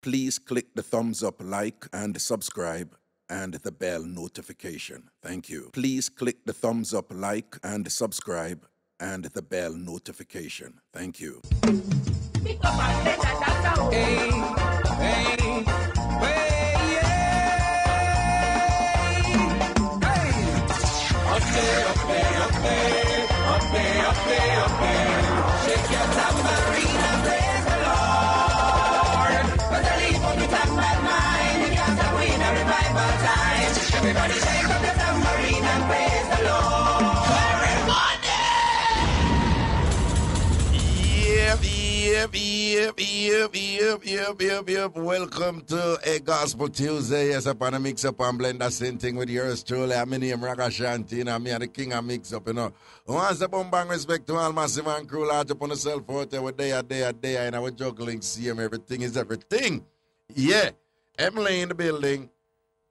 Please click the thumbs up, like, and subscribe, and the bell notification. Thank you. Please click the thumbs up, like, and subscribe, and the bell notification. Thank you. Hey, hey, hey, yeah. Shake your tambourine and praise the Lord. But the leave on the tambourine mind, you can't win a revival time. Everybody shake up the tambourine and praise the Lord. Yep. Welcome to a Gospel Tuesday. Yes, upon a Mixup An Blenda, same thing with yours truly. I'm in name Ragashanti, and I'm here the king of Mixup, you know. Once upon bang respect to all massive and crew, large upon the self out there, day, and our juggling, CM, everything is everything. Yeah. Emily in the building,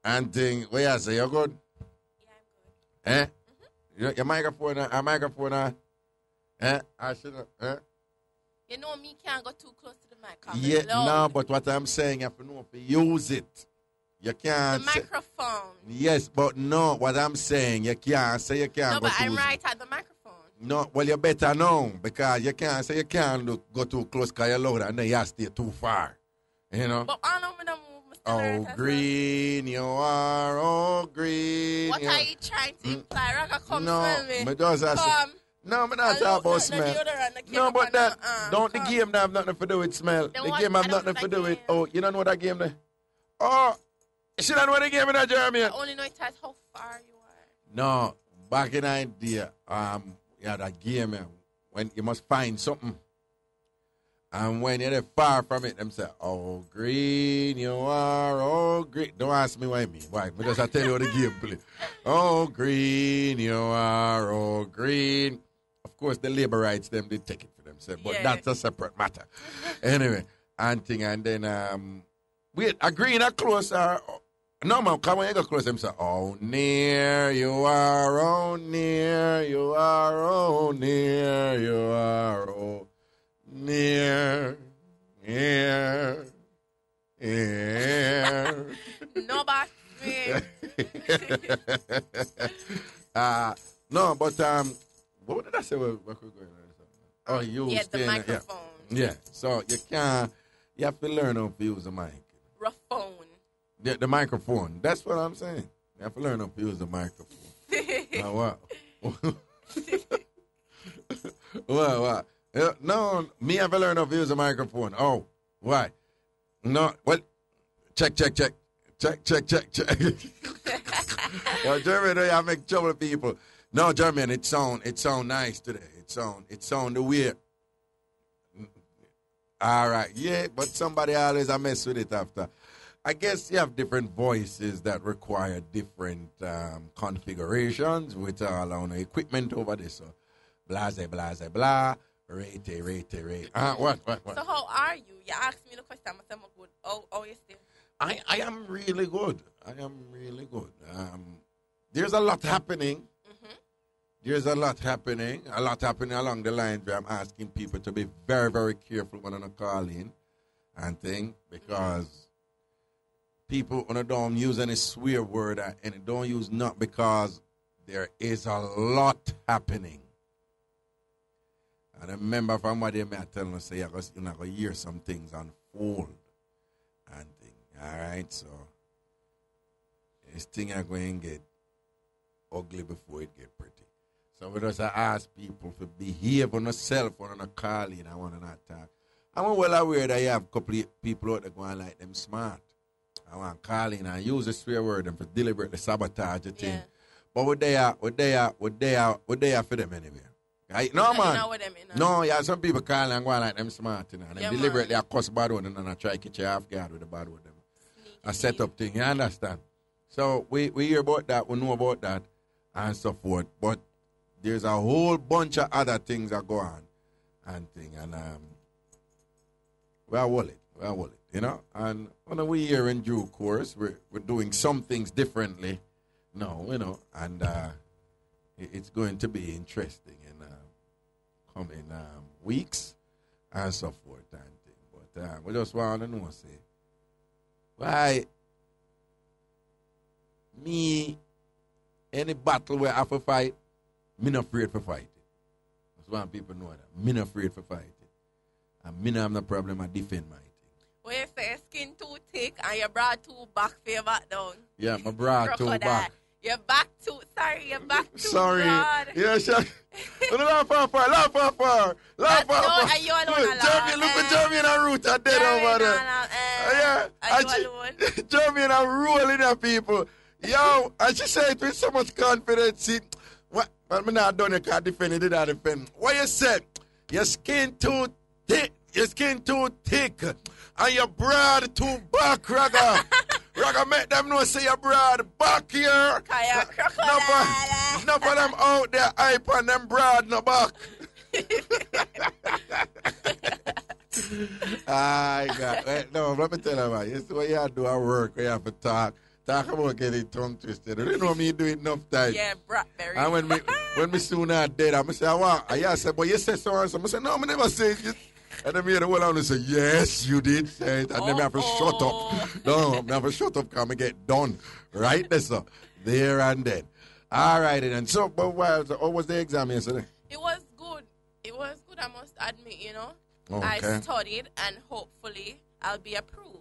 and thing, what you say, you good? Yeah, I'm good. Your microphone, I should have, You know me can't go too close to the mic. Yeah, no, but what I'm saying, you have to know if you use it. You can't The microphone. Yes, but no, what I'm saying, you can't say you can't No, go but too I'm right at the microphone. No, well, you better know, because you can't say you can't go too close because you're loud and then you stay too far. You know? But I know me don't move. Mr. Oh, Right green, you are, oh, green. What are you trying to imply? Raga, come No, smell me. me just ask. Come. No, I'm not talking about smell. No, but that, don't the game have nothing to do with smell. The game have nothing to do with, oh, you don't know that game there? Oh, you should not know the game in that Jeremy. I only know it as how far you are. No, back in idea, you had a game when you must find something. And when you're far from it, them say, oh, green you are, oh, green. Don't ask me why me. Why? Because I tell you how the game play. Oh, green you are, oh, green. Of course, the labor rights, them, they take it for themselves. But that's a separate matter. Anyway, and then, wait, a green or close or... No, man, come when you go close, them say, oh, near you are, oh, near you are, oh, near you are, oh, near. No, but no, but, what did I say? What we're going on? Oh, you the microphone. Yeah, so you have to learn how to use the mic. Rough phone. The microphone. That's what I'm saying. You have to learn how to use the microphone. Now, what? What? No, me have to learn how to use the microphone. Oh, why? No, what? Check. Yo, Jeremy, I make trouble with people. No, Jeremy, it sound nice today. It sound the way. All right, yeah, but somebody always I mess with it after. I guess you have different voices that require different configurations with all our equipment over there. So, blah, rate. What? So how are you? You asked me the question. I said, I'm good. Oh, you still? I am really good. There's a lot happening. There's a lot happening along the lines where I'm asking people to be very, very careful when I call in and thing, because people don't use any swear word and don't use not, because there is a lot happening. And I remember from what they may tell us, say you're not going to hear some things unfold and thing. All right, so this thing are going to get ugly before it get pretty. So we just ask people to behave on themselves when on call in and want to not talk. I'm well aware that you have a couple of people out there going like them smart. I want to call in and use the swear word and for deliberately sabotage the thing. But what they are for them anyway. Right? No, man. No, yeah, some people call and go like them smart, you know. And deliberately I cuss bad one and then I try to catch you off guard with the bad one. A set up thing, you understand? So we hear about that, we know about that and so forth. But there's a whole bunch of other things that go on and thing. And we're wallet, you know. And when we hear in due course, we're doing some things differently now, you know. And it's going to be interesting in coming weeks and so forth and thing. But we just want to know, say, Why? Me, any battle where I have to fight, me not afraid for fight. That's why people know that. Me not afraid for fight. And me not have no problem I defend my thing. When you say skin too thick and your bra too back for your back down. Yeah, my bra too back. Your back too, your back too Sorry. broad. Yeah, sure. Laugh off. No, are you alone? Jeremy, look at Jeremy and Ruth are dead over there. Yeah. Are you alone? Jeremy and I'm rolling at people. Yo, and she said it with so much confidence. See, what? But me not done. You can't defend it. Did I defend? What you said? Your skin too thick. Your skin too thick. And your broad too back, Raga. Raga, make them know say your broad back here. Enough of them out there hype on them broad no back. I got no, let me tell you about it's what you do at work, where you have to talk about getting tongue twisted. You know me do it enough time. Yeah, Blackberry. And when me soon are dead, I'm say, what? I said, but you said so and so. I said, no, I never said it. And then me and the whole and say, yes, you did say it. And then me have to shut up. No, me have to shut up because I get done. Right there, so. There and then. All right, then. So, but how was the exam yesterday? It was good. It was good, I must admit, you know. Okay. I studied and hopefully I'll be approved.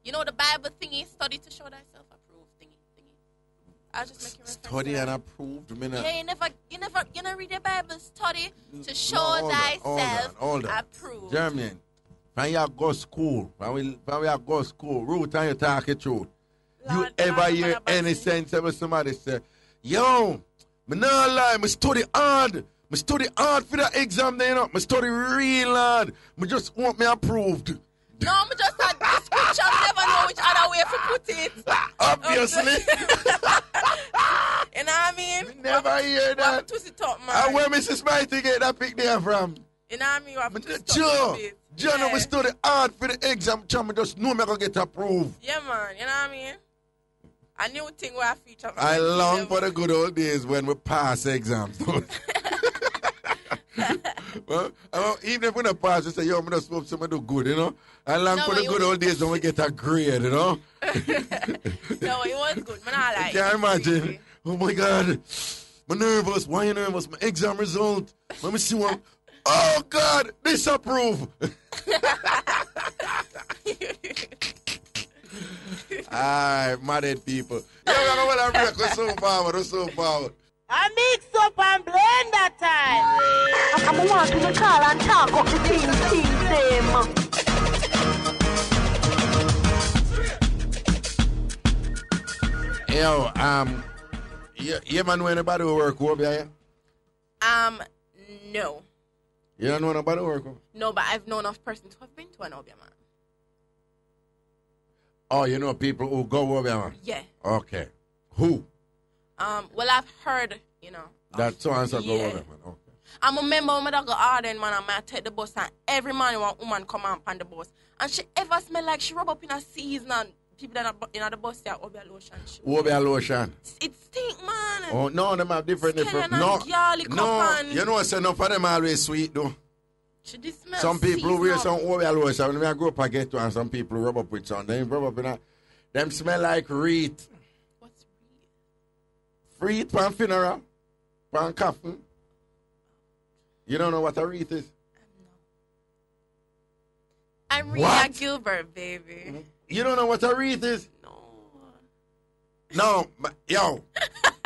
You know the Bible thingy, study to show thyself approved thingy. I'll just make you reference Study to that. and approved. Yeah, you never read the Bible. Study to show thyself approved. German, when you go school, when we go school, Ruth and you talk it truth. You ever hear any sense ever somebody say, yo, me not lie, me study hard. Me study hard for the exam, you know. Me study real hard. Me just want me approved. No, me just had the scripture. I never know which other way to put it. Obviously. You know what I mean? Me never hear that. Twist it up, man. And where Mrs. Mighty get that pick there from? You know what I mean? You have to twist it Joe, up a bit. Joe, we study hard for the exam. Me just know me going to get approved. Yeah, man. You know what I mean? A new thing where I feature. I long for the good old days when we pass exams. Well, even if we don't pass, we say, yo, I'm just hope someone do good, you know? I long for the good old days when we get a grade, you know? No, it was good. Man, I like I can't imagine. Oh, my God. I'm nervous. Why are you nervous? My exam result. Let me see one. Oh, God. Disapprove. All right, mad people. Yeah, we're going to break. We're so forward. I mix up and blend that time. I'm walking the car and talk up the team. Yo, you man know anybody who work Obeah? No. You don't know nobody who work? No, but I've known of persons who have been to an Obeah, man. Oh, you know people who go Obeah, man? Yeah. Okay. Who? Well, I've heard, you know. That so and so go yeah. Obeah, man. Okay. I'm a member of my dog Arden, man, and I take the bus, and every morning one woman come on the bus. And she ever smell like she rub up in a season, and people that are in the bus say Obeah lotion. Obeah lotion. It stink, man. Oh, no, them have different. No, you know, say no for them always sweet, though. Some people wear some Obeah lotion. When I grow up, I get to, and some people rub up with some. They rub up in a, them smell like reed. What's reed? Reed for funeral, for coffin. You don't know what a wreath is? No. I'm Rita Gilbert, baby. You don't know what a wreath is? No, yo.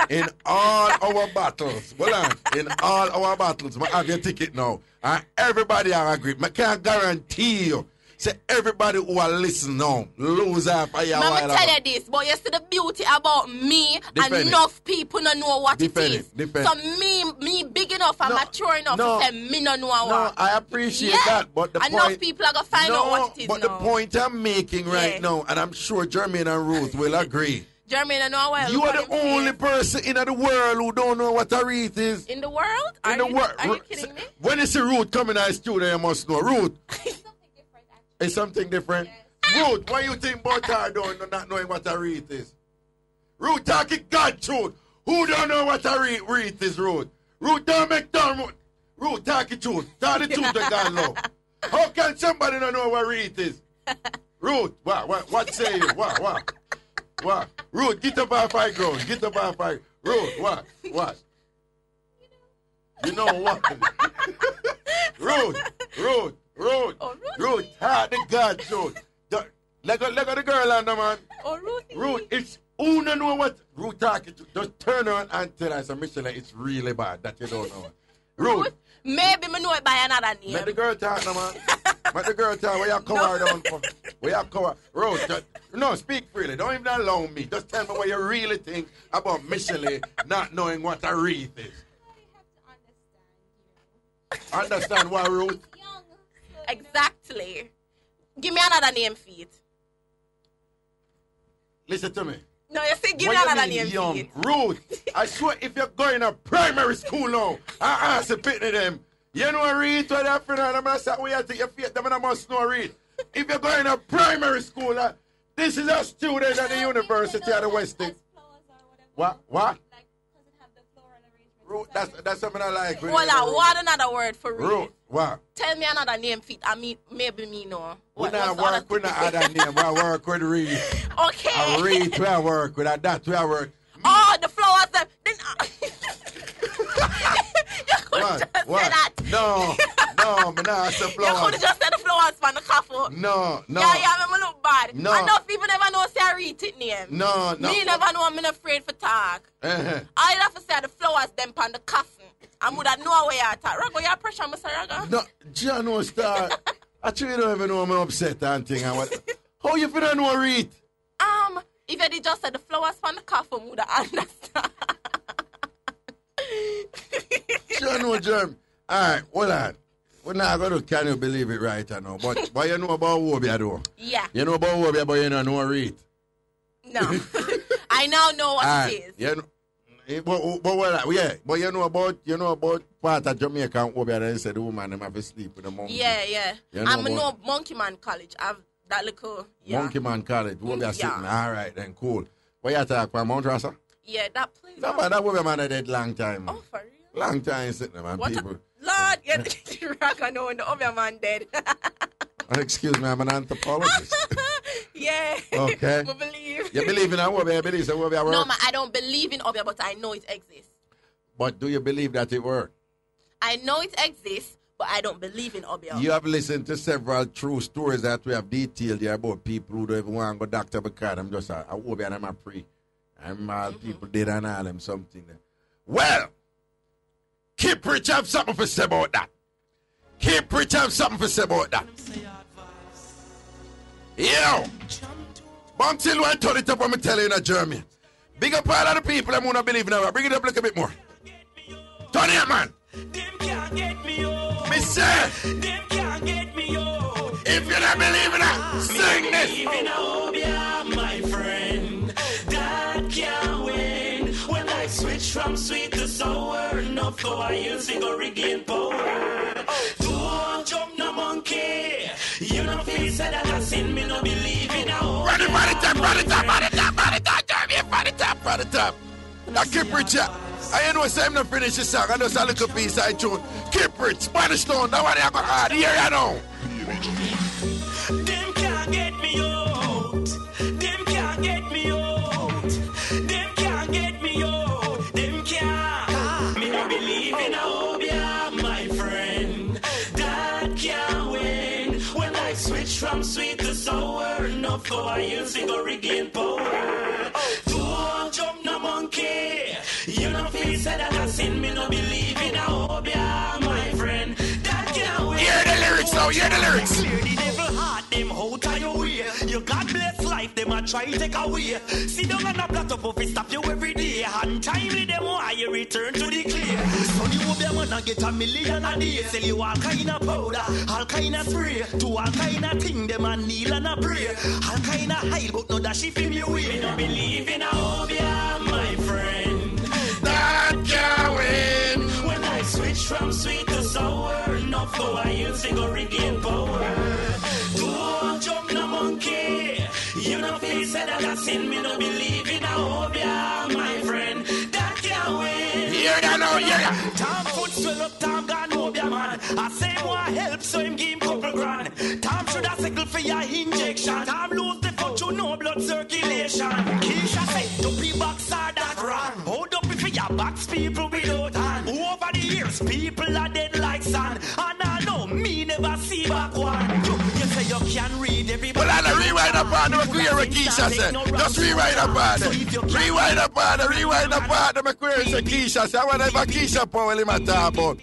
In all our battles, hold on. In all our battles, I have your ticket now. And everybody I agree. I can't guarantee you. Say everybody who are listening now, lose half a year. Let me tell you this, but you see the beauty about me and enough people don't know what it is. So me big enough and mature enough to say me don't know what. No, I appreciate that, but the enough point, people are going to find out what it is but now. the point I'm making right now, and I'm sure Jermaine and Ruth will agree. Jermaine, I know what you are the only person in the world who don't know what a wreath is. In the world? In the world. Are you kidding me? When you see Ruth coming out of the studio, you must know. Ruth. It's something different. Yes. Ruth, what you think about her not knowing what a wreath is? Ruth, talking God truth. Who don't know what a wreath is, Ruth? Ruth, don't make dumb. Ruth, talking truth. Tell the truth to God love. How can somebody not know what a wreath is? Ruth, what say you? What? Ruth, get up off high ground. Get up off high. Ruth, what? You know what? Ruth, heart the God, Ruth. Look at the girl on the man. Oh, Ruth, it's who don't know what Ruth talking to. Just turn on and tell us, Michelle, it's really bad that you don't know. Ruth. Maybe me know it by another name. Let the girl talk, no, man. Let the girl talk. Where you cover down for? Where you cover? Ruth, no, speak freely. Don't even allow me. Just tell me what you really think about Michelle not knowing what a wreath is. Understand what, Ruth? Exactly. Give me another name for it. Listen to me. No, you see, give me another name for it. Ruth, I swear if you're going to primary school now, I ask a bit of them. You know read what that friend and I'm going to say, we have to take your feet, them and I must know read. If you're going to primary school, this is a student at the University of the West End. What? Ruth, that's something I like. Hold on, what another word for Ruth? What? Tell me another name fit. I mean, maybe me know. We not work with other name. We work with Reed. Okay. Reed, we work with that. We work. Oh, the flowers. Then. You could just say that. No, man, that's the flowers. You could just say the flowers from the coffee. No. Yeah, me look bad. No. I know people never know say I read it name. No. Me never know. I'm not afraid for talk. I have to say the flowers them on the coffin. I would have know where you're at. Rago, you pressure, Mr. Raga? No, John star. Actually, don't even know I'm upset and thing. How you feel know read? If you just said the flowers from the coffin, would have understand. John, Germ. All right, hold on. We're not going to can you believe it right now. But you know about Obeah, though? Yeah. You know about Obeah, but you don't know read. No. I now know what it is. You know, but you know about part of Jamaica and Obeah, they said the woman them have to sleep with the monkey. Yeah. You know I'm no Monkey Man College. I've that little Monkey Man College. Obeah sitting. Yeah. All right, then cool. What you talk about Mount Rasa? Yeah, that place. No, man, that Obeah man I did long time. Oh, for real? Long time sitting there, man. What People. Lord, yeah, Raga knowing the Obeah man dead. Excuse me, I'm an anthropologist. Yeah. Okay. We believe. You believe in Obeah? You believe in Obeah work? No, man, I don't believe in Obeah, but I know it exists. But do you believe that it works? I know it exists, but I don't believe in Obeah. You have listened to several true stories that we have detailed here about people who don't even want to go doctor because I'm just a Obeah and I'm a pre. And all people did and all them something. Well, Keep Rich have something to say about that. Keep Rich have something to say about that. Yo! But until I turn it up, I'm telling you in Germany. Big up all of the people that want to believe in it. Bring it up a little bit more. Turn it up, man. Them can't get me up. Me say, Them can't get me up. if you don't believe in it, sing this. Even Obeah, my friend, that can't win. When I switch from sweet to sour, enough so I use it to regain power. Don't jump no monkey. You know feel said that I sin me no believe in Obeah. Run it top, Jeremy, Now Keep Rich, I know I'm not finish the song. I just a little piece I tune. Keep Rich, Spanish Town, that one I got hard. Here you know. Them can't get me out. Them can't get me out. Them can't get me out. Them can't. Me no believe in Obeah, my friend. That can't win. When I switch from sweet to sour, enough so I use it to regain power. Don't jump no monkey. You know feel said that I sin. Me no believe in Obeah, my friend. That can't win. Hear the lyrics now, hear the lyrics. Clear the devil heart, them out of your way. You God bless life, them a try to take away. Sit down on a plateau for stop you every day. And timely them why you return to the clear. So the Obeah man a get $1 million a day. Sell you all kind of powder, all kind of spray. To all kind of thing, them a kneel and a pray. All kind of hide, but no that she feel me way. Me no believe in Obeah, my friend. That can't win. When I switch from sweet to sour, enough so I use it to regain power. Don't jump no monkey. You know face said that I sin. Me no believe in Obeah, my friend. That can't win. Hear that now, hear that. Tom foot swell up, Tom gone Obeah man. I say more help, so him give him couple grand. Tom should have settled for your injection. Tom people are dead like sand. And I know me never see back one. You say you can read everybody. Well, I'll rewind up on the queer Keisha said. Just rewind up on it. Rewind up on the queer Keisha said. Whatever Keisha Powell him at talk about.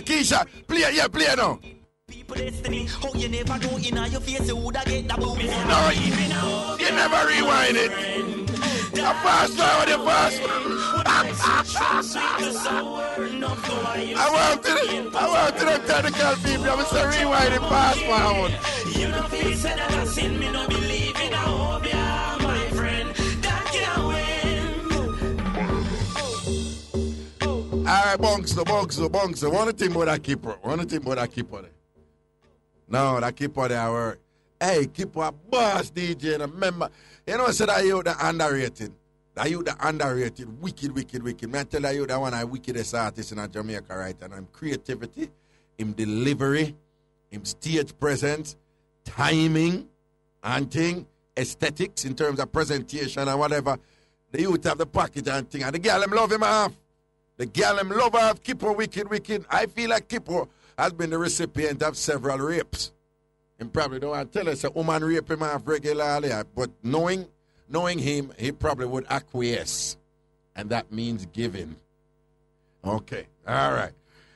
Keisha, play now. People destiny, oh you never know in your face you woulda get the boom. No, you never rewind it. You fast forward, you fast. I want to the technical people. I'm saying rewind it fast forward. You know feel said that I sin me no believe in a Obeah, my friend. That can win. All right, bunks. One thing about that keeper. No, that keeper there work. Hey, keeper boss DJ, remember. You know, said that you the underrated. That you the underrated, wicked. Man, I tell you that one of the wickedest artists in Jamaica right now. Him creativity, him delivery, him stage presence, timing, and thing, aesthetics in terms of presentation and whatever. The youth have the package and thing. And the girl them love him half. The girl them love half. Kipper wicked. I feel like Kipper has been the recipient of several rapes. And probably don't want to tell us a woman rape him half regularly, but knowing him, he probably would acquiesce. And that means giving. Okay. All right.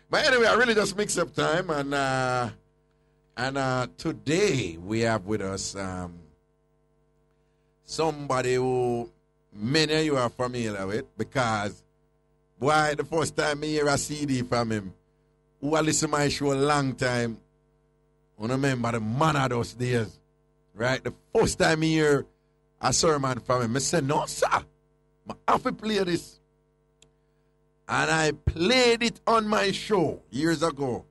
But anyway, I really just mix up time. And today we have with us somebody who many of you are familiar with, because why the first time I hear a CD from him, who I listen to my show a long time, I remember the man of those days. Right? The first time I hear a sermon from him, I said, no, sir, I have to play this. And I played it on my show years ago.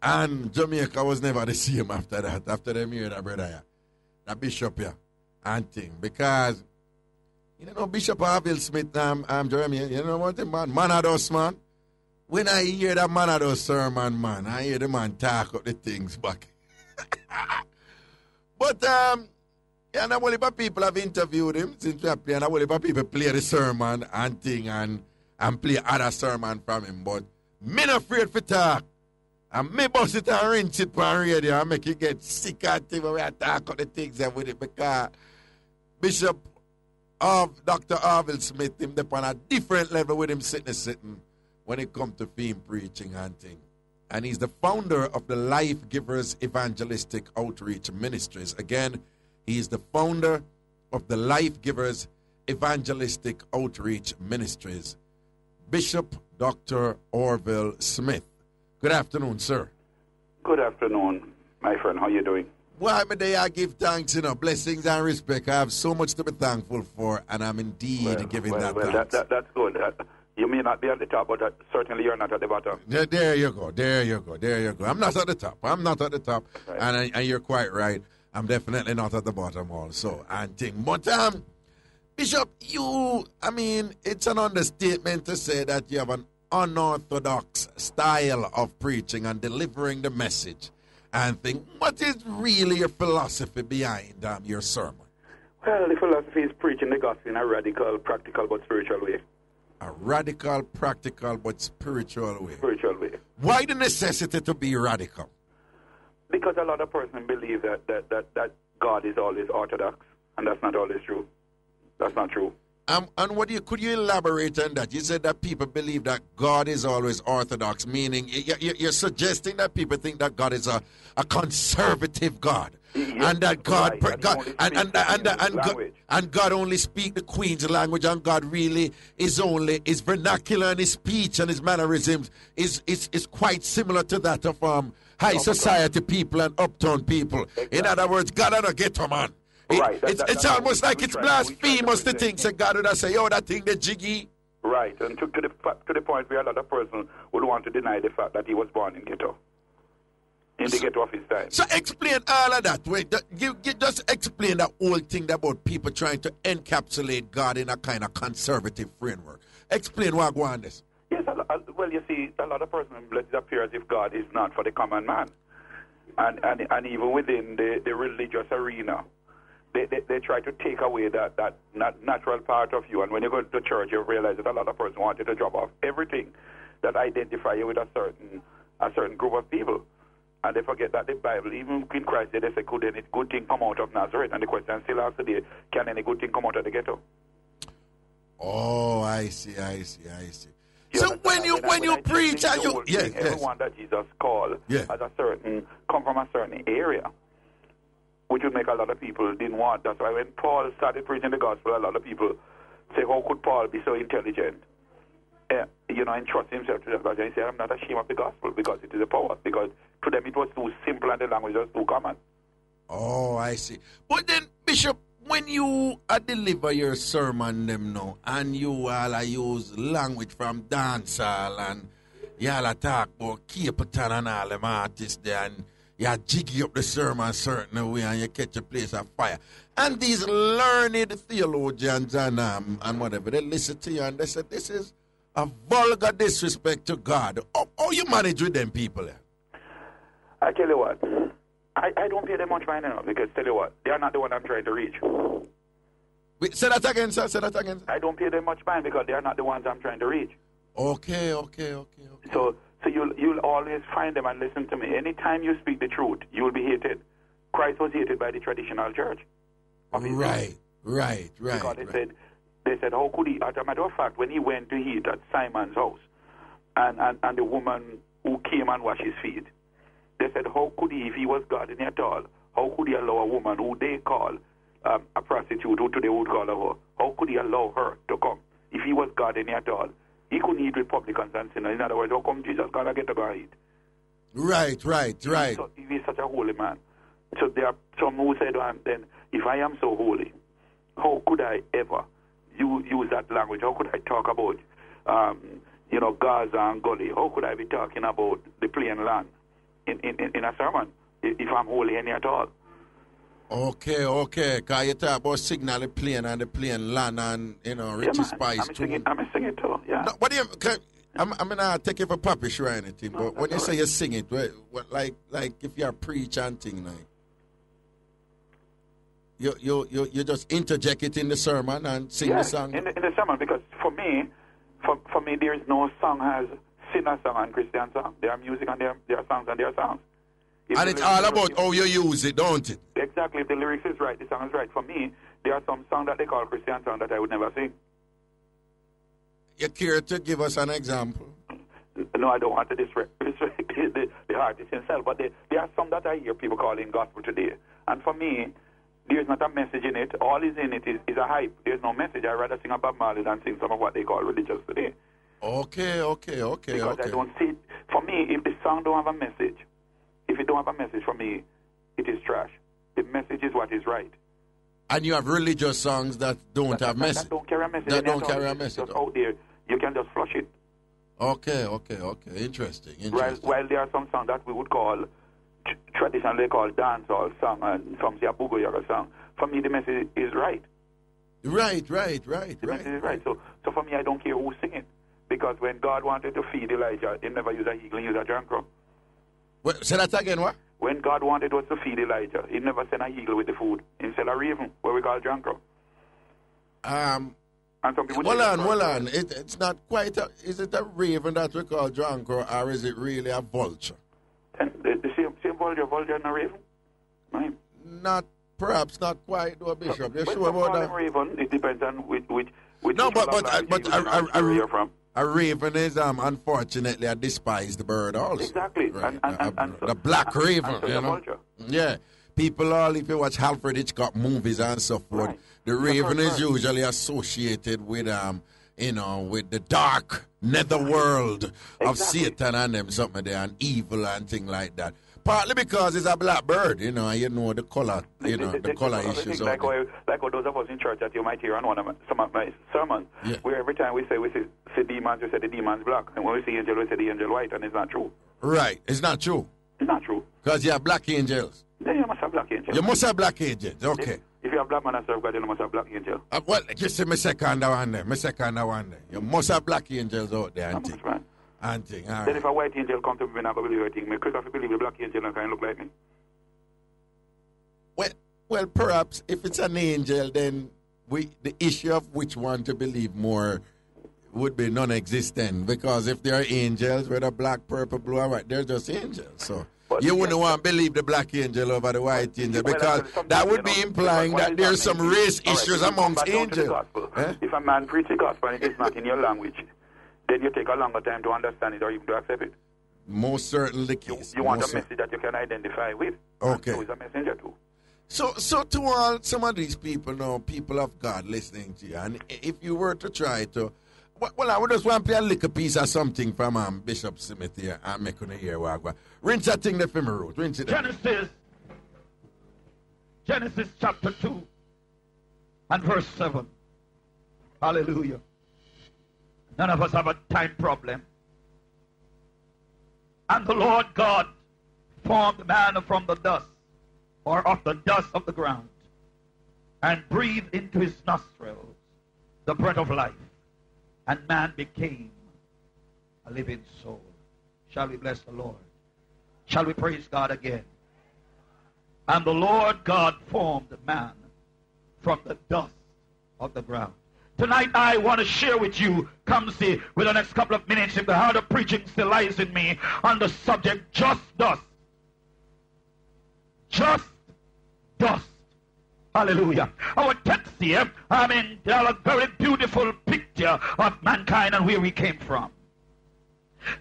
And Jamaica was never the same after that, after them hear that brother here, that bishop here, and thing. Because, you know, Bishop Harville Smith, Jeremy, you know what, man of those, man. When I hear that man of those sermon, man, I hear the man talk up the things back. But, yeah, now only people have interviewed him since we are playing. Now only people play the sermon and thing and play other sermon from him. But me not afraid for talk. And me bust it and rinse it on radio and make it get sick and thing when we talk up the things there with it. Because Bishop of Dr. Harville Smith, him up on a different level with him sitting when it comes to theme preaching and thing. And he's the founder of the Life Givers Evangelistic Outreach Ministries. Again, he's the founder of the Life Givers Evangelistic Outreach Ministries. Bishop Dr. Orville Smith. Good afternoon, sir. Good afternoon, my friend. How you doing? Well, my day I give thanks, blessings and respect. I have so much to be thankful for, and I'm indeed giving that thanks. That's good. You may not be at the top, but certainly you're not at the bottom. There you go. I'm not at the top. Right. And you're quite right. I'm definitely not at the bottom also. But, Bishop, it's an understatement to say that you have an unorthodox style of preaching and delivering the message. And think, what is really your philosophy behind your sermon? Well, the philosophy is preaching the gospel in a radical, practical, but spiritual way. A radical, practical, but spiritual way. Spiritual way. Why the necessity to be radical? Because a lot of persons believe that God is always orthodox, and that's not always true. That's not true. And could you elaborate on that? You said that people believe that God is always orthodox, meaning you're suggesting that people think that God is a conservative God. Yes, and that God, right, and God only speak the Queen's language, and God really is vernacular, and his speech and his mannerisms is quite similar to that of high society people and uptown people. Exactly. In other words, God don't get a man. Right. It's almost like it's blasphemous to think that God would say, yo, that thing, the jiggy. Right, and to the point where a lot of person would want to deny the fact that he was born in ghetto. In the ghetto of his time. So explain all of that. Wait, you just explain that whole thing about people trying to encapsulate God in a kind of conservative framework. Explain what go on this. Yes, well, you see, a lot of persons let it appear as if God is not for the common man. And even within the religious arena, they try to take away that natural part of you. And when you go to church, you realize that a lot of persons wanted to drop off everything that identify you with a certain group of people. And they forget that the Bible, even in Christ, they say, could any good thing come out of Nazareth? And the question still asks today, can any good thing come out of the ghetto? Oh, I see. So when you preach, and you everyone that Jesus called as come from a certain area, which would make a lot of people didn't want. That's why when Paul started preaching the gospel, a lot of people say, how could Paul be so intelligent? And trust himself to the gospel. And he said, I'm not ashamed of the gospel because it is a power. Because to them it was too simple and the language was too common. Oh, I see. But then, Bishop, when you deliver your sermon them now, and you all use language from dancehall, and you all talk about Capleton and all them artists there, and you jiggy up the sermon a certain way, and you catch a place of fire. And these learned theologians and whatever, they listen to you and they say, this is a vulgar disrespect to God. How you manage with them people there? I tell you what, I don't pay them much mind enough because tell you what, they are not the one I'm trying to reach. Wait, say that again, sir. Say that again. I don't pay them much mind because they are not the ones I'm trying to reach. Okay. So you'll always find them and listen to me. Anytime you speak the truth, you will be hated. Christ was hated by the traditional church. Right. Because they said, how could he? As a matter of fact, when he went to eat at Simon's house, and the woman who came and washed his feet, they said, how could he, if he was God in at all, how could he allow a woman who they call a prostitute, who today would call a whore, how could he allow her to come? If he was God in at all, he couldn't eat with publicans and sinners. In other words, how come Jesus gonna get to go eat? Right. If he's such a holy man. So there are some who said, then, if I am so holy, how could I ever use that language? How could I talk about, Gaza and Gully? How could I be talking about the plain land in a sermon if I'm holy any at all? Okay. Because you talk about signal the plain and the plain land and, Richie Spice too. I'm singing too, yeah. No, but I'm not take it for puppish or anything, but when you say you sing it, what, like if you're preach and thing, like, you just interject it in the sermon and sing the song? in the sermon, because for me, there is no song as sinner song and Christian song. There are music and there are songs and there are songs. And it's all about how you use it, don't it? Exactly. If the lyrics is right, the song is right. For me, there are some songs that they call Christian songs that I would never sing. You care to give us an example? No, I don't want to disrespect the artist himself, but there are some that I hear people calling gospel today. And for me, there's not a message in it. All is in it is a hype. There's no message. I'd rather sing about Marley than sing some of what they call religious today. Okay. Because I don't see it. For me, if the song don't have a message, if it don't have a message, for me, it is trash. The message is what is right. And you have religious songs that don't have message. That don't carry a message. That don't carry a message. Just out there, you can just flush it. Okay. Interesting. While there are some songs that we would call traditionally called dancehall song and some say a boogie song. For me, the message is right. Right. The message is right. So for me, I don't care who sing it, because when God wanted to feed Elijah, he never used a eagle, he used a jankro. Say that again, what? When God wanted us to feed Elijah, he never sent an eagle with the food. He sent a raven, what we call jankro. And some people hold on. It's not quite is it a raven that we call jankro, or is it really a vulture? And the same vulture and a raven? Right? Perhaps not quite, though, Bishop. You're sure about that? Raven, it depends on which no, but you're from. A raven is unfortunately a despised bird also. Exactly. Right. And the black raven, you know. Yeah. People if you watch Alfred Hitchcock movies and so forth, right. The raven is usually associated with with the dark netherworld of Satan and them something there and evil and things like that. Partly because it's a black bird, and you know the color, the color issues. Like those of us in church that you might hear on some of my sermons, where every time we say demons, we say the demon's black, and when we see angel, we say the angel white, and it's not true. Right, it's not true. It's not true. Because you have black angels. Then you must have black angels. You must have black angels, okay. If you have black man and serve God, you must have black angels. Well, just say my second one there. You must have black angels out there, auntie. Right. Auntie, all right. Then if a white angel comes to me, I'm not going to believe everything. Me quick if I believe the black angel and kind of look like me. Well, perhaps if it's an angel, then the issue of which one to believe more would be non-existent, because if they are angels, whether black, purple, blue, or white, they're just angels. So But you wouldn't want to believe the black angel over the white angel, because that would be implying that there's some race issues amongst angels. If a man preaches the gospel and it is not in your language, then you take a longer time to understand it or even to accept it. Most certainly the case. You want a message that you can identify with. Okay. So is a messenger too. So to all some of these people now, people of God listening to you, and if you were to try to, well, I would just want to play a little piece of something from Bishop Smith here and make on the ear wag. Rinse that thing the film road. Rinse it. Genesis chapter 2 and verse 7. Hallelujah. None of us have a time problem. And the Lord God formed man from the dust, or of the dust of the ground, and breathed into his nostrils the breath of life, and man became a living soul. Shall we bless the Lord? Shall we praise God again? And the Lord God formed man from the dust of the ground. Tonight I want to share with you, Kingsley, with the next couple of minutes, if the heart of preaching still lies in me, on the subject, just dust. Just dust. Hallelujah. Our text here, there a very beautiful picture of mankind and where we came from.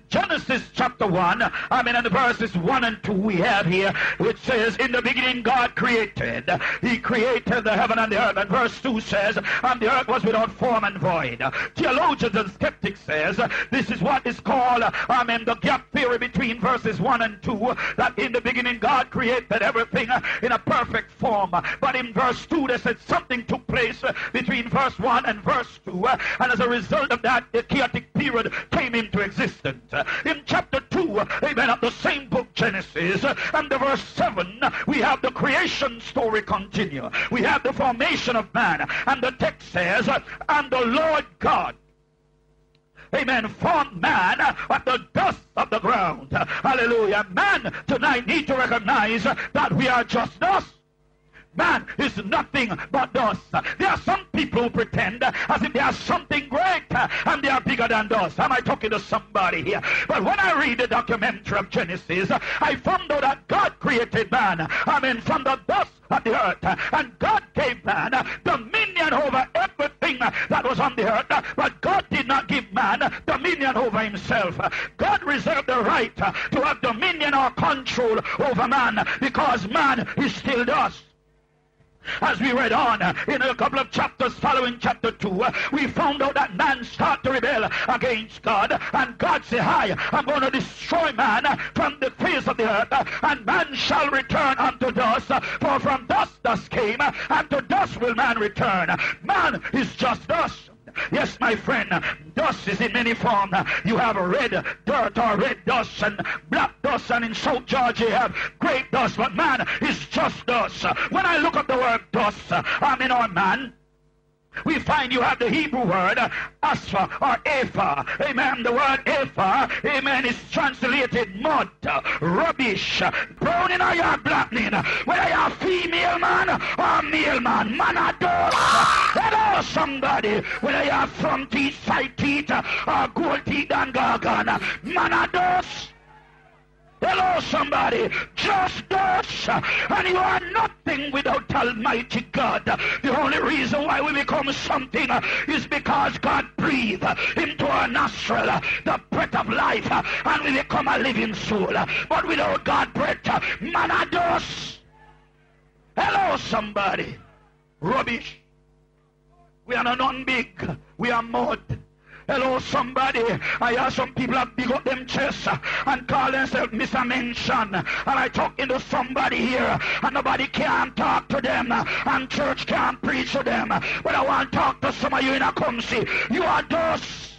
Genesis chapter 1, and the verses 1 and 2 we have here, which says, in the beginning God created. He created the heaven and the earth. And verse 2 says, and the earth was without form and void. Theologians and skeptics says, this is what is called, the gap theory between verses 1 and 2, that in the beginning God created everything in a perfect form. But in verse 2 they said something took place between verse 1 and verse 2, and as a result of that, the chaotic period came into existence. In chapter 2, of the same book, Genesis, and the verse 7, we have the creation story continue. We have the formation of man, and the text says, and the Lord God, formed man at the dust of the ground. Hallelujah. Man tonight need to recognize that we are just dust. Man is nothing but dust. There are some people who pretend as if they are something great and they are bigger than dust. Am I talking to somebody here? But when I read the documentary of Genesis, I found out that God created man, from the dust of the earth. And God gave man dominion over everything that was on the earth. But God did not give man dominion over himself. God reserved the right to have dominion or control over man, because man is still dust. As we read on in a couple of chapters following chapter 2, we found out that man started to rebel against God, and God said, hi, I'm going to destroy man from the face of the earth, and man shall return unto dust, for from dust came, and to dust will man return. Man is just dust. Yes, my friend, dust is in many forms. You have red dirt or red dust and black dust, and in South Georgia you have great dust, but man is just dust. When I look at the word dust, or man, we find you have the Hebrew word asphar or ephah. Amen. The word ephah, is translated mud, rubbish, browning or your blackening. Whether you're female man or male man, man or dust. Hello, somebody. Whether you're front teeth, side teeth, or gold teeth and gargan, man or dust. Hello, somebody. Just dust. And you are nothing without Almighty God. The only reason why we become something is because God breathed into our nostril the breath of life, and we become a living soul. But without God breath, man are dust. Hello, somebody. Rubbish. We are not nothing big. We are mud. Hello, somebody. I hear some people have big up them chests and call themselves Mr. Mention. And I talking to somebody here, and nobody can talk to them, and church can't preach to them. But I want to talk to some of you in a Kingsley. You are dust.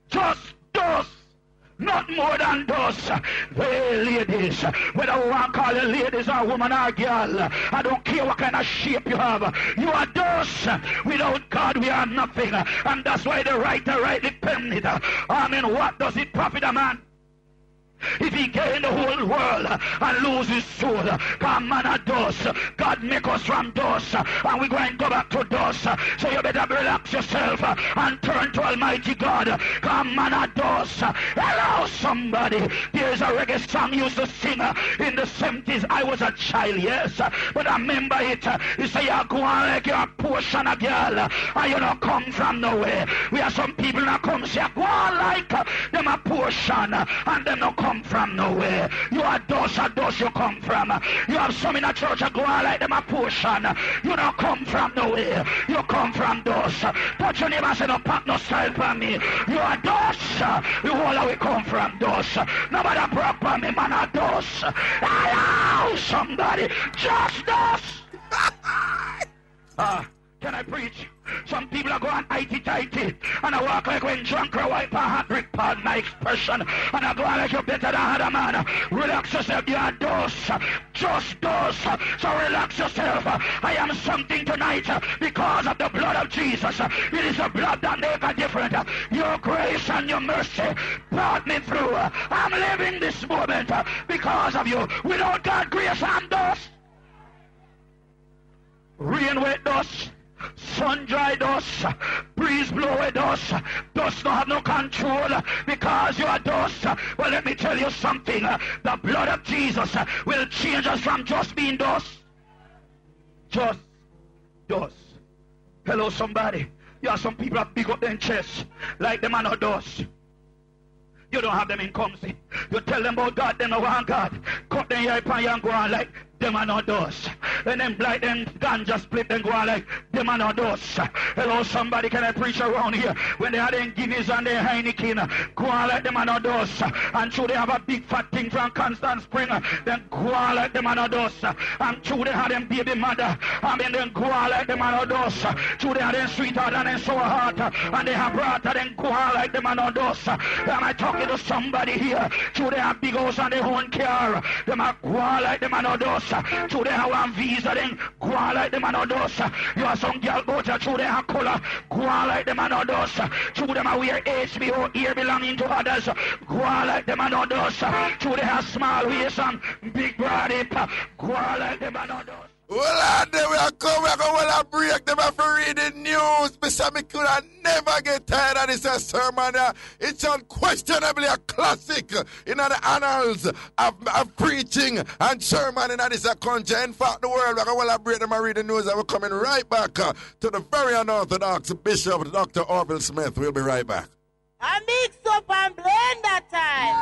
Just dust. Not more than dust. Hey, ladies, whether we want to call you ladies or woman or girl, I don't care what kind of shape you have. You are dust. Without God, we are nothing. And that's why the writer rightly penned it. What does it profit a man If he gain the whole world and lose his soul, come man a dust. God make us from dust, and we're going to go back to dust. So you better relax yourself and turn to Almighty God. Come man a dust. Hello somebody. There's a reggae song used to sing in the 70s. I was a child, yes, but I remember it. You say you go on like you're a portion of girl, and you don't come from nowhere. We have some people that come say go on like them a portion, and them don't come from nowhere. You are dust you come from. You have some in a church that go on like them a portion. You don't come from nowhere. You come from dust. Touch your neighbor and say no pack no style for me. You are dust. You all we come from dust. Nobody broke for me, man a dust. Hello somebody. Just dust. Can I preach? Some people are going IT-tighty, and I walk like when drunk or wipe a hot brick, pardon my expression, and I go on like you're better than other man. Relax yourself, you are dust, just dust, so relax yourself. I am something tonight because of the blood of Jesus. It is the blood that makes a difference. Your grace and your mercy brought me through. I'm living this moment because of you. Without God's grace, I'm dust. Rain wet dust, sun dry dust, breeze blow away dust. Dust don't have no control because you are dust. Well, let me tell you something. The blood of Jesus will change us from just being dust. Just dust. Hello, somebody. You have some people that big up their chest like them are not dust. You don't have them in Kingsley. You tell them about God, them no want God. Cut them here upon you and go on like them are not dust. And then blight them ganja split and go on like them are not dust. Hello somebody, can I preach around here? When they have them Guinness and their Heineken, go on like them are not dust. And true they have a big fat thing from Constant Spring, then go on like them are not dust. And true they have them baby mother, and then go on like them are not dust. True they have them sweetheart and then sour heart, and they have brother, then go on like them are not dust. Am I talking to somebody here? True they have big house and their own car, them are go on like them are not dust. True they have one visa, then go on like them are not dust. You have some girl out there, true they have color, go on like them are not dust. True them are wear HBO ear belonging to others, go on like them are not dust. True they have small waist and big broad hip, go on like them are not dust. Well, then we are coming, we're going to break them up for reading news. Because I could never get tired of this sermon. It's unquestionably a classic in the annals of preaching and sermon in this country. In fact, the world, we're going to break them and read the news. And we're coming right back to the very unorthodox Bishop, Dr. Orville Smith. We'll be right back. A Mixup and Blenda time.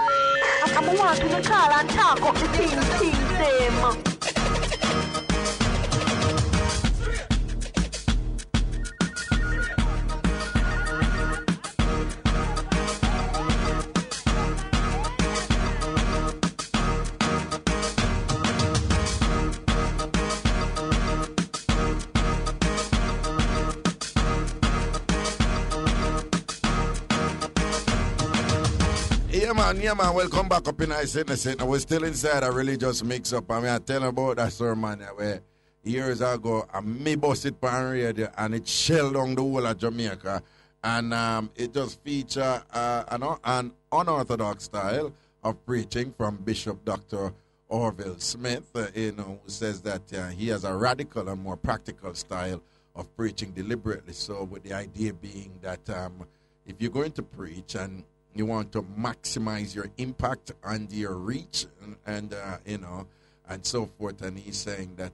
I want to call and talk up the things. Yeah, man, welcome back up in I said, we're still inside a religious mix-up. I mean, I tell you about that sermon where years ago, I me bust it on radio and it shelled on the whole of Jamaica. And it just feature an unorthodox style of preaching from Bishop Dr. Orville Smith, who says that he has a radical and more practical style of preaching deliberately. So with the idea being that if you're going to preach and you want to maximize your impact and your reach and so forth. And he's saying that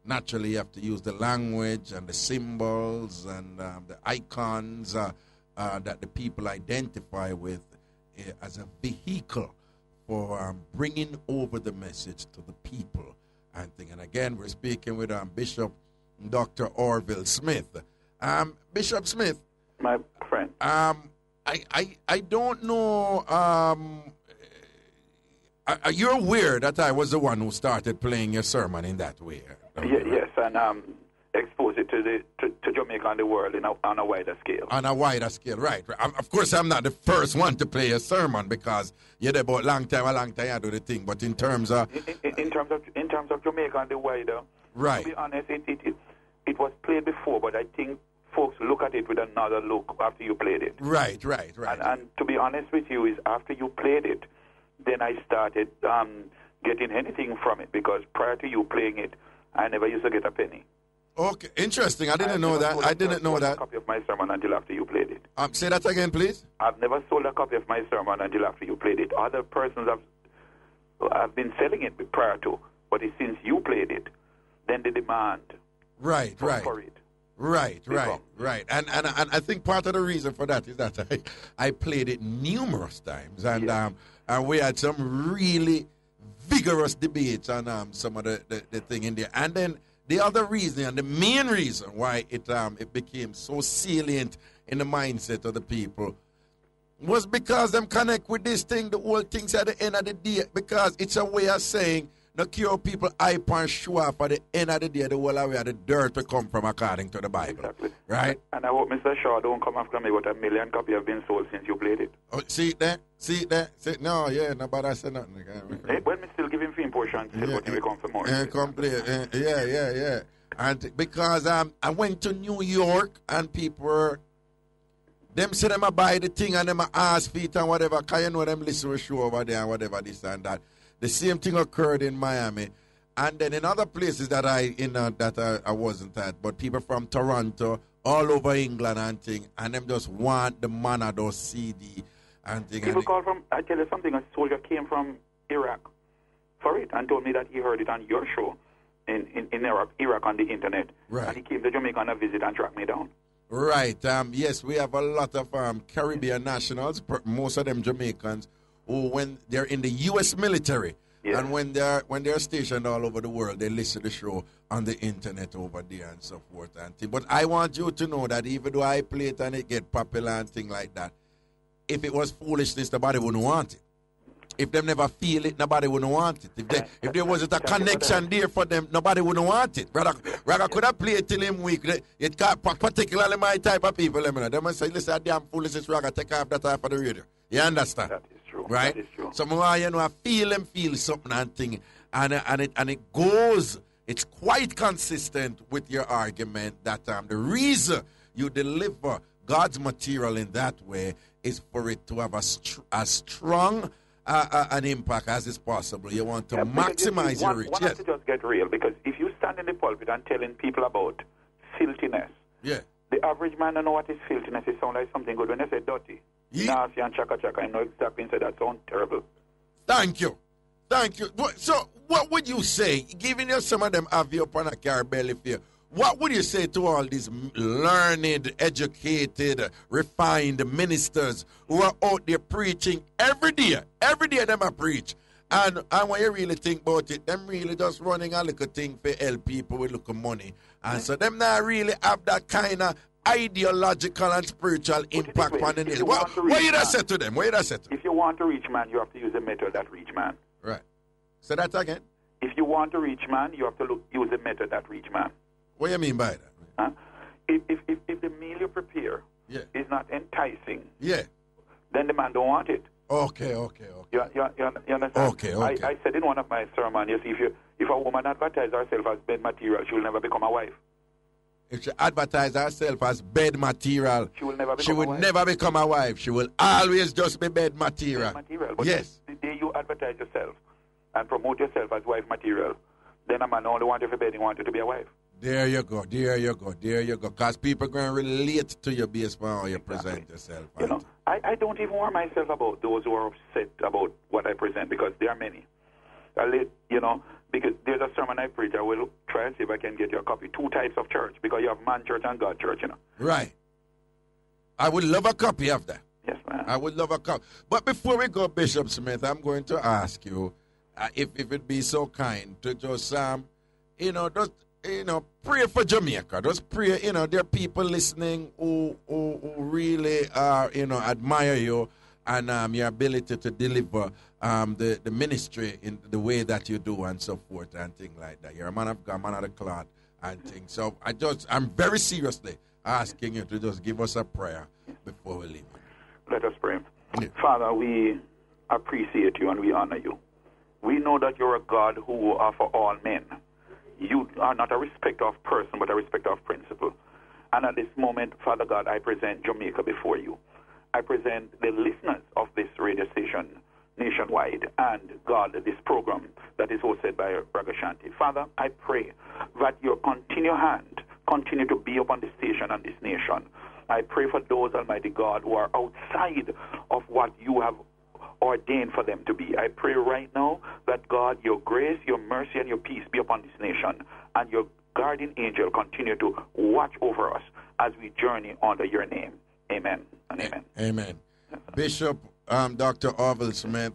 naturally you have to use the language and the symbols and the icons that the people identify with as a vehicle for bringing over the message to the people. And again, we're speaking with Bishop Dr. Orville Smith. Bishop Smith. My friend. I don't know. You're aware that I was the one who started playing your sermon in that way. Yes, and expose it to Jamaica and the world on a wider scale. On a wider scale, right. Of course, I'm not the first one to play a sermon because you're there about a long time I do the thing. But in terms of in terms of Jamaica and the wider, right. To be honest, it was played before, but I think folks look at it with another look after you played it. Right. And to be honest with you, is after you played it, then I started getting anything from it, because prior to you playing it, I never used to get a penny. Okay, interesting. I didn't know that. I didn't know that. A copy of my sermon until after you played it. Say that again, please. I've never sold a copy of my sermon until after you played it. Other persons have been selling it prior to, but it's since you played it, then the demand for it. Right. And I think part of the reason for that is that I played it numerous times, and we had some really vigorous debates on some of the thing in there. And then the other reason, and the main reason why it became so salient in the mindset of the people, was because them connect with this thing, the whole things at the end of the day, because it's a way of saying, no cure people hype and show off at the end of the day, the whole of where the dirt will come from according to the Bible. Exactly. Right? And I hope Mr. Shaw don't come after me, but 1 million copies have been sold since you played it. Oh, see that? No, nobody I said nothing. Well, me still give him fee portion, but he will come for more. Yeah. And because I went to New York, and people were, them say them a buy the thing and them a ask feet and whatever, because you know them listen to a show over there and whatever, this and that. The same thing occurred in Miami, and then in other places that I wasn't at, but people from Toronto, all over England and thing, and them just want the man of those CD and thing. People call from, I tell you something, a soldier came from Iraq for it and told me that he heard it on your show in Iraq on the internet. Right. And he came to Jamaica on a visit and tracked me down. Right. Yes, we have a lot of Caribbean nationals, most of them Jamaicans, who, when they're in the U.S. military, and when they're stationed all over the world, they listen to the show on the internet over there and so forth. But I want you to know that even though I play it and it get popular and things like that, if it was foolishness, nobody wouldn't want it. If them never feel it, nobody wouldn't want it. If there wasn't a connection there for them, nobody wouldn't want it. Raga could have played till him weak. It got particularly my type of people. They must say, listen, damn foolishness, Raga, take off that off of the radio. You understand? That is true. Right? That is true. So I feel something and thing. And it goes, it's quite consistent with your argument that the reason you deliver God's material in that way is for it to have a strong an impact as is possible. You want to maximize your reach. One has to just get real, because if you stand in the pulpit and telling people about filthiness, the average man don't know what is filthiness. It sounds like something good. When they say dirty, nasty and chaka, I know exactly and say that sounds terrible. Thank you. So what would you say, given you some of them have you upon a car belly fear, what would you say to all these learned, educated, refined ministers who are out there preaching every day? Every day them a preach. And when you really think about it, them really just running a little thing for help people with little money. And so them not really have that kind of ideological and spiritual impact on the nation. What you just say to them? If you want to reach man, you have to use a method that reach man. Right. Say that again. If you want to reach man, you have to use a method that reach man. What do you mean by that? Huh? If the meal you prepare is not enticing, then the man don't want it. Okay. You understand? Okay. I said in one of my sermons, you see, if a woman advertises herself as bed material, she will never become a wife. If she advertises herself as bed material, she will never become a wife. She will always just be bed material. But yes. The day you advertise yourself and promote yourself as wife material, then a man only wants you for bed, he wants you to be a wife. There you go. Because people are going to relate to you based on how you present yourself. You know, I don't even worry myself about those who are upset about what I present, because there are many. Because there's a sermon I preach, I will try and see if I can get you a copy. 2 types of church, because you have man church and God church, Right. I would love a copy of that. Yes, man. I would love a copy. But before we go, Bishop Smith, I'm going to ask you, if it'd be so kind, to just, pray for Jamaica. Just pray, there are people listening who really admire you and your ability to deliver the ministry in the way that you do and so forth and things like that. You're a man of God, man of the cloth and things. So I'm very seriously asking you to just give us a prayer before we leave. Let us pray. Yeah. Father, we appreciate you and we honor you. We know that you're a God who are for all men. You are not a respecter of person, but a respecter of principle. And at this moment, Father God, I present Jamaica before you. I present the listeners of this radio station nationwide, and God, this program that is hosted by Ragashanti. Father, I pray that your continued hand continue to be upon this station and this nation. I pray for those, Almighty God, who are outside of what you have ordained for them to be. I pray right now that, God, your grace, your mercy, and your peace be upon this nation, and your guardian angel continue to watch over us as we journey under your name. Amen and amen. Amen. Bishop, Dr. Orville Smith,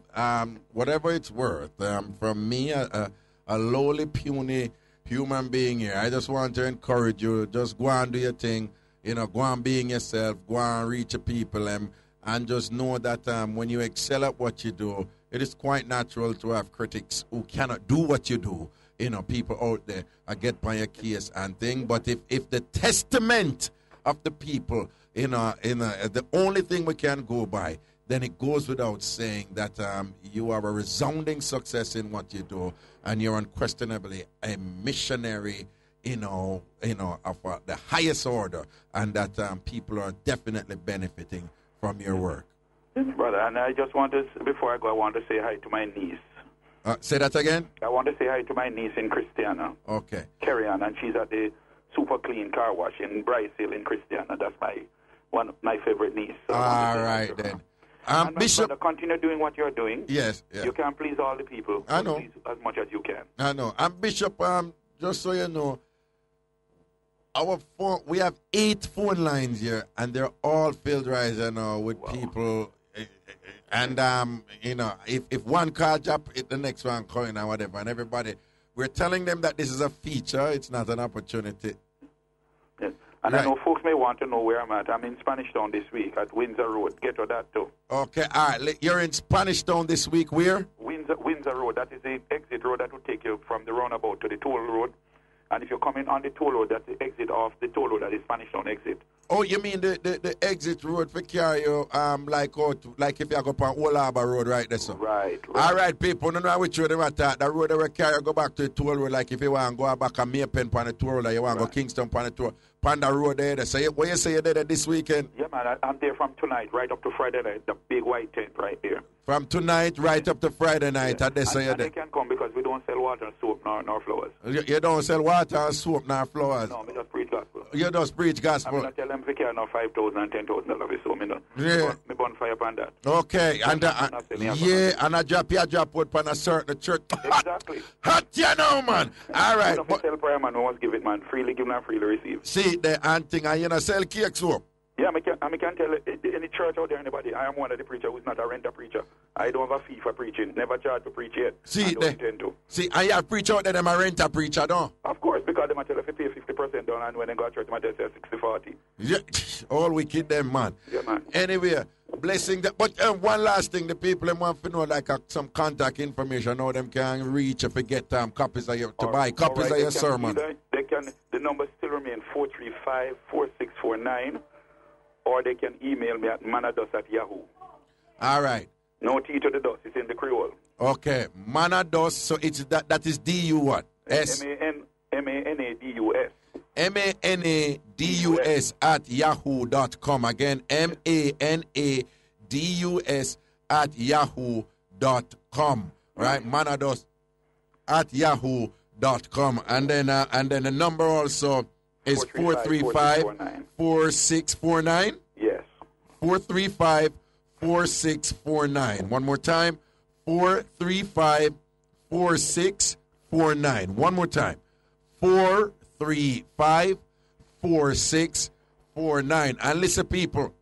whatever it's worth, from me, a lowly, puny human being here, I just want to encourage you, just go and do your thing, go and being yourself, go and reach the people, and just know that when you excel at what you do, it is quite natural to have critics who cannot do what you do. People out there get by your case and thing. But if the testament of the people, the only thing we can go by, then it goes without saying that you are a resounding success in what you do, and you're unquestionably a missionary, of the highest order, and that people are definitely benefiting from your work. Yes, brother, and I just want to, before I go, I want to say hi to my niece. Say that again? I want to say hi to my niece in Christiana. Okay. Carry on, and she's at the Super Clean Car Wash in Bryce Hill in Christiana. That's one of my favorite niece. So all right, then. Bishop, brother, continue doing what you're doing. Yes. Yeah. You can please all the people. I know. Please as much as you can. I know. And Bishop, just so you know, our phone, we have 8 phone lines here, and they're all filled right now with people. And, if one car drop, the next one coming or whatever, and everybody, we're telling them that this is a feature, it's not an opportunity. Yes. And right. I know folks may want to know where I'm at. I'm in Spanish Town this week at Windsor Road. Get to that too. Okay, all right. You're in Spanish Town this week, where? Windsor Road. That is the exit road that will take you from the roundabout to the toll road. And if you're coming on the toll road, that's the exit of the toll road, that is Spanish Town exit. Oh, you mean the exit road for carry you, like if you go up Old Harbour Road right there, so? Right. All right, people, no know which road they want that. The road that will carry you go back to the toll road, like if you want to go back a Maypen on the toll road, or you want to go Kingston on the toll on the road there. So what you say you're there this weekend? Yeah, man, I'm there from tonight right up to Friday night, the big white tent right there. From tonight right up to Friday night, yeah. And they can come because we don't sell water and soap nor flowers. You don't sell water and soap nor flowers? No, we just preach gospel. You just preach gospel? I'm going to tell them if we care now $5,000 and $10,000, so me burn fire upon that. Okay, and I drop out upon a certain church. Exactly. Hot, man. All right. But sell prayer, man, we must give it, man. Freely give and freely receive. See, the thing, and you sell cake soap? Yeah, I can tell any church out there, anybody, I am one of the preachers who's not a renter preacher. I don't have a fee for preaching. Never charge to preach yet. See, I have preacher out there, them a renter preacher, don't? Of course, because they might tell if you pay 50% down, and when they go to church, they might say 60-40. Yeah, all wicked them, man. Yeah, man. Anyway, blessing that. But one last thing, the people them want to know, like some contact information, how them can reach if you get copies of your, to buy copies of your sermon. The number still remain 435-4649. Or they can email me at manados@yahoo. All right. No T to the dos. It's in the Creole. Okay. Manados. So it's that is D-U what? S? M-A-N-A-D-U-S. M-A-N-A-D-U-S at yahoo.com. Again, M-A-N-A-D-U-S at yahoo.com. Right? Manados at yahoo.com. And then the number also is 435-4649? Yes. 435-4649. One more time. 435-4649. One more time. 435-4649. And listen, people,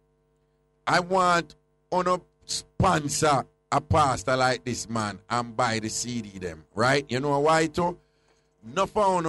I want to sponsor a pastor like this man and buy the CD them. Right? You know why, too? No one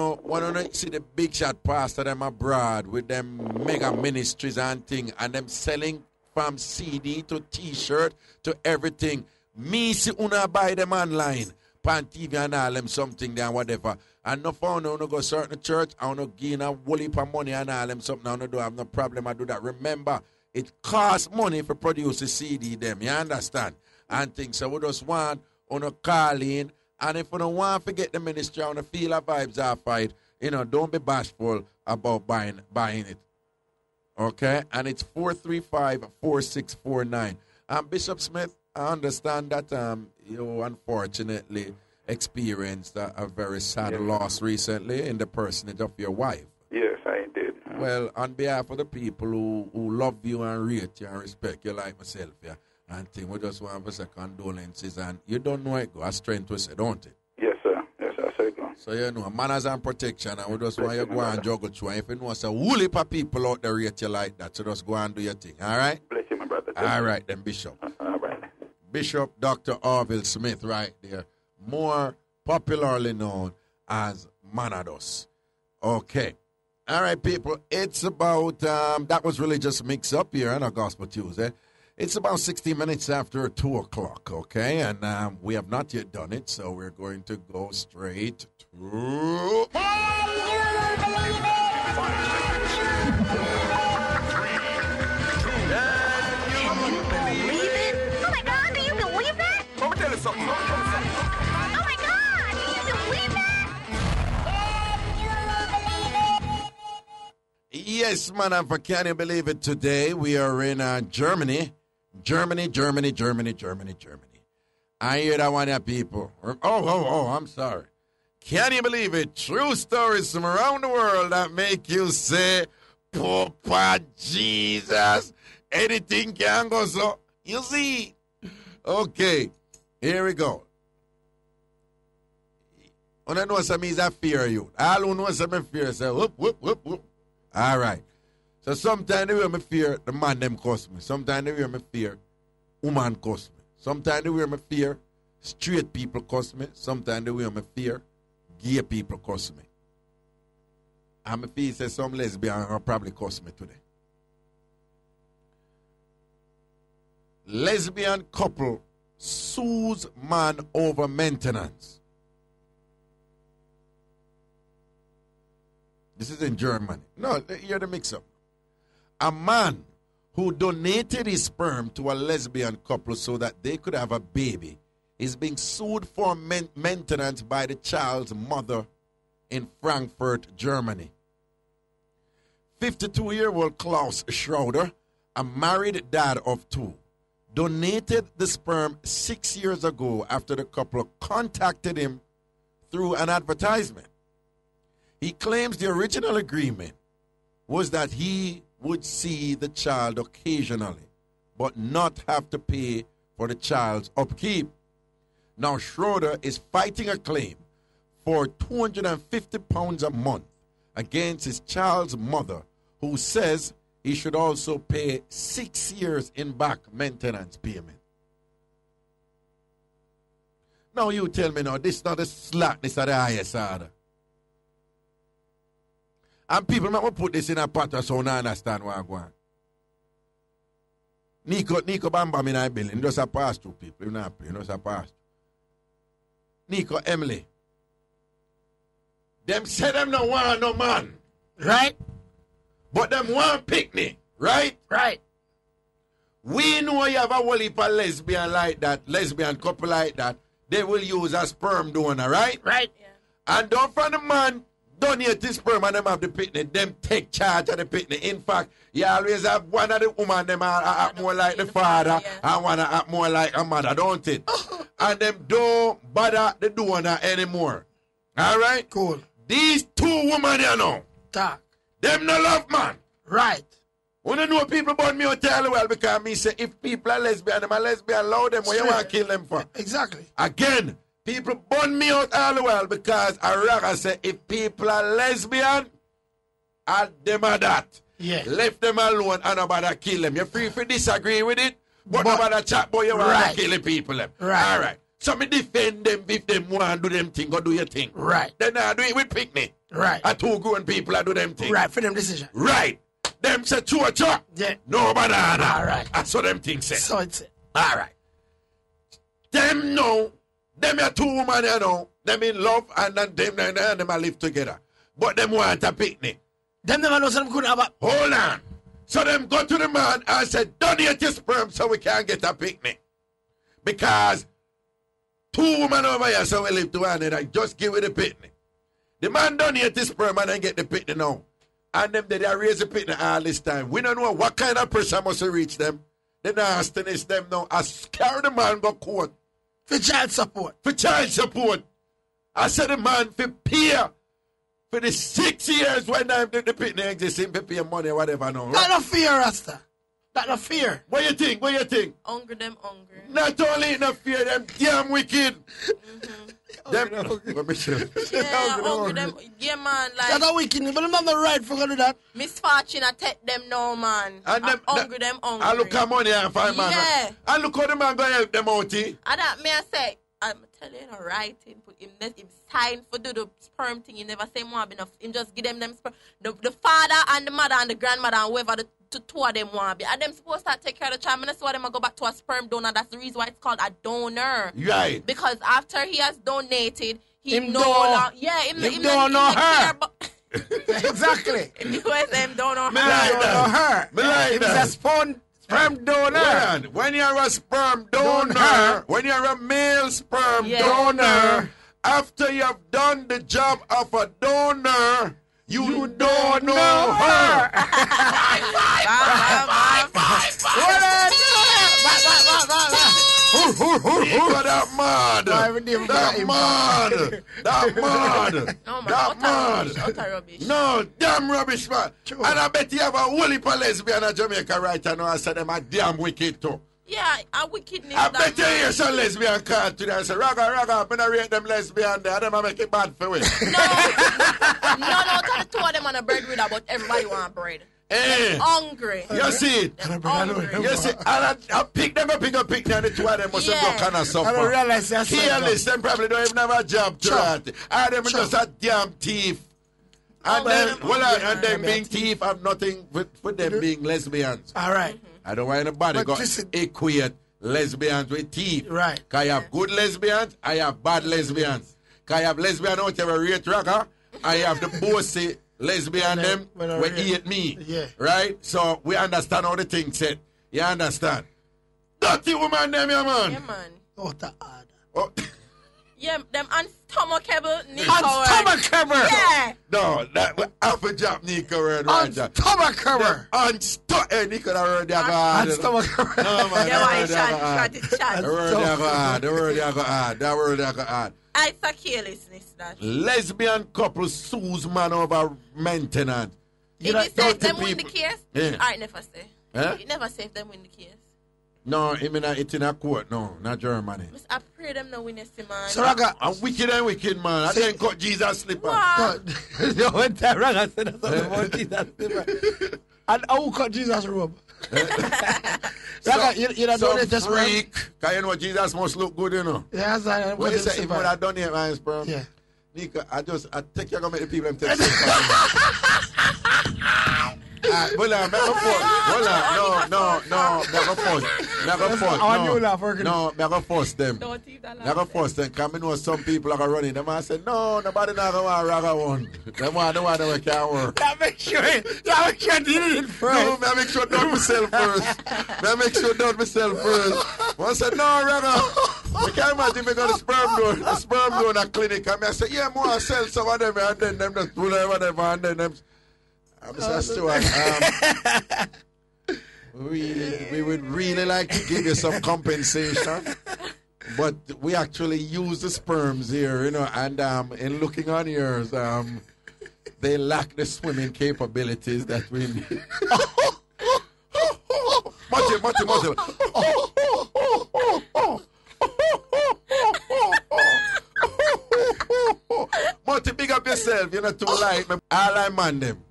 to see the big shot pastor them abroad with them mega ministries and thing, and them selling from CD to T-shirt to everything. Me see una buy them online, pan TV and all them something there and whatever. And no one to go certain church, I want to gain a whole heap of money and all them something. I don't have no problem. I do that. Remember, it costs money for produce a CD them. You understand? And things. So we just want to call in. And if you don't want to get the ministry on the feel of vibes are fight, don't be bashful about buying it. Okay? And it's 435-4649. And Bishop Smith, I understand that you unfortunately experienced a very sad loss recently in the personage of your wife. Yes, I did. Well, on behalf of the people who love you and rate you and respect you like myself, yeah, and think we just want to say condolences, and you don't know it go, a strength to say, don't it? Yes, sir. Yes, sir. So it go. So you know, manners and protection, and we just want you to go and juggle through. And if you know a whole heap of people out there rate you like that, so just go and do your thing, all right? Bless you, my brother. All right, then, Bishop. All right. Bishop Dr. Orville Smith right there, more popularly known as Manados. Okay. All right, people, it's about, that was really just Mixup here on our Gospel Tuesday. It's about 60 minutes after 2 o'clock, okay? And we have not yet done it, so we're going to go straight to... Oh my God! Can you believe that? Yes, man, and for can you believe it, today we are in Germany. Germany. I hear that one of people. Oh, I'm sorry. Can you believe it? True stories from around the world that make you say, Papa Jesus, anything can go so. You see? Okay. Here we go. When I know some is a fear you. All who know some fear say whoop. All right. So sometimes the way I fear the man them cost me. Sometimes the way I fear woman cost me. Sometimes the way I fear straight people cost me. Sometimes the way I fear gay people cost me. And I feel say some lesbian will probably cost me today. Lesbian couple sues man over maintenance. This is in Germany. No, hear the mix-up. A man who donated his sperm to a lesbian couple so that they could have a baby is being sued for maintenance by the child's mother in Frankfurt, Germany. 52-year-old Klaus Schroeder, a married dad of 2, donated the sperm 6 years ago after the couple contacted him through an advertisement. He claims the original agreement was that he would see the child occasionally, but not have to pay for the child's upkeep. Now Schroeder is fighting a claim for £250 a month against his child's mother, who says he should also pay 6 years in back maintenance payment. Now you tell me now, this is not a slack, this is the highest order. And people might put this in a pattern so I understand what I'm going. Nico Bamba in a building, just a pass through people, just a pass through. Nico, Emily. Them say them no want no man, right? But them want picnic, right? Right. We know you have a whole heap of lesbian like that, lesbian couple like that. They will use a sperm donor, right? Right. Yeah. And don't find the man donate the sperm and them have the picnic. Them take charge of the picnic. In fact, you always have one of the woman them act more like the father and one act more like a mother, don't it? And them don't bother the donor anymore. All right? Cool. These 2 women, you know. Talk. Them no love man. Right. When you know people about me, I tell you well, because me say if people are lesbian, them are lesbian, allow them, what you want to kill them for? Exactly. Again, people burn me out all the while because I say if people are lesbian, add them are that. Yeah. Left them alone and nobody kill them. You're free to disagree with it, but nobody chat, boy, you want to kill the people. Them. Right. All right. So me defend them if them want to do them thing, go do your thing. Right. Then I do it with picnic. Right. And 2 grown people I do them thing. Right, for them decision. Right. Them say chua. Yeah. No banana. All right. That's what them things say. So it's it. All right. Them know. Them are 2 women, you know. Them in love and then them are live together. But them want a picnic. Them never know some could have a... Hold on. So them go to the man and say, donate your sperm so we can get a picnic. Because 2 women over here so we live together, just give it the picnic. The man donate his sperm and then get the picnic now. And them they raise the picnic all this time. We don't know what kind of pressure must reach them. The nastiness them now. I carry the man go court. For child support. For child support. I said the man for pay. For the 6 years when I'm the pitney existing, for pay money or whatever now. That no fear, Rasta. That no fear. What you think? What you think? Hungry them hungry. Not only no fear, them damn wicked. Them, Yeah, hungry them. Yeah, man. Like, That's a wicked, but I'm not the right for to do that. misfortune, I take them now, man. And them, Hungry them hungry. I look at money and find man. Yeah. I look how the man go help them out. And that me I say, I'm telling you, writing, put him sign for do the sperm thing. He never say more enough. Him just give them sperm. The father and the mother and the grandmother and whoever the two of them want be. And them supposed to take care of the child. And that's why them go back to a sperm donor. That's the reason why it's called a donor. Right. Because after he has donated, he Him no don't- longer. Yeah, him don't know her. Exactly. In the USA, him don't know Me her. like Don't know her. Me like It's that. a sperm donor. When you're a sperm donor, when you're a male sperm Yeah. donor, after you have done the job of a donor, you don't know her. That mad. Utter rubbish. No, damn rubbish, man. True. And I bet you have a whole heap of lesbian in Jamaica right now. I said them are damn wicked too. Yeah, a wickedness. I bet you hear some lesbian call today and say, Raga, I'm going to rate them lesbian there. Them make it bad for we. No, tell the two of them on a bread winner, but everybody want bread. Eh. Hungry. You see it? Hungry. You see, and I pick them, and the two of them must have Yeah. go kind of I don't suffer. realize that's Careless, them probably don't even have a job to Sure. that. And them just a damn thief. And then, and them being thief have nothing with them being lesbians. All right. I don't want anybody But go listen- equate lesbians with thief. Right. Because I have good lesbians, I have bad lesbians. Because I have lesbian out there with rate rocker, I have the bossy lesbian them when I will rate- eat me. Yeah. Right? So we understand how the thing said. You understand? Dirty woman them, yeah, man. Yeah, man. Oh, the odd. Oh, Yeah, them unstomachable Nico. Unstomachable. Yeah. no, that half a job Nico word right there. Unstomachable. Hey, Nico, that word you got. Unstomachable. No, man, Yeah, why that shot. word you got. The word you got. That word you got. It's a carelessness, that. Lesbian couple sues man over maintenance. If you say if them win the case, Yeah. I never say. Huh? You never say if them win the case. No, I mean it's in a court. No, not Germany. I pray them no win this, man. So, Raga. I'm wicked and wicked, man. I Say- didn't cut Jesus slipper. Wow. No, one time Raga said that's about Jesus. And who cut Jesus' robe? Raga, you don't Some donate this sperm? freak. Because you know Jesus must look good, you know. Yeah, that's right. What you say if I donate my sperm? Yeah. Nico, I take you to make the people them take slipper. Hold on, make a force. Hold on, no, make a force. Make a force. Our new laugh working. No, make a force them. Don't leave that Make a force them. Because I know some people are running. Them I say, no, nobody not going to Raga one. Them want the one that can't work. Yeah, make sure you did it first. No, I make sure done myself first. I make sure done myself first. One said, no, Raga. I can't imagine me go to sperm donor clinic. And I say, yeah, more I sell some of them. And then them just pull whatever. And then them. I'm Mr. Stewart. We would really like to give you some compensation, but we actually use the sperms here, you know, and in looking on yours, they lack the swimming capabilities that we need. Mati. Mati, big up yourself. You're not too light. All I man them.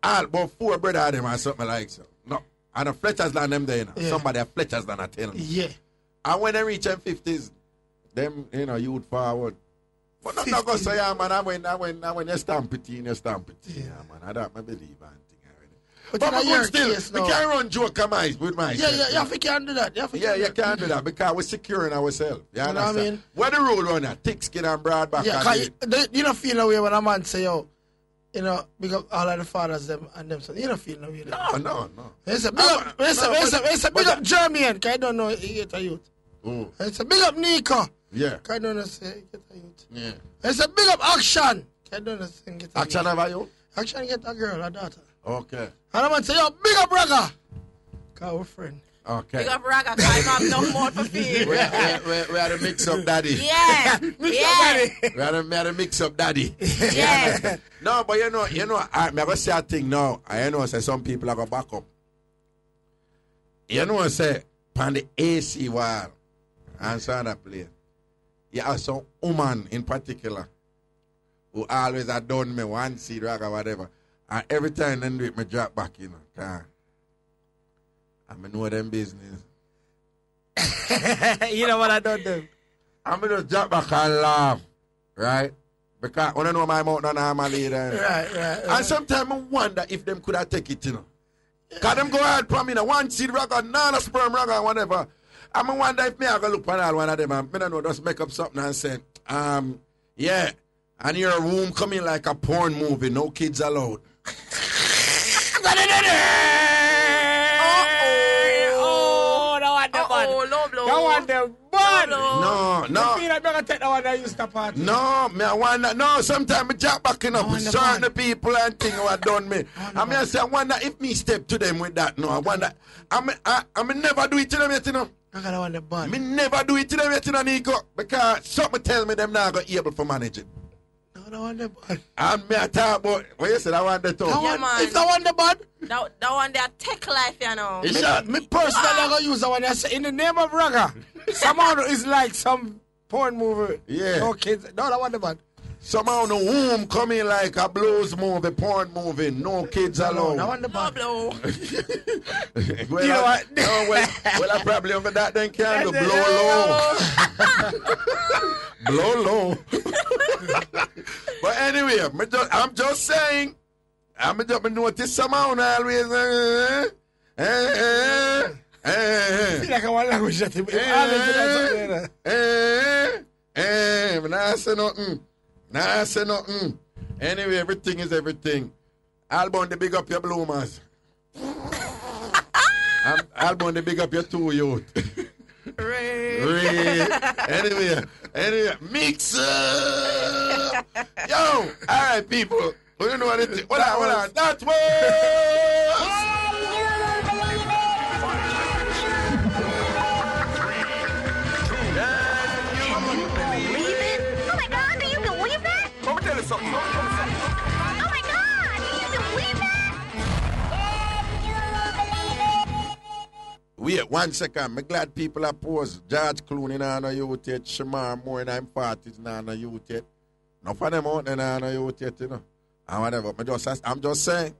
All about 4 brother of them or something like so. No. And the Fletcher's land them there, you know. Yeah. Somebody at Fletcher's land I tell me. Yeah. And when they reach them 50s, them, you know, youth forward. But not go say, yeah, man, I went you stamp it in, yeah, man. I don't believe anything already. But But in we your still, case we now- can't run joke with myself. Yeah, you can do that. Yeah, you can't do that because we're securing ourselves. You know what I understand? mean? What the rule on that? Thick skin and broad back. Yeah, and cause you don't feel no way when a man say, yo, you know, because all of the fathers them and them, so you don't feel no way. No. It's a big up, it's a big up Jermaine, cause I don't know he get a youth. Oh, It's a big up Nico, yeah. cause I don't know say he get a youth. Yeah. It's a big up Action, cause I don't know say he get a Action youth. have you? Action get a girl, a daughter. Okay. And a man say, yo, big up Raga, cause we're friend. Okay. Big up Raga, because I have no more for feed. We are the mix-up daddy. Yeah. Yeah. We are the mix-up daddy. Yeah. No, but you know, I'm going to say a thing now. I know say some people are going to back up. You know what say, on the AC wall, and so that play, you have some woman in particular who always had done me one seed rag or whatever. And every time they do it, me drop back, you know. I know them business. You know what I don't do? I'm going to just drop back and laugh, right? Because I don't know my mouth normally. Right. And sometimes I wonder if them could have taken it, you know. Because them go ahead from me, one seed ragga, none sperm ragga, whatever. I wonder if me I go look for all one of them and I don't know, just make up something and say, yeah, and your room coming like a porn movie, no kids allowed. That one the bad. No. I feel like I'm going to take that one that used to party. No, me I wonder. No, sometimes I jump back in up with certain people and things who have done me. I say, I wonder if me step to them with that. No, I wonder. I never do it to them yet, you know. I got one the bad. Me never do it to them yet, you know, Nico. Because something tell me them now got able to manage it. No, one the bad. And me I talk about, what you said, I want the talk. Yeah, man. If that one the bad? That one there take life, you know. Me personally I'm going to use that one. I say, in the name of Raga, somehow it's like some porn movie. Yeah. No kids. No, that one the bad. Somehow the womb coming like a blues movie, porn movie, no kids allowed. That one the bad. Blow. Well, You know what? No, well, I probably over that then can do blow low. Blow low. But anyway, I'm just saying, I'm just notice somehow always. Feel like I want language that But I say nothing. Anyway, everything is everything. Albon, they big up your bloomers. Albon, they big up your two youth. Ray. Anyway, Mixup. Yo, all right, people. We don't know what it is. Hold on. That was. Something. Oh my God! You believe that? Wait 1 second. I'm glad people are posed. George Clooney now no youth yet. Shamar more than 40s now no youth yet. None of them out there now no youth yet, you know. And whatever. I'm just saying.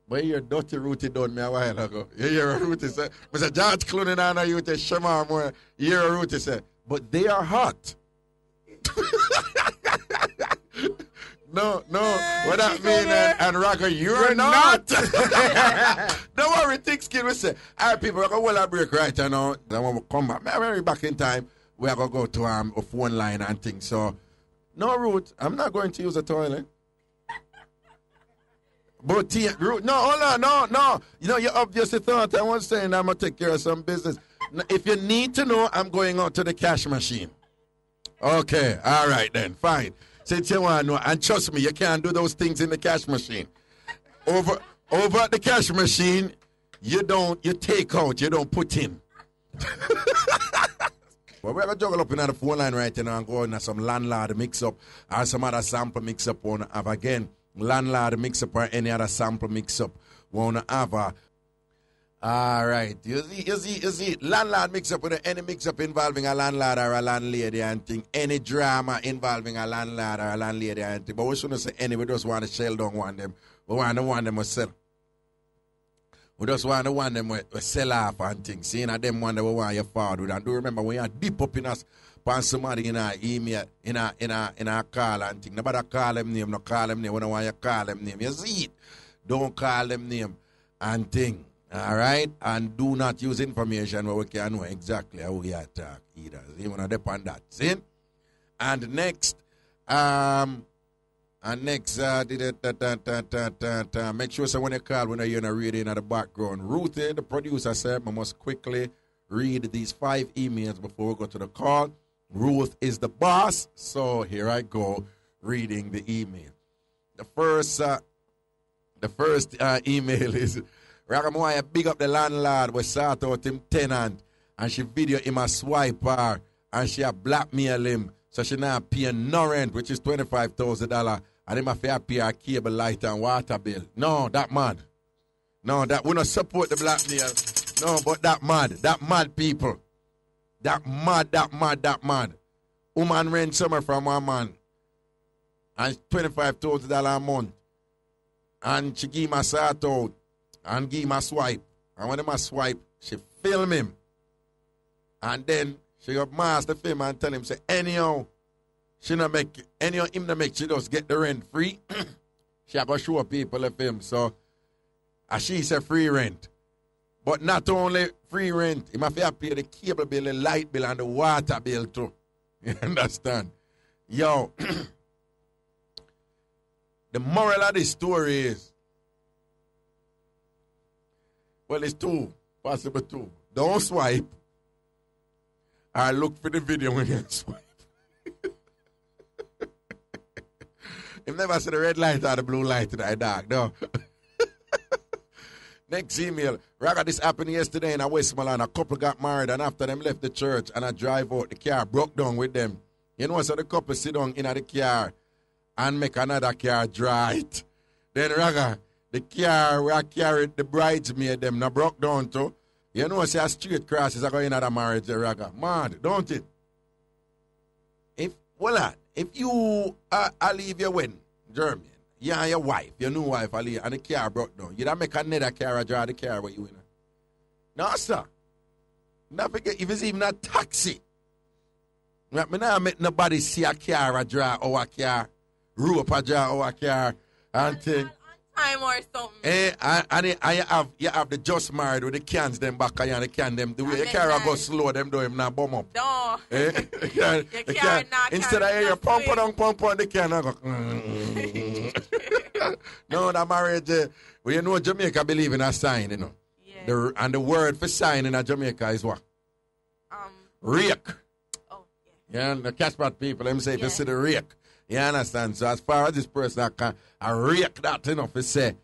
But you're dirty Rooty done me a while ago. You hear a Rooty say, Mr. George Clooney now no youth yet. Shamar more. You hear a Rooty say, but they are hot. No, what that mean and Rocker, you're not. Don't worry, things kid will say. All right, people, we're going to break right now. Then when we come back, maybe back in time, we're going to go to a phone line and things. So, no, Ruth, I'm not going to use the toilet. But, Ruth, no, hold on, no. You know, you obviously thought I was saying I'm going to take care of some business. If you need to know, I'm going out to the cash machine. Okay, all right then, fine. Since you want to know, and trust me, you can't do those things in the cash machine. Over at the cash machine, you take out, you don't put in. Well, we're going to juggle up in the phone line right now and go into some landlord mix-up or some other sample mix-up. We want to have again, landlord mix-up or any other sample mix-up. We want to have a... All right, you see, landlord mix-up with any mix-up involving a landlord or a landlady and thing, any drama involving a landlord or a landlady and thing, but we shouldn't say any, we just want to shell down one them, we want to one them to sell. We just want to one them to sell off and things, seeing them one that we want you forward with, and do remember when you deep up in us, pan somebody in our email, in our call and thing, nobody call them name, no call them name, we don't want you call them name, you see it, don't call them name and thing. All right, and do not use information where we can know exactly how we attack either. You want to depend on that. See? And next, make sure so when you call, when you're reading in the background. Ruth, the producer said, I must quickly read these 5 emails before we go to the call. Ruth is the boss, so here I go reading the email. The first email is. Ragamuaya big up the landlord, we sort out him tenant, and she video him a swipe her, and she a blackmail him, so she not pay no rent, which is $25,000, and him have to pay her cable, light, and water bill. No, that mad. No, that we not support the blackmail. No, but that mad people. That mad. Woman rent summer from one man, and $25,000 a month, and she give him a sort out, and give him a swipe. And when him a swipe, she film him. And then she got master film and tell him, say, anyhow, him not make, she just get the rent free. She a go show people the film. So, she said free rent. But not only free rent, he must have to pay the cable bill, the light bill, and the water bill too. You understand? Yo, the moral of this story is, well, it's two, possible two. Don't swipe, or look for the video when you swipe. You never see the red light or the blue light in the dark, no. Next email. Raga, this happened yesterday in Westmoreland. A couple got married, and after them left the church, and I drive out, the car broke down with them. You know, so the couple sit down in the car and make another car drive. Then Raga, the car where I carried the bridesmaid, them now broke down too. You know, say a straight crosses are going in the marriage, Raga. Mad, don't it? If you leave your wedding, German, you and your wife, your new wife, and the car broke down, you don't make another car drive the car with you in. No, sir. Not forget, if it's even a taxi. I not make nobody see a car drive or a car, rope a drive or a car, and thing. Time or something. And you have the just married with the cans them back and the can them the way the car go slow them do him not bum up. No. The can, instead of hear pump on the can I go. No, that marriage well, you know Jamaica believe in a sign, you know. Yeah. And the word for sign in Jamaica is what? Rake. Oh yeah. Yeah, the Catchpot people them say they see the rake. You understand? So as far as this person can rake that enough to say,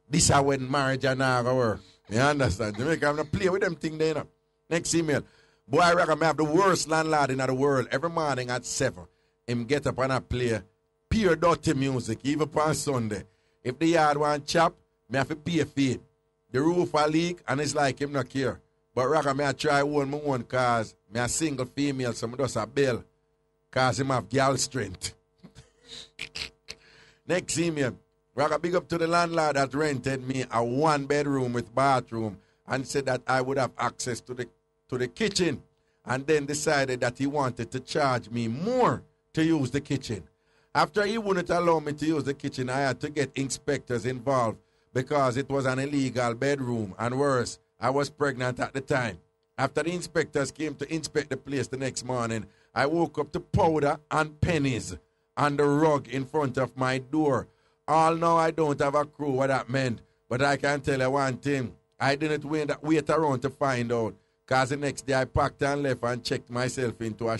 this is when marriage and now go work. You understand? Jamaica have to play with them thing there, you know. Next email. Boy, I reckon I have the worst landlord in the world. Every morning at 7, him get up and I play pure dirty music, even on Sunday. If the yard want chop, me have to pay for it. The roof a leak, and it's like him not care. But Raga, me I try one my own cause me a single female, so me just a bill. Cause him have girl strength. Next email. Raga, big up to the landlord that rented me a 1-bedroom with bathroom and said that I would have access to the kitchen, and then decided that he wanted to charge me more to use the kitchen. After he wouldn't allow me to use the kitchen, I had to get inspectors involved because it was an illegal bedroom, and worse, I was pregnant at the time. After the inspectors came to inspect the place the next morning, I woke up to powder and pennies on the rug in front of my door. All now I don't have a clue what that meant, but I can tell you one thing. I didn't wait around to find out, because the next day I packed and left and checked myself into a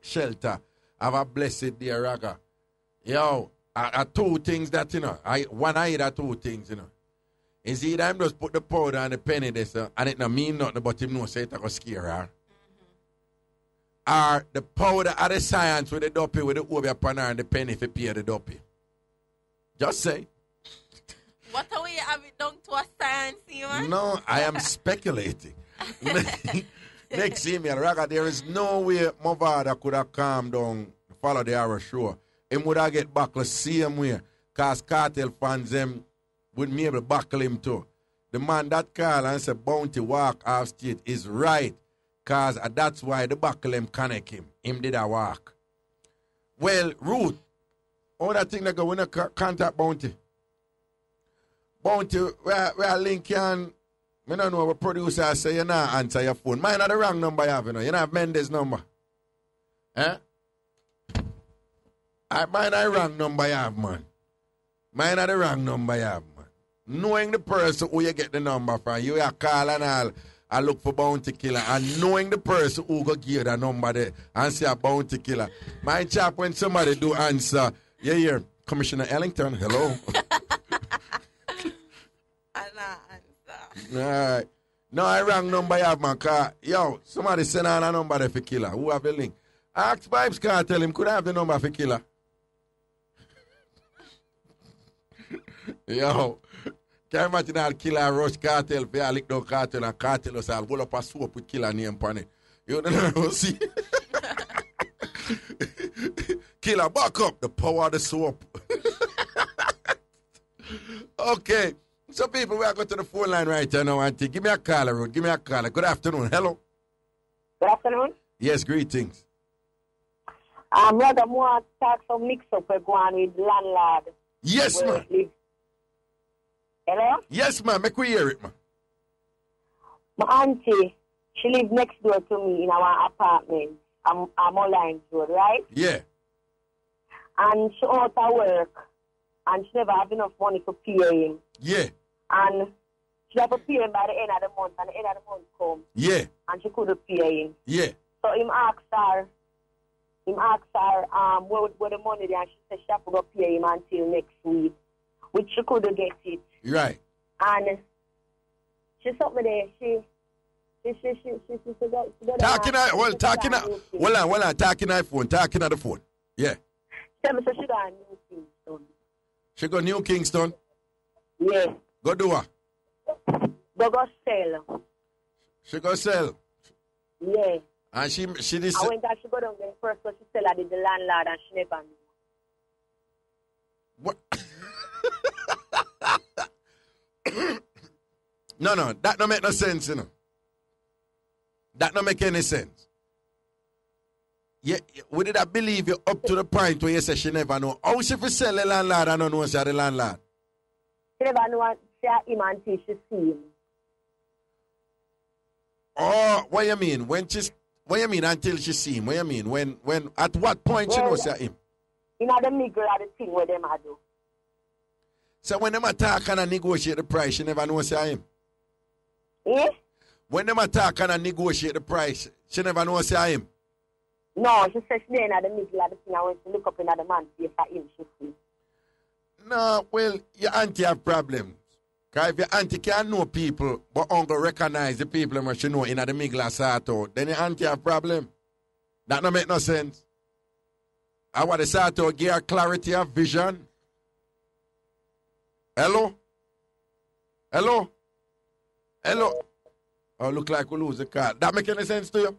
shelter. Have a blessed day, Raga. Yo, I two things that, you know, either two things, you know. Is either I'm just put the powder and the penny there, and it not mean nothing, but him know say it go scare her. Or the powder or the science with the dopey with the Obeah pan and the penny if you pay the dopey. Just say. What are we have it done to a science, man? No, I am speculating. Next email, Raga, there is no way Movada could have calmed down, follow the hour show. Him would have get back the same way, because cartel fans them wouldn't be able to buckle him too. The man that called and said Bounty walk off state is right, because that's why the buckle him connect him. Him did a walk. Well, Ruth, all that thing that go when you contact Bounty. Bounty, where link can, I don't know what producer say you not answer your phone. Mine are the wrong number you have, you know. You don't have Mendes' number. Eh? Mine are the wrong number you have, man. Mine are the wrong number you have, man. Knowing the person who you get the number from, you call and all, I look for Bounty Killer, and knowing the person who go give the number there and say a Bounty Killer. My chap, when somebody do answer, you hear, Commissioner Ellington, hello. Alright. No, I wrong number you have, man. Yo, somebody send on a number there for killer. Who have the link? Ask Vibes can't tell him, could I have the number for killer? Yo, can you imagine that killer rush cartel for a lick down cartel and cartel us all roll up a soap with killer name on it? You don't see? Killer, back up the power of the soap. Okay. So people, we are going to the phone line right now, Auntie. Give me a caller, Ruth. Give me a caller. Good afternoon. Hello. Good afternoon. Yes, greetings. Brother, more talk some mix-up we're going with landlord. Yes, ma'am. Hello? Yes, ma'am. Make we hear it, ma'am. My auntie, she lives next door to me in our apartment. I'm online road, right? Yeah. And she out of work, and she never have enough money to pay him. Yeah. And she have to pay him by the end of the month, and the end of the month come. Yeah. And she couldn't pay him. Yeah. So him asked her, where the money there, and she said she have to go pay him until next week, which she couldn't get it. Right. And she told me there, she talking on the phone. Yeah. Tell me so she got New Kingston. She got New Kingston? Yeah. Go do what? Go sell. She go sell? Yeah. And she did. I went and she go down there first, so she sell her the landlord, and she never knew. What? No, that don't make no sense, you know. That don't make any sense. Yeah, we did I believe you up to the point where you say she never know. How she fi sell the landlord and don't know she the landlord? She never know him until she see him. Oh, what you mean? What you mean until she see him? What you mean? When at what point she knows him? In the middle of the thing where them a do. So when them attack and negotiate the price, she never knows him? Eh? When them attack and negotiate the price, she never knows him? No, she said she in the middle of the thing, and when she look up in the man's face for him, she see. No, well, your auntie have problems. Because if your auntie can't know people, but only recognize the people that she know in the middle of sort out, then your auntie have problem. That don't make no sense. I want to sort out give her clarity of vision. Hello? Hello? Hello? Oh, look like we lose the car. That make any sense to you?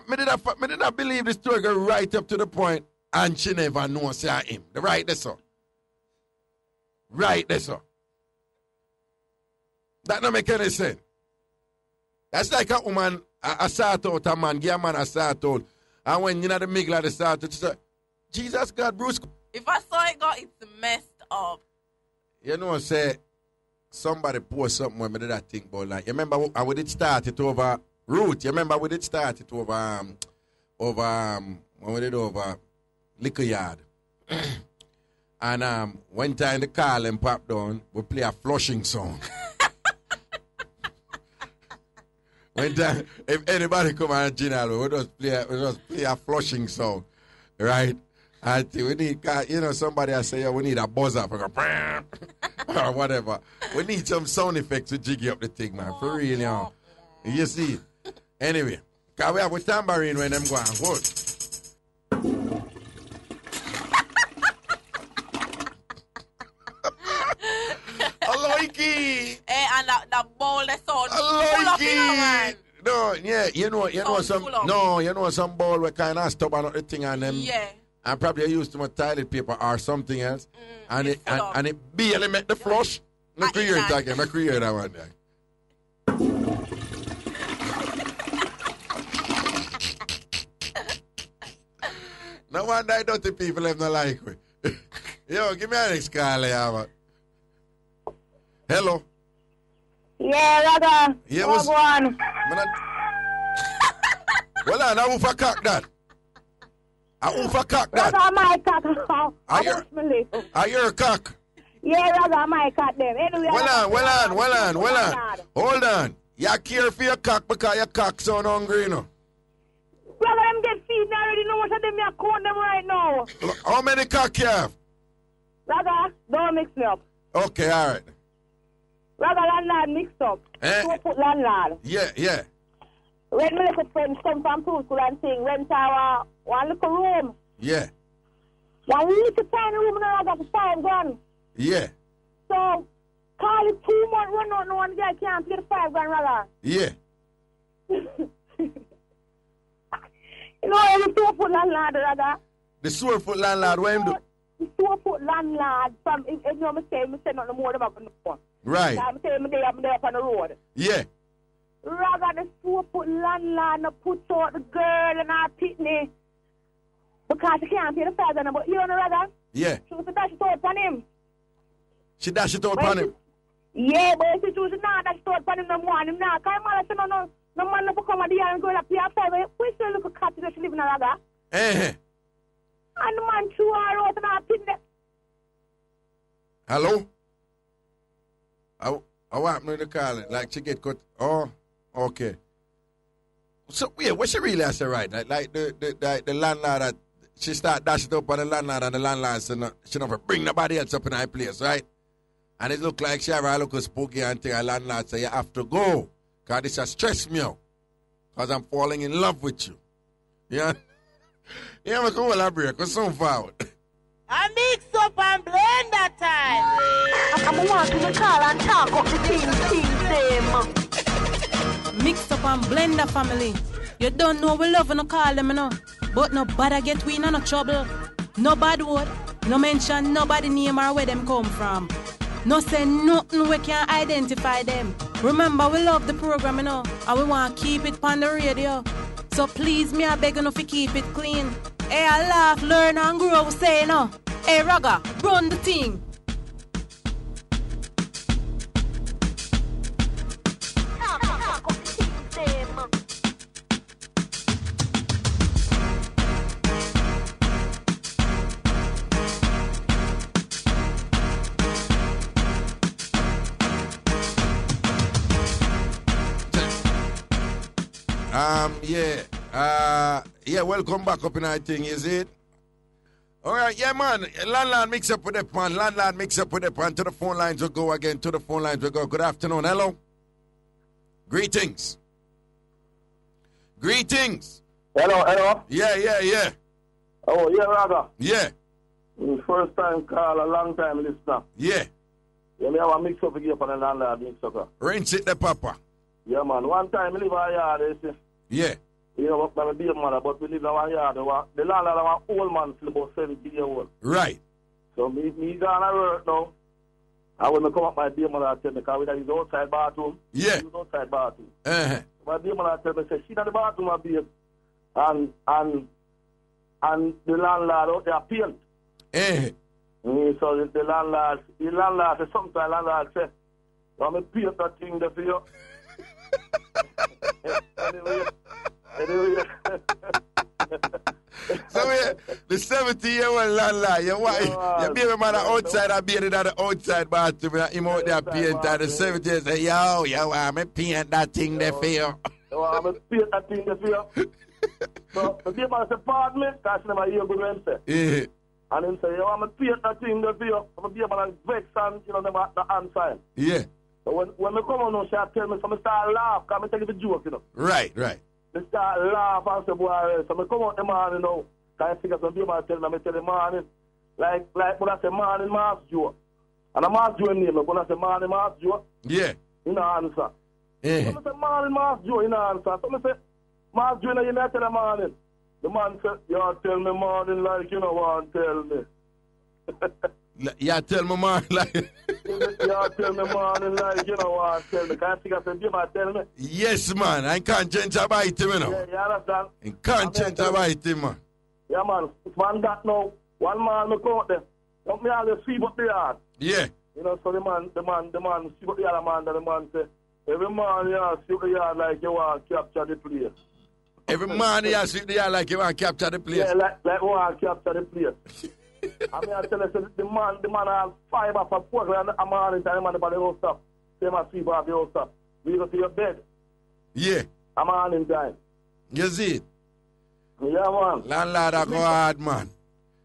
Me did not believe the story go right up to the point, and she never knows him. Right there, sir. Right there, sir. That don't make any sense. That's like a woman, a sort out a man, give a man a sort out, and when you're in the middle of the sort out, she say, Jesus God, Bruce. If I saw it go, it's messed up. You know, say, somebody post something when we did that thing about like, you remember how we did start it over Root? You remember we did start it over when we did over Liquor Yard. And one time the car and pop down, we play a flushing song. One time, if anybody come on General, we just play a flushing song, right? And we need, you know, somebody I say, we need a buzzer for or whatever. We need some sound effects to jiggy up the thing, man. For real, you know. You see? Anyway, because we have a tambourine when them go on. What? Aloiki! Hey, and that bowl, the sound full of you, man. No, yeah, you know some ball we kind of stubborn up the thing on them. Yeah. And probably used too much toilet paper or something else. And it barely make the flush. Let's create it again. Let's create that one there. No wonder I don't think people have no like me. Yo, give me an next call here. Hello. Yeah, Raga. Yeah, what's on? Well, I know if I cock that. I overcock that. Raga, my cock. Are you a cock? Yeah, Raga, my cock them. Anyway, well on. Hold on. You care for your cock because your cock sound hungry, you know. Raga, them get feeding already. No one of them are calling them right now. How many cock you have? Raga, don't mix me up. Okay, all right. Raga landlord mix up. Eh? 2 foot landlord. Yeah, yeah. When my little friends come from school and sing, rent our one little room. Yeah. One little tiny room and I got for $5,000. Yeah. So, call it 2 months, run out, no one guy can't pay the $5,000, Raga. Yeah. You know, I'm a 2 foot landlord, Raga. The 2 foot landlord, what him do? The 2 foot landlord, from, if you know me say nothing more about no. Right. I'm saying I'm there up on the road. Yeah. Raga, the 2 foot landlord no put out the girl and our pitney because she can't pay the $5,000. But you know, Raga? Yeah. She was dash it out on him. She dash it out on him? Yeah, but she was not dash it out on him no more. Him now. Because man, I said, no man no come at the and go up here $5,000. We still look at cat that she live in a Raga. Eh. And the man threw her out and our pitney. Hello? I want me to call it. Like she get cut. Oh, okay. So yeah, what she really has to write? Like the landlord that she start dashing up on the landlord and the landlord said no, she never bring nobody else up in her place, right? And it look like she have a look spooky and thing. And landlord say you have to go, cause this has stressed me out, cause I'm falling in love with you. Yeah. Yeah, we come on break. We're so forward. I mix up and blend that time. I'm wanting to call and talk up the Kingston. Mix up and blender family. You don't know we love and call them, you know. But no bother get we in no trouble. No bad word. No mention nobody name or where them come from. No say nothing we can identify them. Remember we love the program, you know. And we want to keep it on the radio. So please me I beg you to keep it clean. Hey, I laugh, learn and grow, say no. Hey, Raga, run the thing. Yeah, welcome back up in our thing, is it? All right, yeah, man. Landlord mix up with that pan. Landlord mix up with that pan. To the phone lines we go again. To the phone lines we go. Good afternoon. Hello. Greetings. Greetings. Hello. Yeah. Oh, yeah, Raga. Yeah. First time call, a long time listener. Yeah. Yeah, me have a mix up again for the landlord mix up. Rinse it the papa. Yeah, man. One time I live in a yard, they say. Yeah. You know, my dear mother, but we live in one yard. The landlord was an old man, still about 70 years old. Right. So me gone to work now. And when I come up, my dear mother tell me, because we have his outside bathroom. Yeah. His outside bathroom. Uh-huh. My dear mother tell me, say, she in the bathroom, my babe. And the landlord out there paint. So the landlord said, sometimes the landlord said, I'm going to paint that thing there for you. Anyway. So the 70-year-old landlord, your baby mother outside and baby at the outside bathroom, him out there paint, and the 70-year-old say, yo, I'm going to paint that thing there for you. I'm going to paint that thing there for you. So the baby mother said, pardon me, because she never hear good when say. Yeah. And him say, yo, I'm going to paint that thing there for you. So the baby mother vex and, you know, the hand sign. Yeah. So when I come on, she tell me, so I start laugh, because I take it a joke, you know. Right. They start laugh and say, boy, so I come out the morning now, because I figure some people tell me, I tell the morning, like when I say morning, Mass Joe. And I Mass Joe name, but when I say morning, Mass Joe, yeah. You know answer. Yeah. So I say morning, Mass Joe, you know answer. So I say, Mass Joe, you know tell the morning. The man said, you tell me morning like you don't want to tell me. Yeah, tell me morning like you tell me morning like you don't want to tell me. Can't think I said, you might tell me. Yes, man. I can't change about him, you know. Yeah, you understand? I can't change about him, man. Yeah, man. If man that now, one man will come out there. Don't me all see what they are. Yeah. You know, so the man see what the other man, the man say, every man you see what the yard like you want to capture the place. Every man you see the yard like you want to capture the place. Yeah, like you want to capture the place. I mean, I tell you, the man has 5 hours of work, and a man in time, the man by the whole stuff. Same as 3 hours the whole stuff. We go to your bed. Yeah. A man in time. You see it? Yeah, man. Landlord, I go hard, man.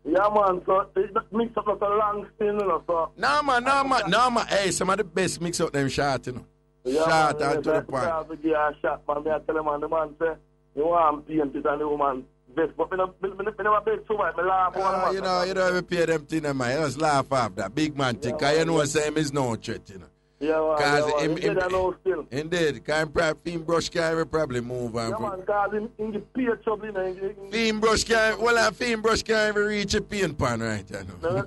Yeah, man, so it mix up like a long spin, you know, so. No, man. Hey, some of the best mix up them shot, you know. Yeah, Shot man, and to the point. I give a shot, man. I tell him, man, the man say, you want to paint it and the woman best, but I never beg too much. I laugh You don't ever pay them thing, man. You just laugh off that big man thing, because you know same is no threat, you know. Yeah, man. Still. Indeed, because Fiend Brush can't probably move on. Yeah, man, because in the peer trouble, you know. Fiend Brush can't even reach a pain pan, right? You know.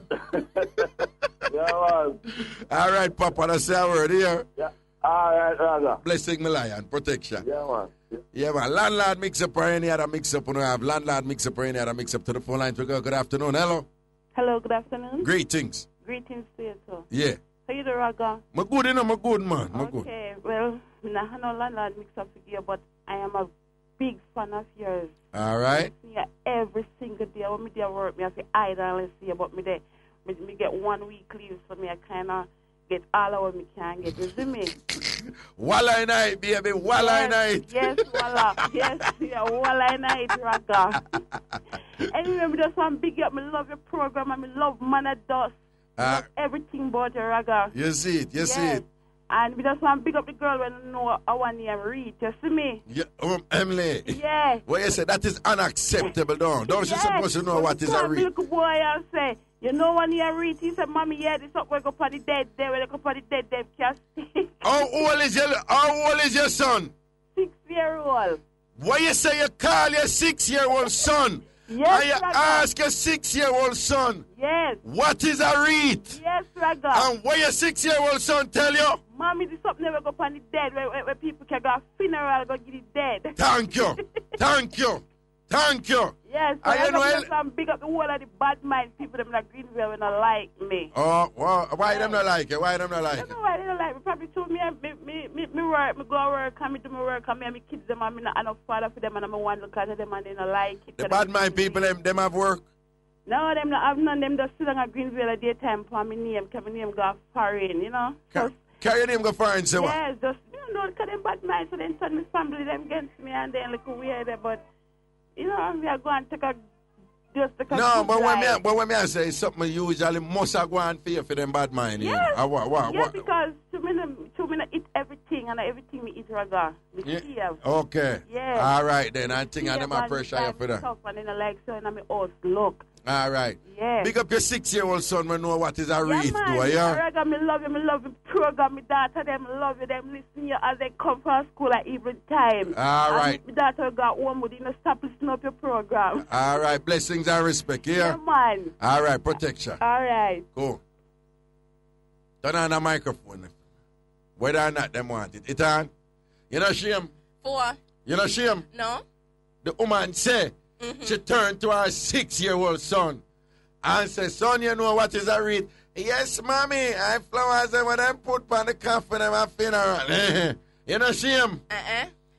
Yeah, man. All right, Papa, that's our word here. Yeah. All right, Raga. Blessing my lion, protection. Yeah, man. Yeah, man. Landlord Mixup or any other Mixup. We don't have Landlord Mixup or any other Mixup to the phone line. Good afternoon. Hello. Hello, good afternoon. Greetings. Greetings to you, too. Yeah. How you doing, Raga? I'm good, you know. I'm good, man. Okay, well, I have no Landlord Mixup here, but I am a big fan of yours. All right. Yeah, every single day when I work, I say idle and see about me there. Me get 1 week leave, so me I kind of get all of what me can get. You see me? Walla night, baby. Walla night. Yes, walla. Yes, yeah, walla night, Raga. Anyway, me just want to big up. Me love your program and me love Mana Dust. Love everything about your Raga. You see it. You see it. And we just want to big up the girl when you know our name read. You see me? Yeah, Emily. Yeah. Well, you say that is unacceptable, don't you supposed to know what is a read? Little boy, I say, you know when you read, he said, Mommy, yeah, this up, we go for the dead, there, we go for the dead, can't stick. How old is your son? 6-year-old. Why you say you call your 6-year-old son? Yes, and you ask your 6-year-old son, yes, what is a wreath? Yes, Raga. And what your 6-year-old son tell you? Mommy, this up never go for the dead, where people can go a funeral, go get it dead. Thank you. Thank you. Thank you. Yes, so I know big up the whole of the bad mind people them like Greenville when not like me. Oh, well, why them not like you? Why them not like you? I don't know why they don't like me. Probably told me work, me go work, and me do my work, and me and my kids them, and me not enough father for them, and I'm one look at them, and they don't like it. The bad mind people, them have work? No, them not have none. Them just sit on a Greenville at daytime for my name, because my name go foreign, you know. Carry your name go foreign, so what? Yes, just, you know, because them bad mind, so then turn my family them against me, and then look weird, but, you know, we are going to take a no, but when me I say something usually must have gone for them bad mind. Yes, you know? Yes, because to me eat everything and everything me eat Raga. Okay. Yeah. All right then. I think I my pressure you for that. Tough and then I like so and I'm house look. All right. Yeah. Big up your 6-year-old son. We know what is a wreath, do yeah? Raga, me love you program. My daughter, them love you. Them listen you as they come from school at evening time. All right. My daughter got home with you. Stop listening up your program. All right. Blessings and respect, yeah? Yeah, man. All right. Protection. All right. Cool. Turn on the microphone. Whether or not them want it. It on? You know shame? You know shame? No. The woman say, she turned to her 6-year-old son and said, son, you know what is a wreath? Yes, mommy. I flowers them when them put on the coffin and my funeral. You know shame?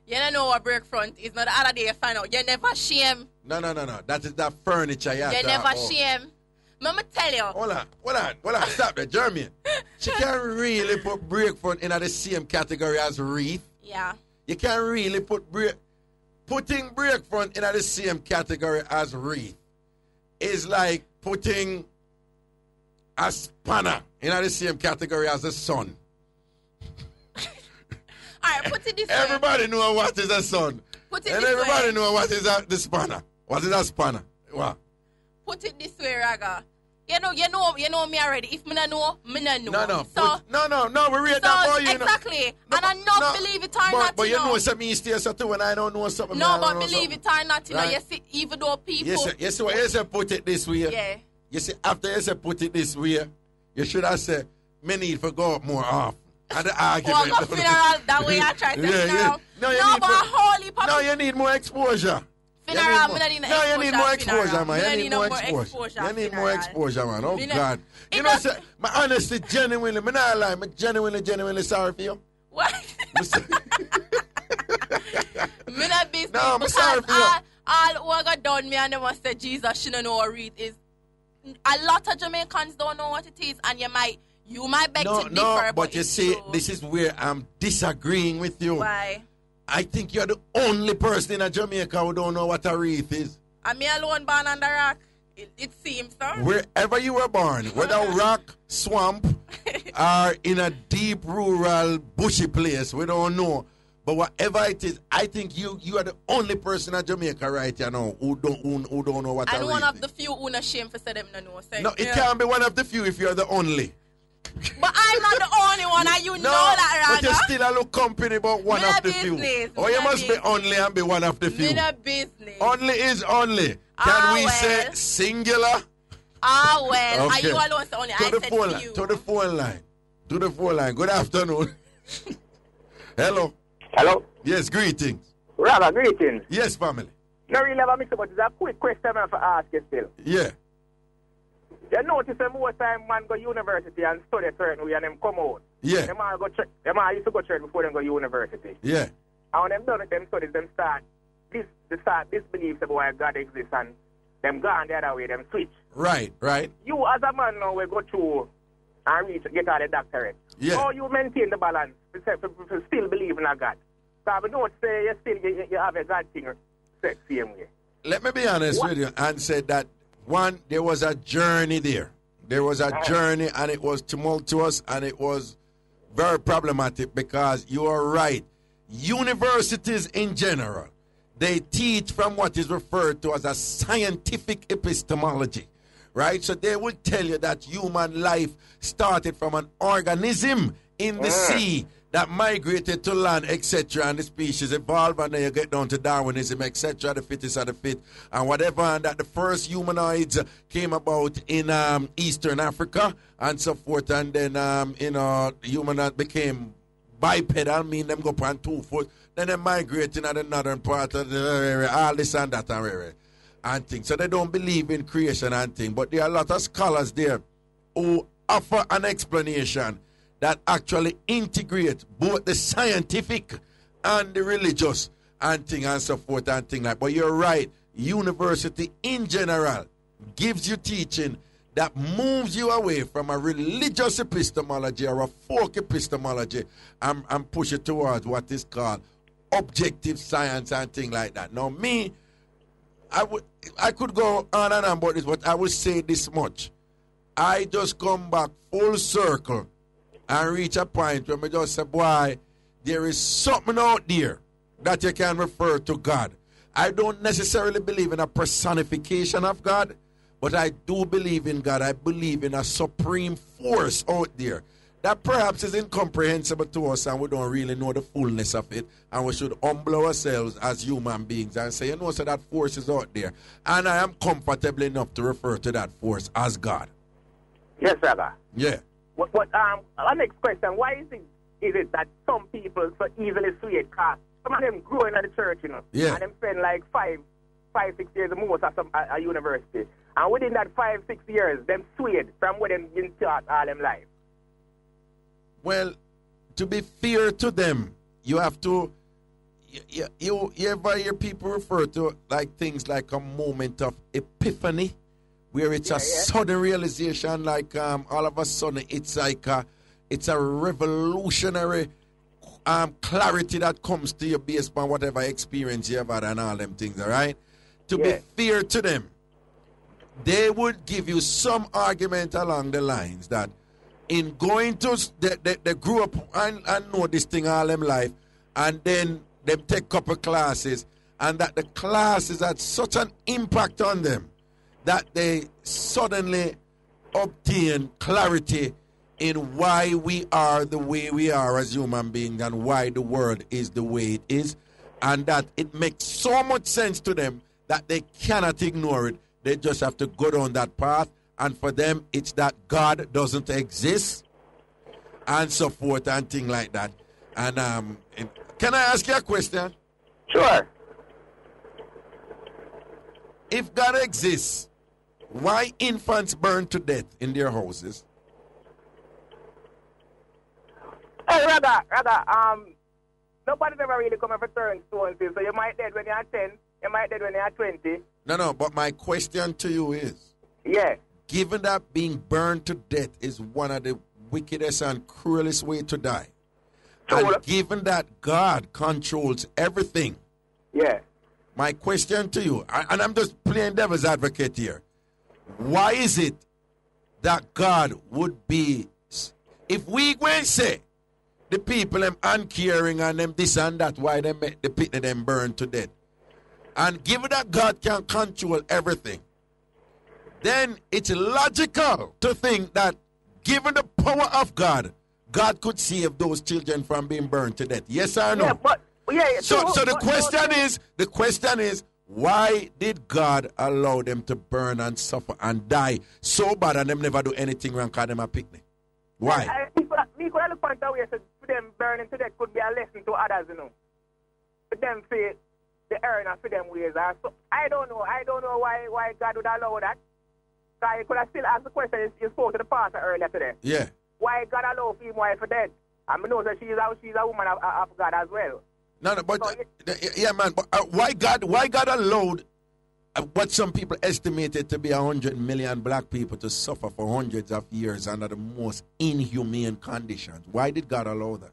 You don't know what break front is. Not the other day you find out. You never shame. No. That is the furniture. You never shame. Mama tell you. Hold on. Stop there, Jeremy. She can't really put break front in the same category as wreath. Yeah. You can't really putting break front in the same category as wreath is like putting a spanner in the same category as a sun. All right, put it this way. Everybody know what is a sun. Put it and this everybody way. know what is the spanner. What is a spanner? What? Put it this way, Raga. You know me already. If me not know, me not know. No, we read that for you. Exactly. No, and I not believe it or not. But you know something you stay so too when I don't know something. No, but believe it or not, you know, you see, even though people. Yes, sir, put it this way. Yeah. You see, after you say put it this way, you should have said, me need to go up more often. And the argument. Go funeral, that way I try to funeral. No, you need more exposure. Funeral, you need more exposure, man. You need more exposure, man. Oh, God. You know, say, my honestly, genuinely, me not lie, me genuinely sorry for you. What? Me not be no, I'm sorry for you. All who got done me and them want say Jesus shouldn't know what read is. A lot of Jamaicans don't know what it is, and you might beg to differ. No, but you see, this is where I'm disagreeing with you. Why? I think you're the only person in Jamaica who don't know what a wreath is. Am I alone born on the rock? It seems so. Wherever you were born, whether rock, swamp, or in a deep rural bushy place, we don't know. But whatever it is, I think you are the only person in Jamaica right now who don't know what and one of the few who not shame for say them no know. No, it can't be one of the few if you're the only. But I'm not the only one, and you know that, Raga. But you still a look company about one of the few. Or you must be only and be one of the few. In a business. Only is only. Can we say singular? Well. Okay. Are you alone say only? I said few. To the phone line. To the phone line. Good afternoon. Hello. Hello? Yes, greetings. Raga, greetings. Yes, family. No, really have a mix-up, but it's a quick question I have to ask you still. Yeah. You notice that most time man go university and study a certain way and them come out. Yeah. Them all used to go church before them go university. Yeah. And when them done with them studies, them start disbelief about why God exists and them gone the other way, them switch. Right. You as a man now will go through and get all the doctorate. Yeah. How you maintain the balance to still believe in a God? So I don't say you have a God thing same way. Let me be honest with you and say that one, there was a journey there. There was a journey and it was tumultuous and it was very problematic because you are right. Universities in general, they teach from what is referred to as a scientific epistemology, right? So they will tell you that human life started from an organism in the sea that migrated to land, etc., and the species evolved, and then you get down to Darwinism, etc., the fittest of the fit, and whatever, and that the first humanoids came about in Eastern Africa, and so forth, and then, humanoids became bipedal, mean them go on 2 foot, then they migrate in the northern part of the area, all this and that and things. So they don't believe in creation and things, but there are a lot of scholars there who offer an explanation that actually integrate both the scientific and the religious and thing and so forth and thing like. But you're right, university in general gives you teaching that moves you away from a religious epistemology or a folk epistemology and push it towards what is called objective science and thing like that. Now me, I could go on and on about this, but I will say this much. I just come back full circle and reach a point where I just say, boy, there is something out there that you can refer to God. I don't necessarily believe in a personification of God, but I do believe in God. I believe in a supreme force out there that perhaps is incomprehensible to us and we don't really know the fullness of it, and we should humble ourselves as human beings and say, so that force is out there. And I am comfortable enough to refer to that force as God. Yes, Raga. Yeah. Our next question, why is it that some people so easily swayed? Because some of them grow in the church, yeah, and them spend like 5, 6 years the most at a university. And within that 5, 6 years, them swayed from what them been taught all them life. Well, to be fair to them, you have to, you ever hear people refer to like things like a moment of epiphany, where it's a sudden realization, like all of a sudden it's like it's a revolutionary clarity that comes to you based on whatever experience you have had and all them things, all right? To be fair to them, they would give you some argument along the lines that in going to, they grew up and know this thing all them life, and then they take a couple classes, and that the classes had such an impact on them that they suddenly obtain clarity in why we are the way we are as human beings and why the world is the way it is, and that it makes so much sense to them that they cannot ignore it. They just have to go down that path, and for them it's that God doesn't exist and so forth and things like that. And can I ask you a question? Sure. If God exists, why infants burn to death in their houses? Hey, Raga, nobody never really come for turn stones, so you might dead when you're 10, you might dead when you're 20. No, but my question to you is, given that being burned to death is one of the wickedest and cruelest way to die, and given that God controls everything, my question to you, and I'm just playing devil's advocate here, why is it that God would be, if we go and say, the people them uncaring and them this and that, why they make the pit them burn to death? And given that God can control everything, then it's logical to think that given the power of God, God could save those children from being burned to death. Yes or no? Yeah, but So the question is, why did God allow them to burn and suffer and die so bad and them never do anything wrong because them a picnic? Why? Me could have the point away so for them burning to death could be a lesson to others, you know. For them for the error for them ways. So I don't know why God would allow that. So I could have still asked the question you spoke to the pastor earlier today. Yeah. Why God allow female wife for dead? I know that she's a woman of God as well. No, but yeah, man. But why God allowed what some people estimated to be 100 million black people to suffer for hundreds of years under the most inhumane conditions? Why did God allow that?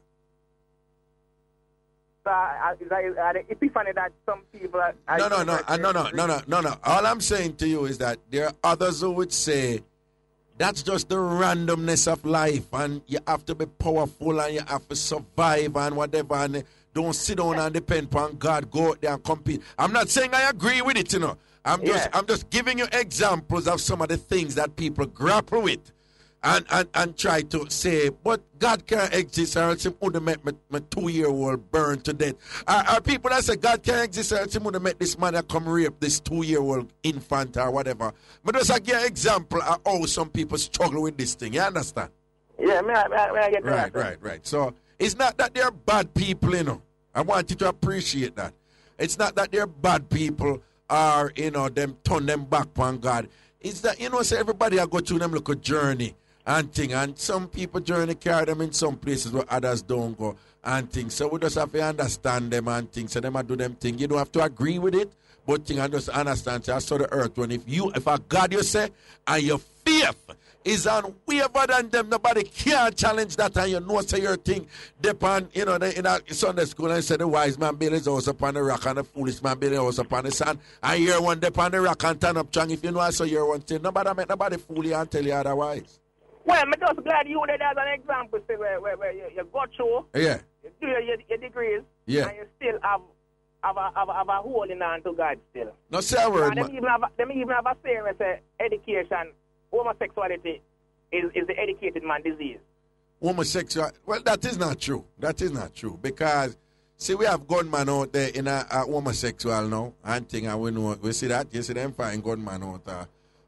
It's funny that some people. No. All I'm saying to you is that there are others who would say that's just the randomness of life, and you have to be powerful and you have to survive and whatever, and don't sit down and depend upon God. Go out there and compete. I'm not saying I agree with it, you know. I'm just giving you examples of some of the things that people grapple with and try to say, but God can't exist or else he would have make my 2-year-old burn to death. Are people that say God can't exist or else he would have make this man that come rape this 2-year-old infant or whatever. But just give an example of how some people struggle with this thing. You understand? Yeah, I get that. Right. So it's not that they're bad people, you know. I want you to appreciate that. It's not that they're bad people or, you know, them turn them back on God. It's that, you know, so everybody I go through them look a journey and thing. And some people journey carry them in some places where others don't go and things. So we just have to understand them and things. So them I do them thing. You don't have to agree with it, but thing and just understand. So I saw the earth when if a God you say and your faith is unwavering than them, nobody can challenge that, and you know say your thing depend, you know, in a Sunday school and say the wise man build his house upon the rock and the foolish man build his house upon the sand, and you're one depend the rock and turn up strong. If you know I saw you're one thing, nobody fool you and tell you otherwise. Well, I'm just glad you did as an example, say, where you got through, yeah, you do your degrees, yeah, and you still have a holding on to God still. No, say a word, man. Them even have a saying where say education, homosexuality is the educated man disease. Homosexuality, well, that is not true. That is not true. Because, see, we have gunmen out there in a homosexual now, and thing, and we see that. You see them find gunmen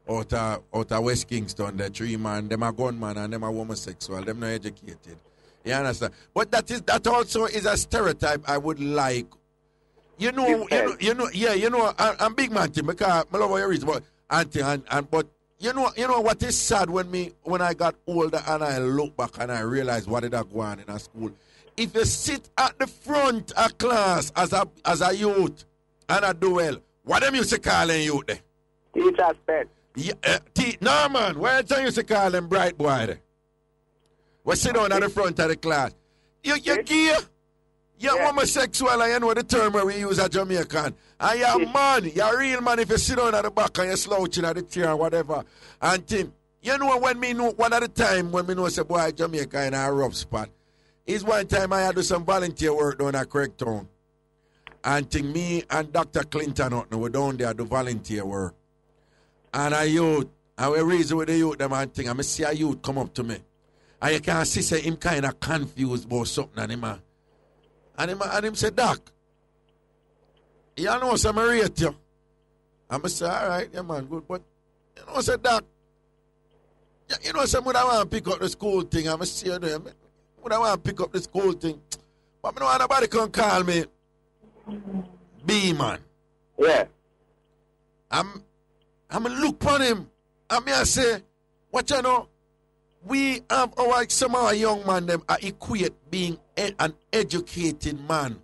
out of West Kingston, the 3 man, them are gunmen and them are homosexual, them not educated. You understand? But that also is a stereotype I would like. You know, I'm big man thing because I love what you read, but but you know what is sad when I got older and I look back and I realize what did I go on in a school. If you sit at the front of class as a youth and I do well, what them used to call them youth there? Teacher's pet. Yeah, no man, why you used to call them bright boy there? We sit down at the front of the class. You're gay. You're homosexual, and you know the term where we use at Jamaican. And you're a man, you're a real man if you sit down at the back and you're slouching at the chair or whatever. And thing, you know one of the time when we know say boy Jamaica in a rough spot, is one time I had to do some volunteer work down at Craigtown. And thing, me and Dr. Clinton were down there do volunteer work. And a youth, and we reason with the youth them and thing, and I see a youth come up to me. And you can see say him kind of confused about something and him. And him said, Doc, you know some rate you. And I said, all right, yeah man, good. But you know, I said, Doc, you know someone I want to pick up the school thing. I'm see you there. I want to pick up the school thing. But I don't want nobody can call me B man. Yeah. I'm look upon him. And I say, what you know? We have some of our young man them equate being an educated man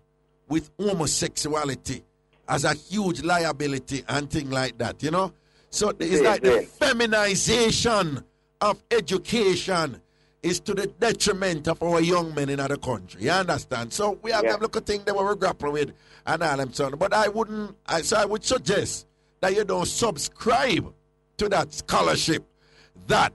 with homosexuality as a huge liability and things like that, you know? So it's like the feminization of education is to the detriment of our young men in other country. You understand? So we have them look at things that we grapple with and all them son. But I would suggest that you don't subscribe to that scholarship that,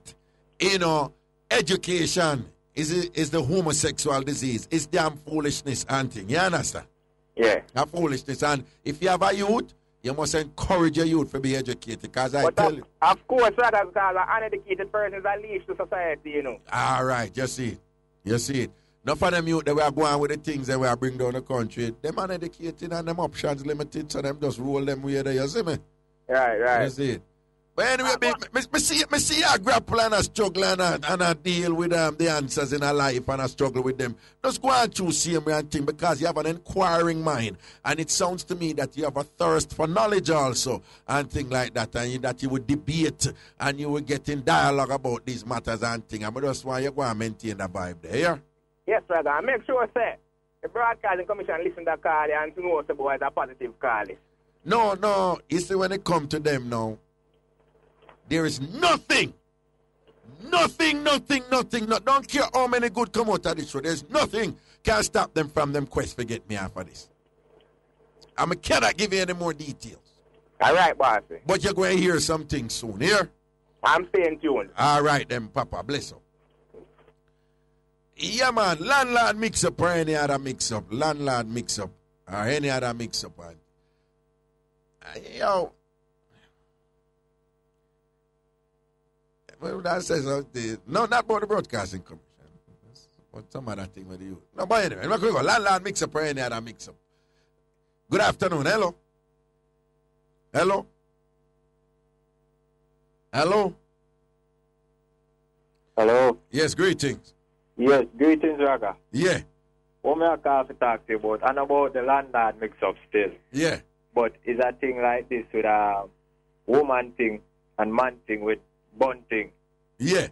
you know, education is the homosexual disease. It's damn foolishness and thing. You understand? Yeah. That foolishness. And if you have a youth, you must encourage your youth to be educated. Because I tell you. Of course, because an uneducated person is a leash to society, you know. All right, you see it. You see it. Enough of them youth that we are going with the things that we are bring down the country. Them uneducated and them options limited, so them just roll them way there. You see me? Right. You see it. But anyway, me see a grapple and a struggle and a deal with the answers in our life and a struggle with them. Just go and choose same thing because you have an inquiring mind. And it sounds to me that you have a thirst for knowledge also and things like that. And that you would debate and you would get in dialogue about these matters and things. And that's why you go and maintain the vibe there. Yeah? Yes, brother. And make sure, sir, the Broadcasting Commission listen to the call and to know about a positive call. No. You see, when it comes to them now, there is nothing. Don't care how many good come out of this show. There's nothing can stop them from them quest to get me off of this. I cannot give you any more details. All right, boss. But you're going to hear something soon. Here? I'm staying tuned. All right, then, Papa. Bless you. Yeah, man. Landlord Mixup or any other Mixup. Landlord Mixup or any other Mixup. Yo. Well, that says no, not about the Broadcasting Commission. But some other thing with you. No, but anyway, we're going to go. Landlord Mixup or any other Mixup. Good afternoon. Hello. Hello. Yes, greetings. Yes, greetings, Raga. Yeah. What me I call to talk to you about, and about the landlord mix-up still. Yeah. But is a thing like this with a woman thing and man thing with bun thing? Yeah.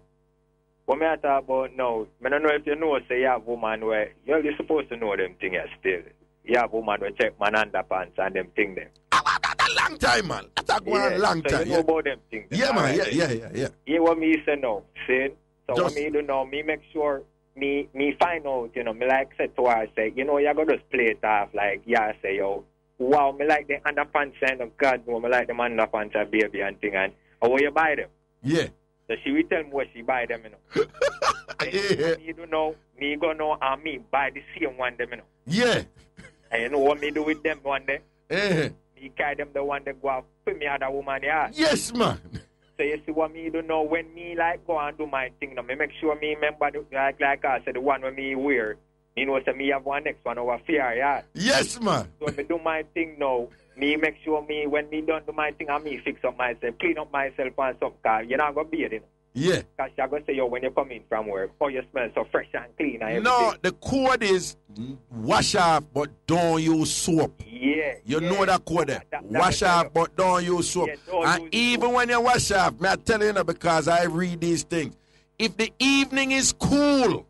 What me I talk about now, I don't know if you know, say you have woman where, you're supposed to know them things still. You have woman where check man underpants and them thing them. That's a long time, man. That's a long time. So you know about them things. Yeah, man. Right? Yeah. You what me say now, see? So Just, what me do now, me make sure me find out, you know, me like say to her, say, you know, you're going to just play it off like, yeah, say, yo, wow, me like the underpants and oh God, no, me like the underpants and baby and thing, and where you buy them? Yeah. So she will tell me where she buy them, you know. Yeah. Me do know, me go know, and me buy the same one them, you know. Yeah. And you know what me do with them one day? Yeah. Me carry them the one that go out, put me other woman, yeah. Yes, man. So you see what me do know when me like go and do my thing now, me make sure me remember like I said the one when me wear. You know, so me have one next one over fear, yeah. Yes, man. So when me do my thing now, me make sure me when me done do my thing and me fix up myself, clean up myself and some car. You're not gonna be it, you know. Yeah. Because you're gonna say, yo, when you come in from work, oh, you smell so fresh and clean and everything. No, the code is wash off but don't use soap. Yeah. You know that code there. Wash off but don't use soap. Yeah, and even when you wash off, me I tell you now because I read these things. If the evening is cool,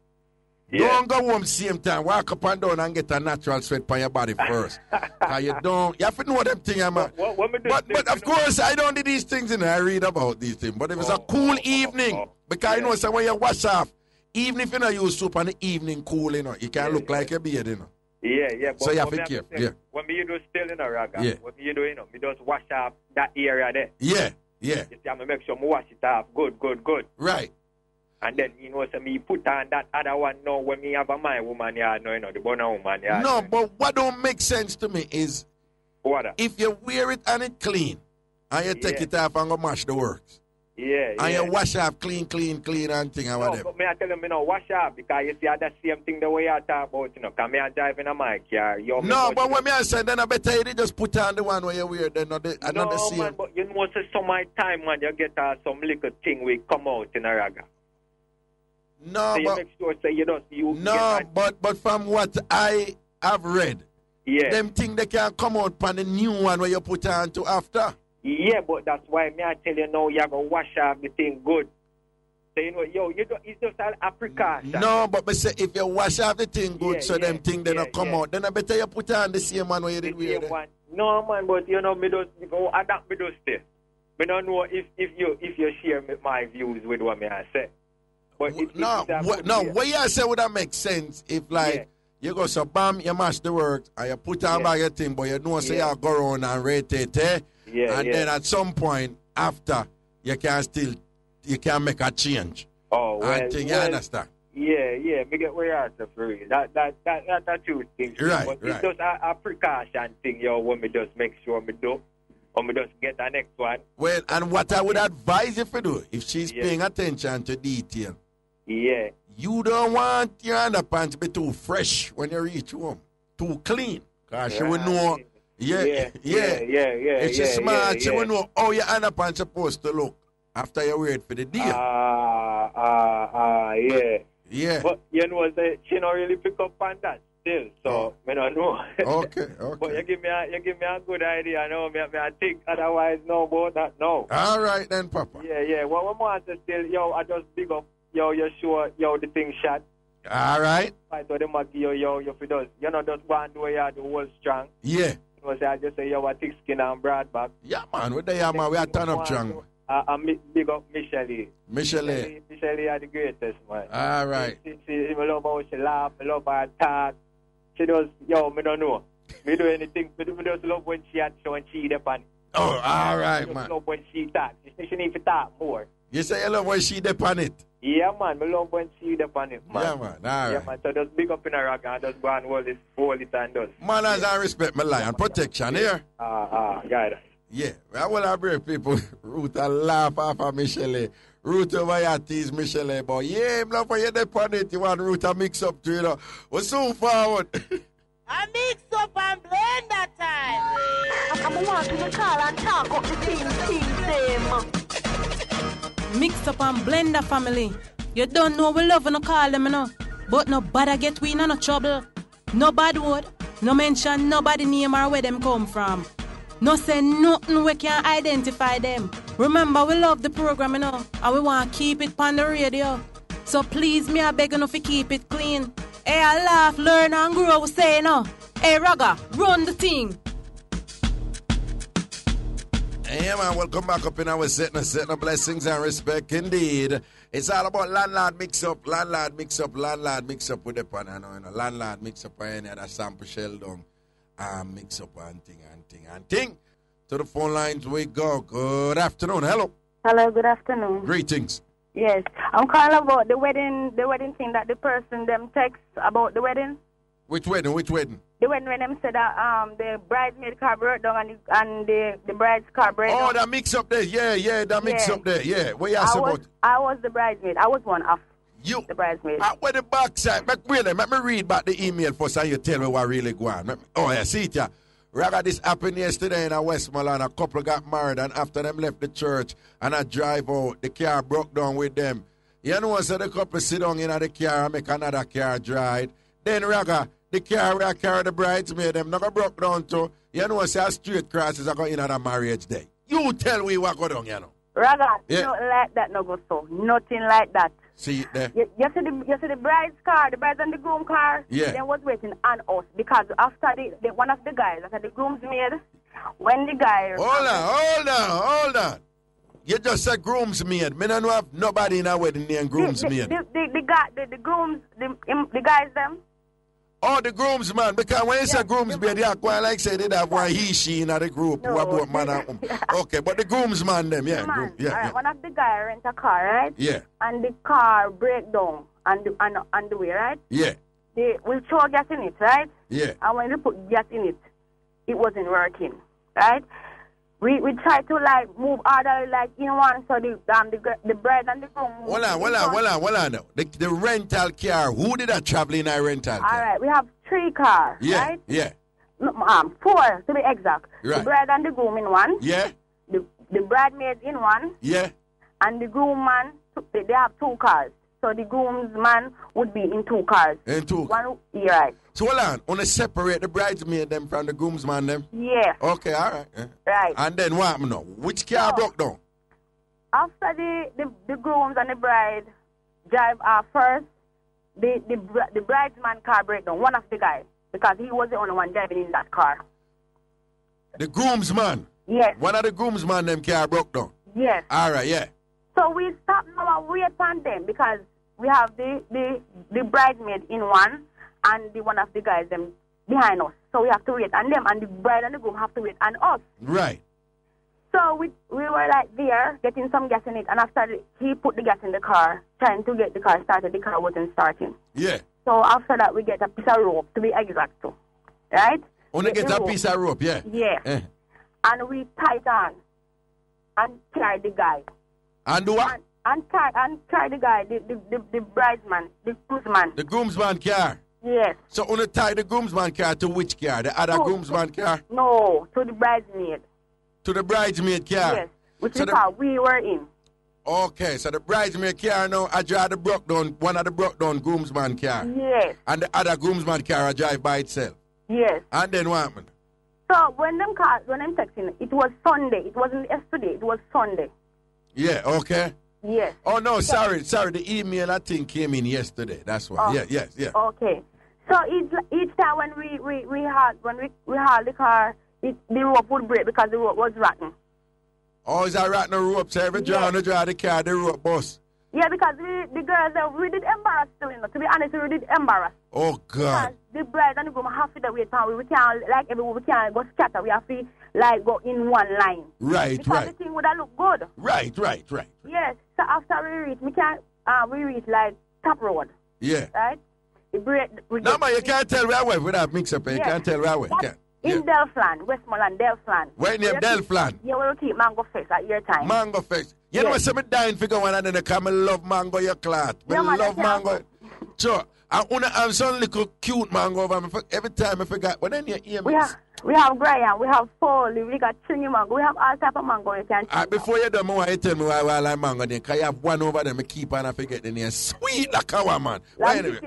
don't go home same time. Walk up and down and get a natural sweat on your body first. You have to know them things, man. But of course, I don't do these things, and I read about these things. But if it's a cool evening, because you know, so when you wash off, even if you don't use soap on the evening cool, you know, you can look like a beard, you know. Yeah. So you have to be careful. Yeah. When me do still in a Raga, what me do, you know, me just wash off that area there. Yeah. You see, I make sure me wash it off good. Right. And then, you know, so me put on that other one now when me have a my woman, yeah, no, you know, the bonner woman, yeah. No, but what don't make sense to me is if you wear it and it clean, and you take it off and go mash the works. Yeah. And you wash off clean and thing and whatever. But me I tell them, you know, wash off because you see the same thing the way I talk about, you know, because me I drive in a my car. No, but when me I say, then I better you just put on the one where you wear, then not the same. Man, but you know, so some my time, man, you get some little thing we come out in a Raga. No, so you make sure so you don't. But from what I have read, them things they can come out on the new one where you put on to after. Yeah, but that's why me I tell you now, you have to wash off the thing good. So you know, it's just a precaution. No, but me say if you wash off the thing good, them things they don't come out, then I better you put on the same one where you did wear. No man, but you know, me just go adapt me just stay. Me don't know if you share my views with what me I say. But what you say would that make sense if you go so bam, you mash the work and you put on by your thing, but you know say you go around and rate it, and then at some point after you can make a change. Oh, well, you understand? Yeah, me get where you are for real. That's true thing. Right, but right. It's just a precaution thing, when me just make sure me do, or me just get the next one. Well, and what I would advise you to do, if she's paying attention to detail, you don't want your underpants to be too fresh when you reach home, too clean, because she will know. If she's smart, she will know how your underpants supposed to look after you wear it for the day. Yeah. But she don't really pick up on that still, so I don't know. Okay. But you give me a good idea. I know me I think otherwise no about that no. All right then, Papa. Yeah. What we want to still, I just big up, you sure, the thing shot. All right. So they might give if it does, just go and do you the whole strong. Yeah. I just say a thick skin and broad back. Yeah, man. With the man, we are turn up strong. Big up Michelle. Michelle are the greatest, man. All right. She love how she laugh, I love her talk. She does, me don't know. Me do anything, me just love when she had show and she depend. Oh, all right, man. Love when she talk. She need to talk more. You say you love when she depend it? Yeah, man. Me love when she depend it, man. Yeah, man. All right. Yeah, man. So just big up in a rock and just go and hold it and does. Manners and respect, my lion. Protection here. Guide. Yeah, I will have brave people root and laugh off of Michelle. Root over your tease, Michelle. But yeah, I'm not for you depend it. You want root and mix up to, We're soon forward. I mix up and blend that time. I want to call and talk up the team. Mix up and blend the family. You don't know we love no call them, But no bother get we in no trouble. No bad word. No mention nobody name or where them come from. No say nothing we can identify them. Remember, we love the program, and we want to keep it on the radio. So please, me I beg you to keep it clean. Hey, I laugh, learn, and grow, we say, Hey, Raga, run the thing. Hey, man, welcome back up in our setting of blessings and respect, indeed. It's all about landlord mix-up with the pan, landlord mix-up and any other sample shell down. Mix up and thing. To the phone lines we go. Good afternoon. Hello. Hello, good afternoon. Greetings. Yes, I'm calling about the wedding thing that the person them text about the wedding. Which wedding? The wedding when them said that the bridesmaid car broke down and the bride's car broke down. Oh, that mix up there. Yeah, that mix up there. Yeah. What you asked about? I was the bridesmaid. I was one of the bridesmaid. Where the backside? Let me read back the email first and you tell me what really going on. Oh, yeah, see it, yeah. Raga, this happened yesterday in Westmoreland. A couple got married, and after them left the church and I drive out, the car broke down with them. You know, so the couple sit down in the car and make another car drive. Then, Raga, the car where I carry the bridesmaid, them not broke down to. You know, so straight crosses are going in the marriage day. You tell me what go down, Raga, nothing like that no go so. Nothing like that. See it there? You see the bride's car, the bride and the groom car, they was waiting on us because after the one of the guys, after the groomsmaid, when the guy... Hold on. You just said groomsmaid. Me don't have nobody in our wedding named groomsmaid. The guys them. Oh, the groomsman, because when you say groomsmaid, you quite like say they have one she in the group. No. About man and Okay, but the groomsman them, One of the guys rent a car, right? Yeah. And the car break down on the way, right? Yeah. We throw gas in it, right? Yeah. And when they put gas in it, it wasn't working, right? We tried to move order in one so the bride and the groom. Hold on now. The rental car. Who did that travel in a rental car? All right, we have 3 cars, right? Yeah. No, 4 to be exact. Right. The bride and the groom in one. Yeah. The bridesmaid in one. Yeah. And the groomman, they have 2 cars. So the groomsman would be in 2 cars. In 2? Right. So hold on. Want to separate the bridesmaid them from the groomsman them? Yeah. Okay, all right. Yeah. Right. And then what happened now? Which car broke down? After the grooms and the bride drive off first, the bridesman car break down, one of the guys, because he was the only one driving in that car. The groomsman? Yes. One of the groomsman them car broke down? Yes. All right, yeah. So we stop now and wait on them because we have the bridesmaid in one and the one of the guys them behind us. So we have to wait on them and the bride and the groom have to wait on us. Right. So we were like there, getting some gas in it, and after he put the gas in the car, trying to get the car started, the car wasn't starting. Yeah. So after that, we get a piece of rope, to be exact, too. Right? Only get a piece of rope, yeah. Yeah. And we tie it on and carry the guy. And do what? And carry the guy, the bridesman, the groomsman. The groomsman car? Yes. So only tie the groomsman car to which car? The other groomsman car? No, to the bridesmaid. To the bridesmaid car? Yes, which is how we were in. Okay, so the bridesmaid car now, I drive the broke down, one of the broke down groomsman car. Yes. And the other groomsman car I drive by itself. Yes. And then what happened? So when them texting, it was Sunday. It wasn't yesterday. It was Sunday. Yeah. Okay. Yes. Oh no, sorry. The email I think came in yesterday. That's why. Oh. Yeah. Okay. So each time when we had the car, the rope would break because the rope was rotten. Oh, is that rotten rope? So every drive the car, the rope bust. Yeah, because the girls, we did embarrass still, you know. To be honest, we did embarrass. Oh, God. Because the bride and the groom have to wait time. We can't, like, we can't go scatter. We have to, like, go in one line. Right, because the thing would have looked good. Right. Yes. So after we reach, like, top road. Yeah. Right? No, man, you can't tell right away without mix-up. You can't tell right away. In Delfland, Westmoreland, Delfland. Where near Delfland? Yeah, we'll keep Mango Fest at your time. Mango Fest. You know what, I'm dying for going on and I love mango, your clot. I love mango. Sure. I want to have some little cute mango over me. Every time I forgot. But then you hear me. We have Brian, we have Foley, we got Chingy mango. We have all type of mango you can choose. Before you do more, you tell me why I like mango then. Because you have one over there, I keep on and forget the name. Sweet like a man. Anyway.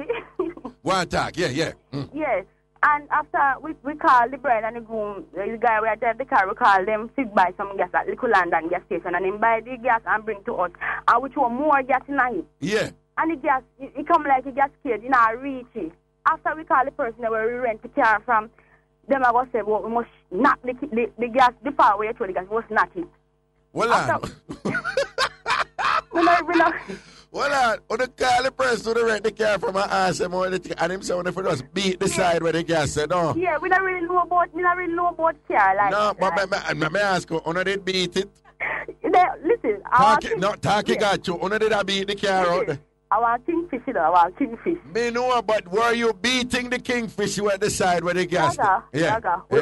One talk, yeah. Yes. And after we call the bride and the groom, the guy we drive the car, we call them to buy some gas at Little London gas station and then buy the gas and bring to us. And which one more gas in it. Yeah. And the gas, it come like a gas scared, you know, reach it. After we call the person where we rent the car from, them I go say, well, we must knock the gas, the power where you throw the gas, we must knock it. Well, we know. Well, on the call the person who rent the car from my ass and him say when if just beat the side where the gas said, no. Yeah, we don't really know about car. Like, no, but me ask you, when did beat it? Listen, Taki got you. When did I beat the car out there? I want kingfish, you know, I want kingfish. Me know, but were you beating the kingfish you at the side where the gas? Raga. We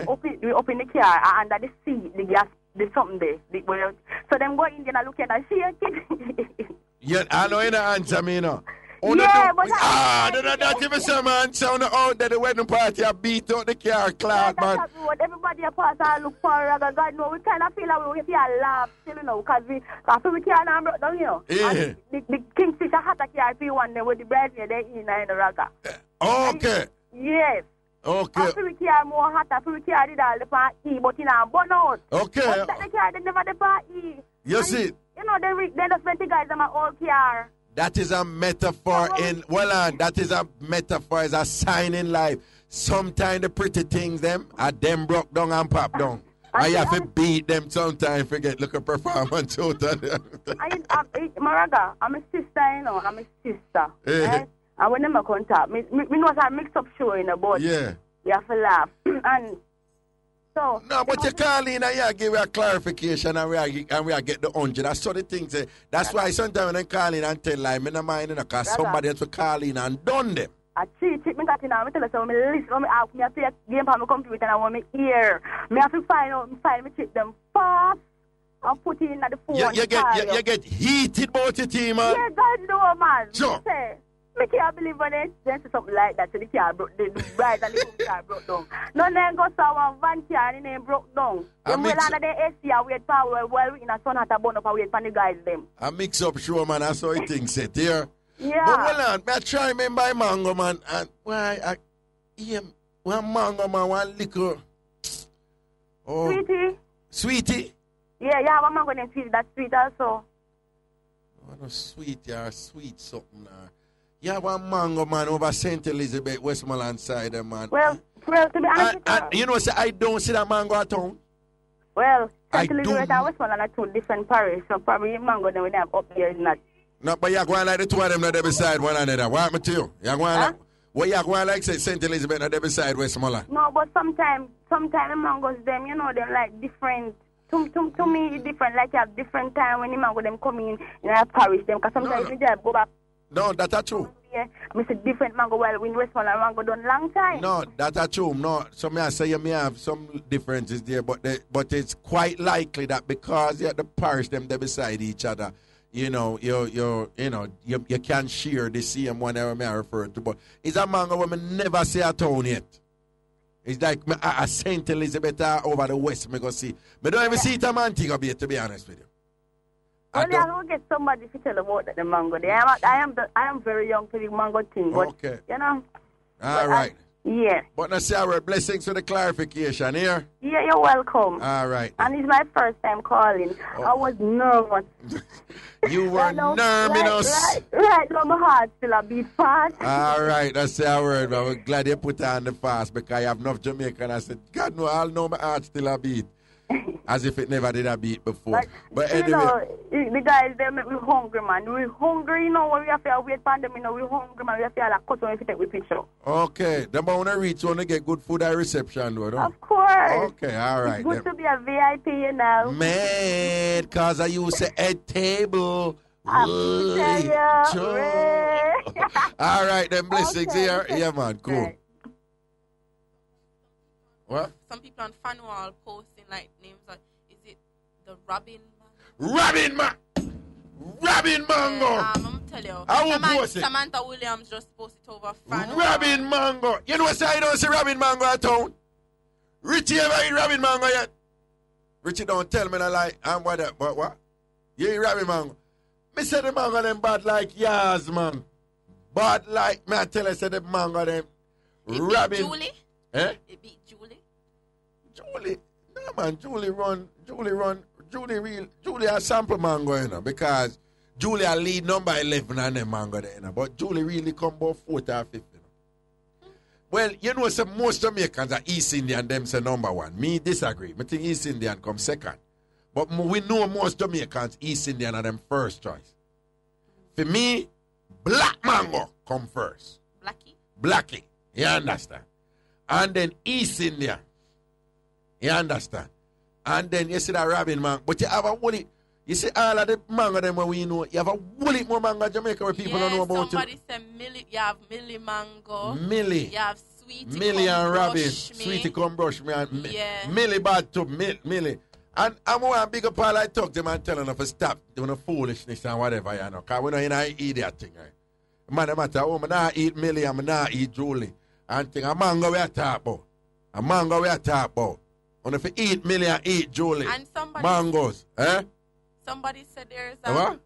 open the car and under the seat, the gas, there's something there. So them go in there and look at and see a kid. Yeah, I know you don't answer me, you know. But don't give me some answer on the out there, the wedding party, I beat out the car, Clark, man. That's what everybody a pass and look for, God, no, we kind of feel like we feel laugh, still, you know, because we can't have broke down, you know. Yeah. And the kingfish are hot at car, one day with the bridesmaid, they in the Raga. Okay. Yes. Okay. After we care more hot, after we care did all the party, but in a burn out. Okay. But they care, they never the party. You see? You know, they just let the guys in my old car. That is a metaphor that is a metaphor, is a sign in life. Sometimes the pretty things them are them broke down and pop down. And you have to beat them sometimes, forget, look at performance out of them. Maraga, I'm a sister, you know, I'm a sister. Right? And when them contact, me know it's a mix-up show, you know, but you have to laugh. And so... No, but you call in and you give a clarification and we get the 100. That's sort of things. That's why sometimes when I call in and tell like, me no mind, you know, because somebody else will call in and done them. I cheat, me got in and I tell us, when I listen, when I ask me, I play a game on my computer and I want me hear. Me have to find out, me check them fast and put it in the phone. You get heated about your team, man. Yeah, God know, man. Sure. I can't believe when they say something like that, so the car broke, the bride and the car broke down. No, then go to one van car and it broke down. Then well under the AC and wait for while we in a sun hat a bun up and wait for the guys them. A mix-up show, man, that's how it things set here. Yeah. But well on, I try remember my mango, man, and why one mango, man, one little... Oh. Sweetie? Yeah, you have a mango named Sweetie, that's sweet also. Oh, no, sweet something now. You have one mango, man, over St. Elizabeth, Westmoreland side, man. Well, to be honest with you, you know, I don't see that mango at all. Well, St. Elizabeth and Westmoreland are two different parishes, so probably mango that we have up here is not. No, but you're going like the two of them not beside one another. What happened to you? You're going like, well, you're going like say St. Elizabeth not beside Westmoreland. No, but sometimes the mangoes them, you know, they're like different to me it's different. Like you have different time when the mango them come in and parish them. Because sometimes we just go back. No, that's true. Yeah, I say different mango while in Westmoreland mango done long time. No, that's true. No, so me I say you may have some differences there, but it's quite likely that because you have the parish them they beside each other, you can share the same one I refer to. But it's a mango where me never see a town yet. It's like a St. Elizabeth over the west. Me go see. Me don't even see it a Montego Bay, to be honest with you. I don't get somebody to tell about the mango. I am very young to the mango thing. But, okay. You know. All right. Yeah. But now say our blessings for the clarification here. Yeah, you're welcome. All right. And it's my first time calling. Oh. I was nervous. You were nervous. Right now my heart still a beat fast. All right, that's our word. But we're glad you put on the fast because I have enough Jamaican. I said, God, no, I'll know my heart still a beat. As if it never did a beat before. But anyway. The guys, they make me hungry, man. We're hungry, when we have to wait for them, we're hungry, man. We have to like, cut on if you take a picture. Okay. The moment I reach, you want to get good food at reception, though, don't? Of course. Okay, all right. It's good to be a VIP, Man, because I used to head table. All right, then blessings here. Yeah, man, cool. Right. What? Some people on fan wall posting like names like, is it the Robin Mango? I'm tell you. I will post it. Samantha Williams just posted over fan wall. Robin Mango. You know what I don't see Robin Mango at town? Richie ever eat Robin Mango yet? Richie don't tell me that like I'm what? You eat Robin Mango? Me say the mango them bad like yours, man. Bad like me I tell you say the mango them Robin. Julie? Eh? It beat Julie. Julie, no man, Julie a sample mango, because Julie a lead number 11 on them mango there, but Julie really come about 4th or 5th, Well, some most Jamaicans are East Indian, them say number 1. Me disagree. I think East Indian come second. But we know most Jamaicans, East Indian are them first choice. For me, black mango come first. Blackie. You understand? And then East India. You understand? And then you see that Robin mango. But you have a woolly. You see all of the mango them where we know. You have a woolly more mango in Jamaica where people don't know about somebody it. Somebody said Millie. You have Millie mango. Millie. You have Sweetie. Millie and Robin. Me. Sweetie come brush me. And yeah. Millie bad too. Millie. And I'm going to big up all I talk to them and tell them to stop doing the foolishness and whatever, Because we know you don't eat that thing, right? Man, no matter how I not eat Millie and I not eat Julie. And think a mango we are talk about. A mango we are talk about. And if you eat Millie and eat Julie. And somebody mangoes. Somebody said there's a... What?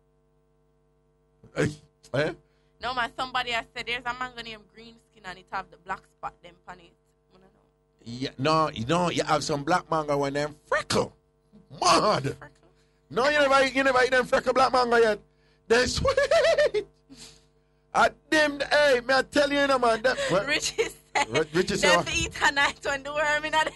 No, man, somebody has said there's a mango named Green Skin and it have the black spot them on it. Yeah, no, you have some black mango when them freckle. Mad. Freckle? No, you never eat them freckle black mango yet. They're sweet. I them, hey, may I tell you, man. Richie said, they eat a night when the worm in the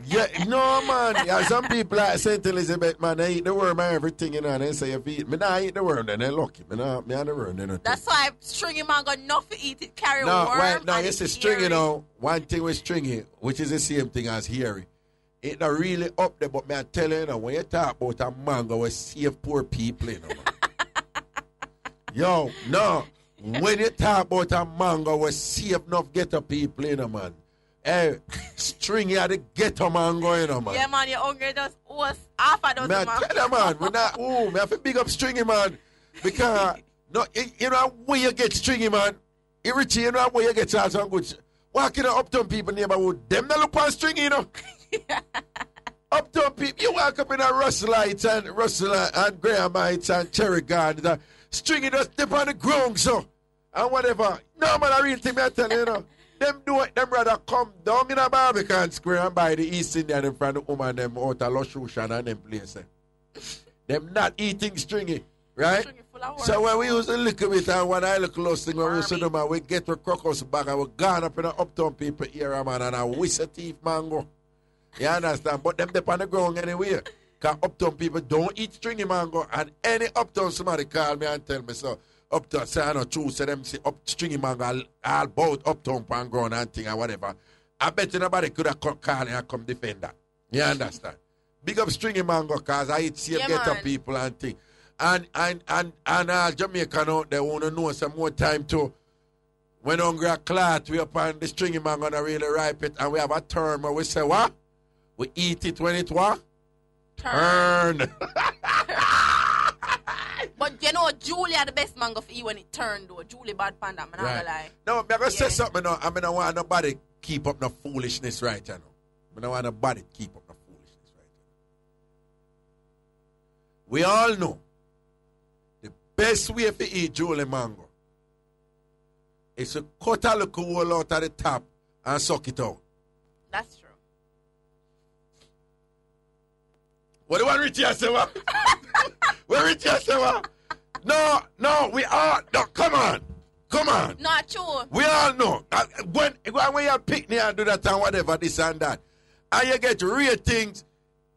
Yeah, no, man. Yeah, some people like St. Elizabeth, man, they eat the worm and everything, and they say if you eat. Me not eat the worm, then they lucky. Me not the worm, then that's why stringy mango not for eat it, carry worm. No, it's a stringy now. One thing with stringy, which is the same thing as hairy. It not really up there, but me I tell you, when you talk about a mango, we save poor people, man. Yo, no. When you talk about a mango, we save enough ghetto people, man. Hey, stringy at the ghetto mango, man. Yeah, man, your hungry just was half a dozen mango. Man, tell you, man, me have to big up stringy, man. Because, no, you know where you get stringy, man. Richie, you know where you get some good. Walking up to people neighborhood, them not look on stringy, Uptown people, you walk up in a Russell and Graham Heights and Cherry Gardens. Stringy just step on the ground, so. And whatever. No, man, I really think I tell you, them do it, them rather come down in a Barbican Square and buy the East Indian in front of the woman, them out of Lushushan and them places. Them not eating stringy, right? Stringy full of so when we use a little bit and when I look close thing, when we see them, we get the crocus back and we gone up in the uptown people here, man, and I wish a thief mango. You understand? But them dip on the ground anyway. Because uptown people don't eat stringy mango. And any uptown somebody call me and tell me so. Uptown, say I know true, say them say up stringy mango all about uptown pan ground and thing or whatever. I bet you nobody could have called and come defend that. You understand? big up Stringy Mango, cause I see Yeah, get up man. people and thing. And Jamaica out there want to know some more time too. When hungry a clot, we up on the Stringy Mango and really ripe it, and we have a term where we say what? We eat it when it what? Turn. But you know, Julie are the best mango for you when it turned though. Julie bad panda, I'm not gonna lie. No, I'm gonna say something now. I mean, I don't want nobody keep up no foolishness right now. I don't want nobody keep up no foolishness right now. We all know the best way to eat Julie mango is to cut a little hole out of the top and suck it out. That's true. What do you want Richie say? What? Where Richie say? What? No, we all. No, come on. Not true. We all know. When you have picnic and do that and whatever, this and that, and you get ratings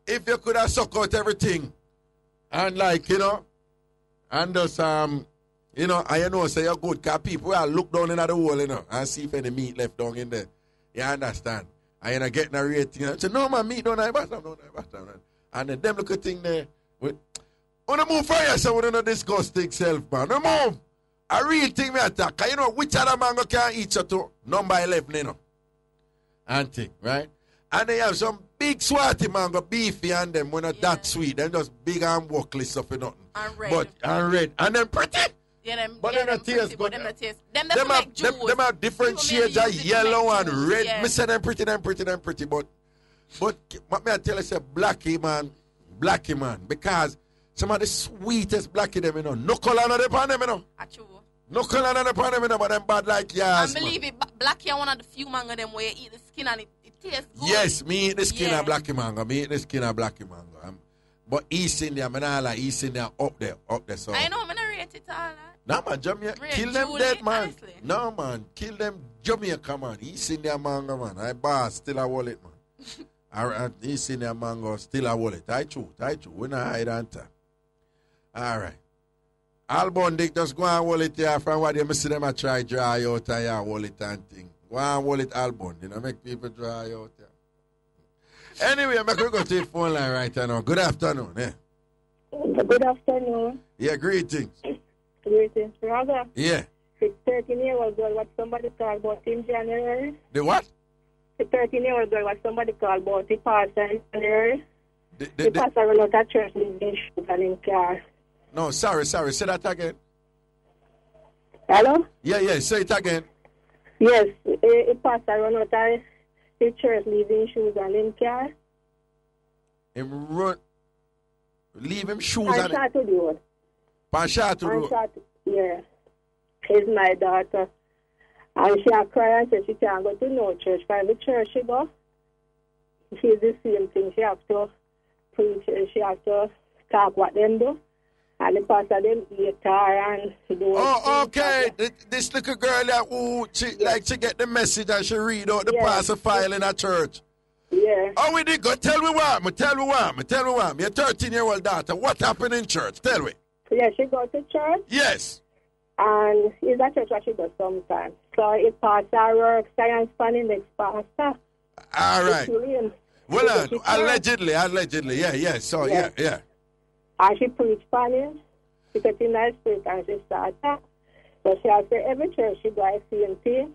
if you could have sucked out everything. And like, you know, and just, you know, and you know, say you're good, because people will look down in the hole, you know, and see if any meat left down in there. You understand? And you're not getting a rating. And say, no, man, meat don't have bottom. And then them little thing there. On the move for yourself, we don't discuss things self, man. No move. A real thing we attack. You know, which other mango can eat you to? Number 11, you know. And thing, right? And they have some big swatty mango, beefy, and them when not that sweet. They're just big and workless stuff for nothing. And red. But, and red. And then pretty. Yeah, them, but yeah, them taste good. Them have different shades of yellow and red. Yeah. Me say them pretty. But what me I tell you, say blacky man. Because some of the sweetest blacky them, you know. No color on them, you know. No color on them, you know, but them bad like yours. I believe it. Blacky are one of the few mango them where you eat the skin and it tastes good. Yes, me eat the skin of blacky mango. But East India, man, I like East India up there. So I know, I'm not rate it all. No, man, Jamaica, kill them Julie, dead, man. honestly. No, man, kill them Jamaica, man. East India mango, man. I boss, still a wallet, man. East India mango, still a wallet. I true. We not hide answer. All right. Albon Dick just go and wallet here from what you see them a try dry out here, wallet and thing. Go and wallet Albon, you know, make people dry out here. Anyway, I'm going to go to the phone line right now. Good afternoon. Yeah. Good afternoon. Yeah, greetings. Greetings, brother. Yeah. The 13-year-old girl, what somebody called about in January. The what? The 13-year-old girl, what somebody called about the pastor in January. The pastor run out of church in shoes and in car. No, sorry. Say that again. Hello? Yeah, say it again. Yes, the pastor run out of the church leaving shoes and in car. Him run, leave him shoes and shot to the road. Panshatu road. Yeah. It's my daughter. And she a cry and said she can't go to no church. Private church she go. She's the same thing. She have to preach. She have to talk what them do. And the pastor them eat her and do. Oh, okay. This little girl that she get the message and she read out the pastor file in her church. Yeah. Oh, we did go. Tell me what. Your 13-year-old daughter. What happened in church? Tell me. Yeah, she go to church. Yes. And it's a church where she does sometimes. So it pastor work, science planning next pastor. All right. Well, allegedly. Yeah. So, yeah. And she preach planning. She get in nice spirit and she started. So she has to every church she go same thing.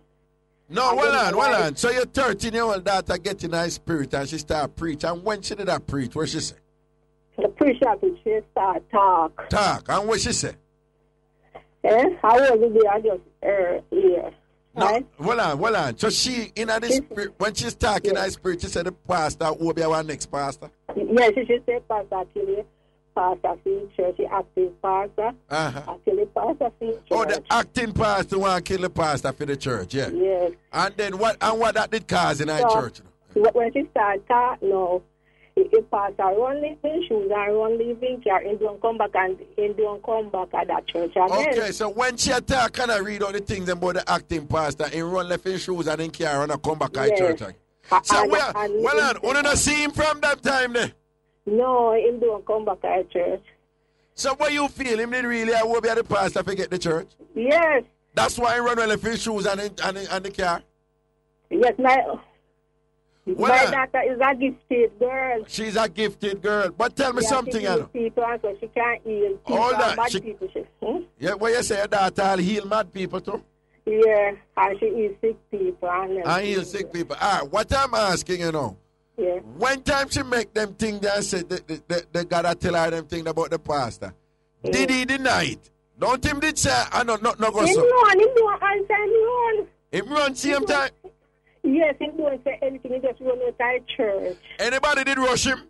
No, well on. So your 13-year-old daughter get in nice spirit and she start preach. And when she did that preach, what she say? The preacher she start talk. And what she say? How old is it? I just here. Right? No, well on. So she, in this spirit, when she's talking in her spirit, she said the pastor, Obeah, our next pastor? Yes, she said pastor, actually, pastor feature, she active pastor. Actually, pastor feature. Oh, the acting pastor want to kill the pastor for the church, yeah? Yes. And then what that did cause in our church? When she started talking, no. If pastor run leaving shoes and run leaving car, and don't come back at that church again. Okay, so when she attack, can I read all the things about the acting pastor and run left in shoes and in car and come back at church again? So you don't see him from that time then? No, he don't come back at church. So what you feel? Him didn't really be the pastor to get the church? Yes. That's why he run left in shoes and in the car? Yes, My daughter is a gifted girl. She's a gifted girl. But tell me something, She people, so she can't heal people. Hold on. Mad people. Yeah, what you say, your daughter will heal mad people too? Yeah, and she heals sick people. And heal sick people. All right, what I'm asking, yeah. When time she make them things that say they gotta tell her them things about the pastor, did he deny it? Don't him did say, I know, not go so. Him don't answer, him run. Him run same time? Yes, him don't say anything, he just run outside church. Anybody did rush him?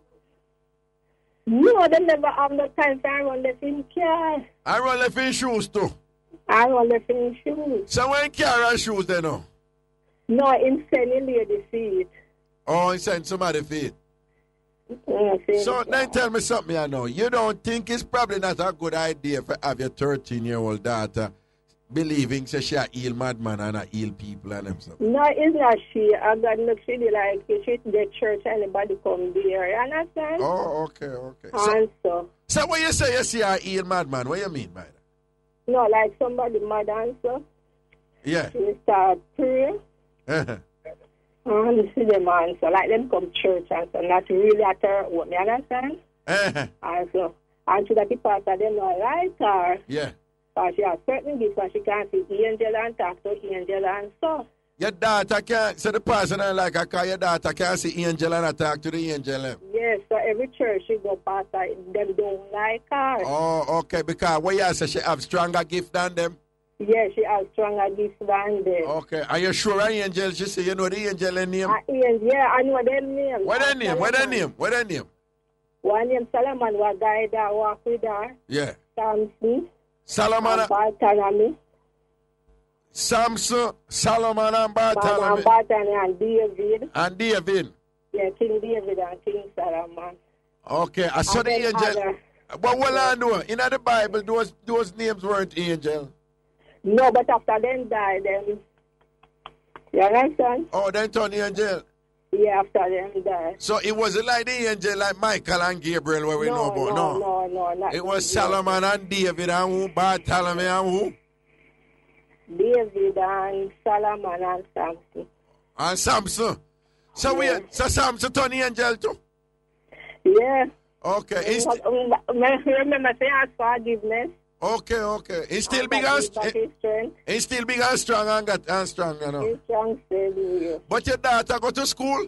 No, they never have no time to run left in car. I run left in shoes too. I run left in shoes. So when car and shoes they know? No, him send him lady feet. Oh, he sent somebody feet. So then tell me something I know. You don't think it's probably not a good idea for have your 13-year-old daughter believing say she a heal madman and a heal people and themselves? No, it's not she. I got no she like she get church anybody come there. You understand? Oh, okay. So when you say you see a heal madman, what you mean by that? No, like somebody mad and so. Yeah. She start praying. And see them and so like them come church and so not really at her home, you understand? And so and to that the pastor them not like her. Yeah. Because she has certain gifts and she can't see angel and talk to angel and so. Your daughter can't, so the person don't like her because your daughter can't see angel and talk to the angel. Yes, so every church she go past her, them don't like her. Oh, okay, because what you say she have stronger gift than them? Yes, she has stronger gifts than them. Okay, are you sure an angel? She say you know the angel name? Yeah, I know them names. What their name? One name Solomon, one guy that walk with her. Yeah. Samson. Solomon. And Bartholomew. Samson, Solomon and Bartholomew. And Bartholomew and David. And David. Yeah, King David and King Solomon. Okay, I saw the angel. But what I know, in the Bible, those names weren't angel. No, but after them died, them. You understand? Oh, then turn the angel. Yeah, after them died. So it wasn't like the angel like Michael and Gabriel where we know about. No, not it was Solomon and David and who? Bartholomew and who? David and Solomon and Samson. And Samson. So yeah. So Samson turned the angel too? Yeah. Okay. Remember saying ask forgiveness. Okay. He's still big and strong and strong, you know. He's strong, steady. But your daughter go to school?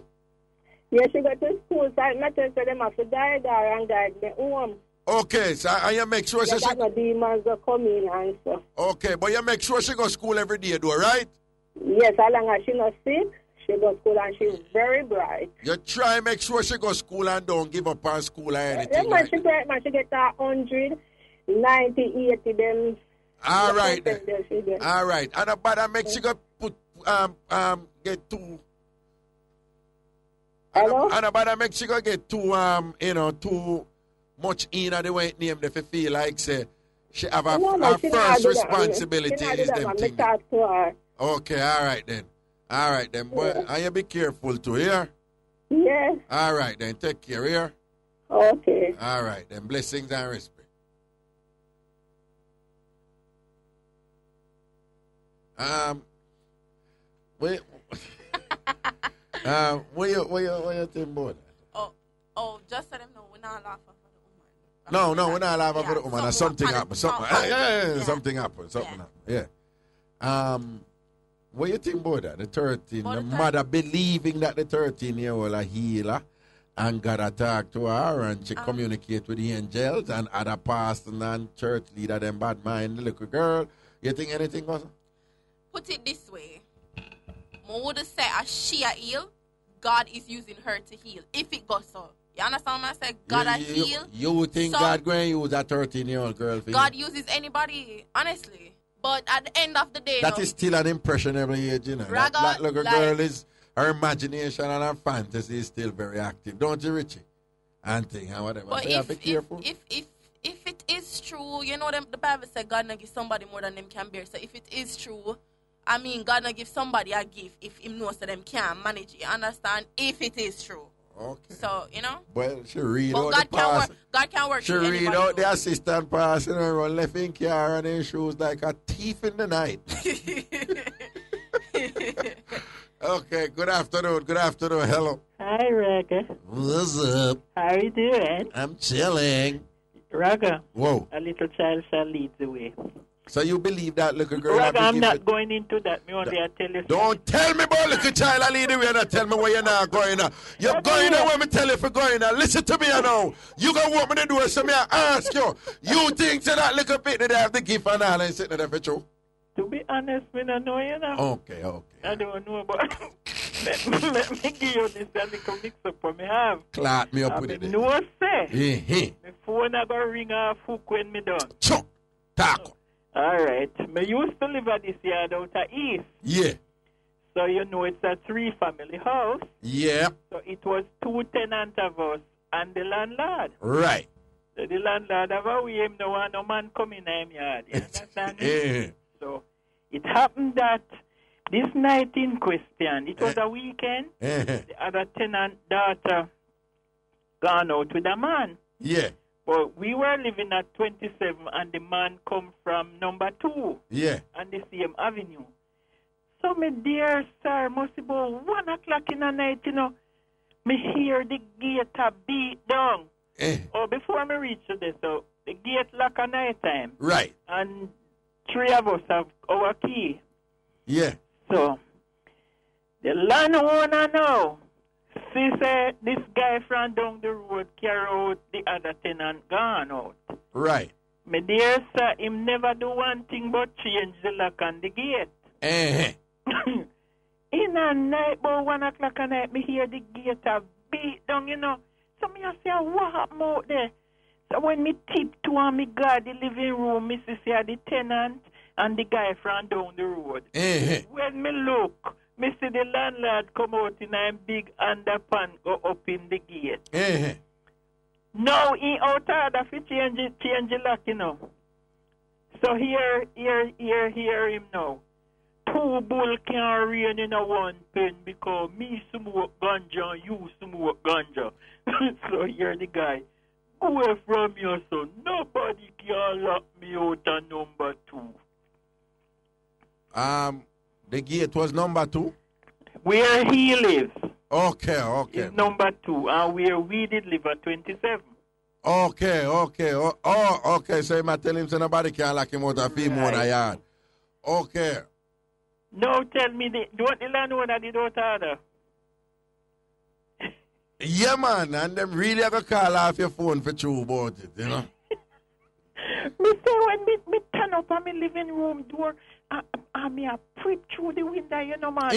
Yeah, she go to school. So I tell them have to guide her and guide me home. Okay, so and you make sure she... no demons will come in and stuff. Okay, but you make sure she go to school every day, though, right? Yes, as long as she not sick, she go to school and she's very bright. You try make sure she go to school and don't give up on school or anything. Yeah, she get 100, 90, 80 them. All right then. All right. And about that make she go put get two. Hello? And about that make she go get too much in the way it named if you feel like say she have a first responsibility is them thing. Okay, all right then. Boy, and you be careful too, here? Yes. All right then, take care, here? Okay. All right then, blessings and respect. What you think about that? Oh, just let them know we're not laughing for the No, woman. we're not laughing for the woman. Something happened. Something happened. Yeah. What you think about that? The mother believing that the 13-year-old a healer and God attack to her and she communicate with the angels and other pastors and church leader them bad mind the little girl. You think anything goes on? Put it this way. I would say as she a heal, God is using her to heal. If it goes so. You understand what I say? God a heal. You think God going to use a 13-year-old girl for God you? uses anybody, honestly. But at the end of the day, that is still an impressionable age, you know. That little girl is, her imagination and her fantasy is still very active. Don't you, Richie? And thing and whatever. But so be careful. If it is true, you know the Bible said God not give somebody more than them can bear. So if it is true, I mean God not give somebody a gift if him knows that them can't manage it. You understand? If it is true. Okay. So, you know? Well, she read out God the pass. God can work. She read out the assistant passing her run left in car and then she was like a thief in the night. Okay, good afternoon. Hello. Hi, Raga. What's up? How you doing? I'm chilling. Raga. Whoa. A little child shall lead the way. So you believe that little girl? Raga, I'm not going into that. Me only I tell you. Don't tell me about little child. I lead the way and tell me where you're not going. You're going there when me tell you if you're going. Listen to me now. You gonna walk me the door, so me I ask you. You think to that little bit that they have the gift and all and sitting there for you? To be honest, me don't know you know. Okay. I don't know about. Let me give you this little mix up what me have. Clot me up with it. No say. My phone I go ring off hook when me done. Chok. Taco. All right. Me used to live at this yard out of East. Yeah. So you know it's a 3-family house. Yeah. So it was 2 tenants of us and the landlord. Right. So the landlord have a way him no want no man come in him yard. You understand? Yeah. So it happened that this night in question, it was a weekend. The other tenant daughter gone out with a man. Yeah. But we were living at 27 and the man come from number 2. Yeah. On the same avenue. So my dear sir, must be about 1 o'clock in the night, you know, me hear the gate a beat down. Oh, before me reach to this, so the gate lock at night time. Right. And 3 of us have our key. Yeah. So the landowner now, she said this guy from down the road carry out the other tenant gone out. Right. My dear sir, him never do one thing but change the lock on the gate. In a night, about 1 o'clock at night, me hear the gate a beat down, you know. So me I say, what happened out there? So when me tiptoe and me guard the living room, me see the tenant and the guy from down the road. When me look, me see the landlord come out in a big underpan go up in the gate. Now he out order for change the lock, you know. So here him now. 2 bull can't rain in a 1 pen because me smoke ganja and you smoke ganja. So here the guy. Go away from your son. Nobody can lock me out of number 2. The gate was number 2? Where he lives. Okay. Is number 2 and where we did live at 27. Okay. Okay. So you might tell him so nobody can lock him out of him on a yard. Okay. No, tell me, don't the landowner did out order? Yeah, man, and them really have to call off your phone for true about it, you know? Me say when me turn up on my living room door, me a peep through the window, you know, man.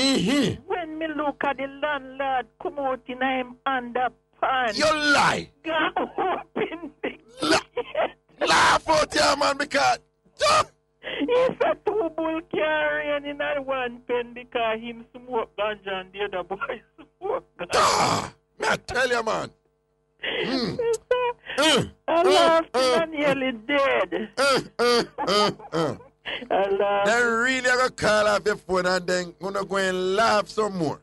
When me look at the landlord come out in him underpants. You lie. Go open the gate. Laugh out here, man, because... He's a 2 bull carrying in a 1 pen because him smoke ganja and the other boy smoke ganja. I tell you, man. I laughed and nearly dead. I laughed. They really have to call off your phone and then gonna go and laugh some more.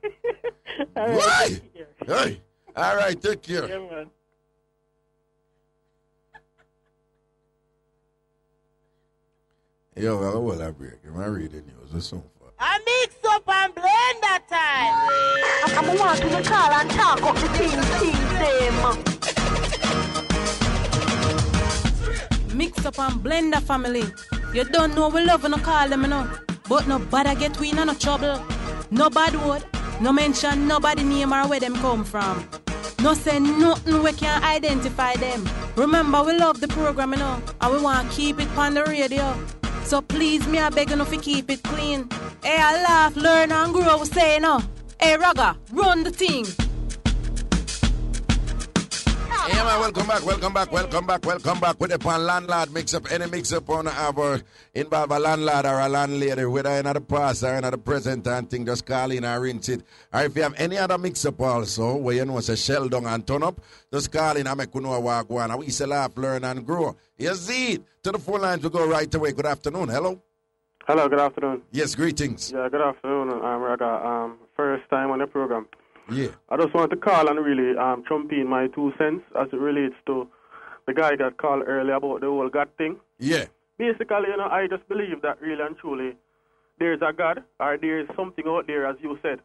Right. Hey. All right, take care. Yeah, man. Yo, I will have break. Am I reading news or something? A mix up and blender time. I'm wanting to call and talk up the thing. Mix up and blender family. You don't know we love no call them, you know. But no bother get we no trouble. No bad word. No mention nobody name or where them come from. No say nothing we can identify them. Remember we love the program, you know. And we want to keep it on the radio. So please, me I beg you to keep it clean. Hey, I laugh, learn and grow, we say no. Hey, Raga, run the thing. Hey, man, welcome back with the landlord mix-up. Any mix-up on our involve a landlord or a landlady, whether in the past or in the present and thing, just call in and rinse it. Or if you have any other mix-up also, where you know it's a shell down and turn up, just call in and make you know what go on. And we say laugh, learn and grow. You see it. To the phone lines, we go right away. Good afternoon. Hello. Hello, good afternoon. Yes, greetings. Yeah, good afternoon. I'm Raga. First time on the program. Yeah. I just want to call and really jump in my 2 cents as it relates to the guy that called earlier about the whole God thing. Yeah. Basically, you know, I just believe that really and truly there's a God or there's something out there, as you said.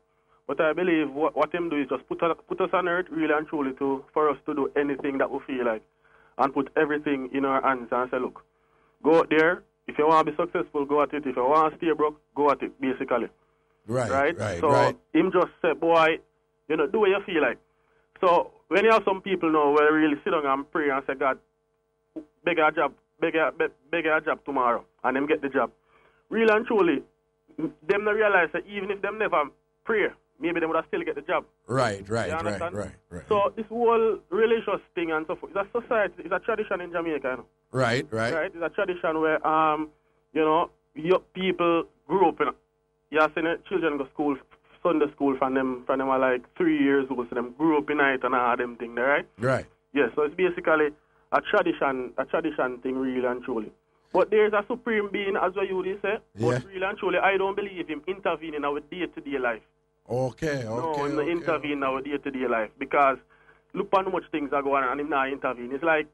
But I believe what him do is just put us on earth really and truly for us to do anything that we feel like and put everything in our hands and say, look, go out there. If you want to be successful, go at it. If you want to stay broke, go at it, basically. Right. So him just said, boy, do what you feel like. So when you have some people now where really sit down and pray and say, God, beg a job tomorrow, and them get the job. Really and truly, them not realize that even if them never pray, maybe they would have still get the job. Right. So this whole religious thing and so forth, it's a society, it's a tradition in Jamaica. Right. It's a tradition where, your people grew up in. You have seen children go to school, Sunday school from them are like 3 years old, so them grew up in it and all them thing there, right? Right. Yeah, so it's basically a tradition thing, really and truly. But there's a supreme being, as what you did say. Yeah. But really and truly, I don't believe him intervening in our day-to-day life. Okay. Intervene in our day-to-day life. Because look how much things are going on and him not intervene. It's like,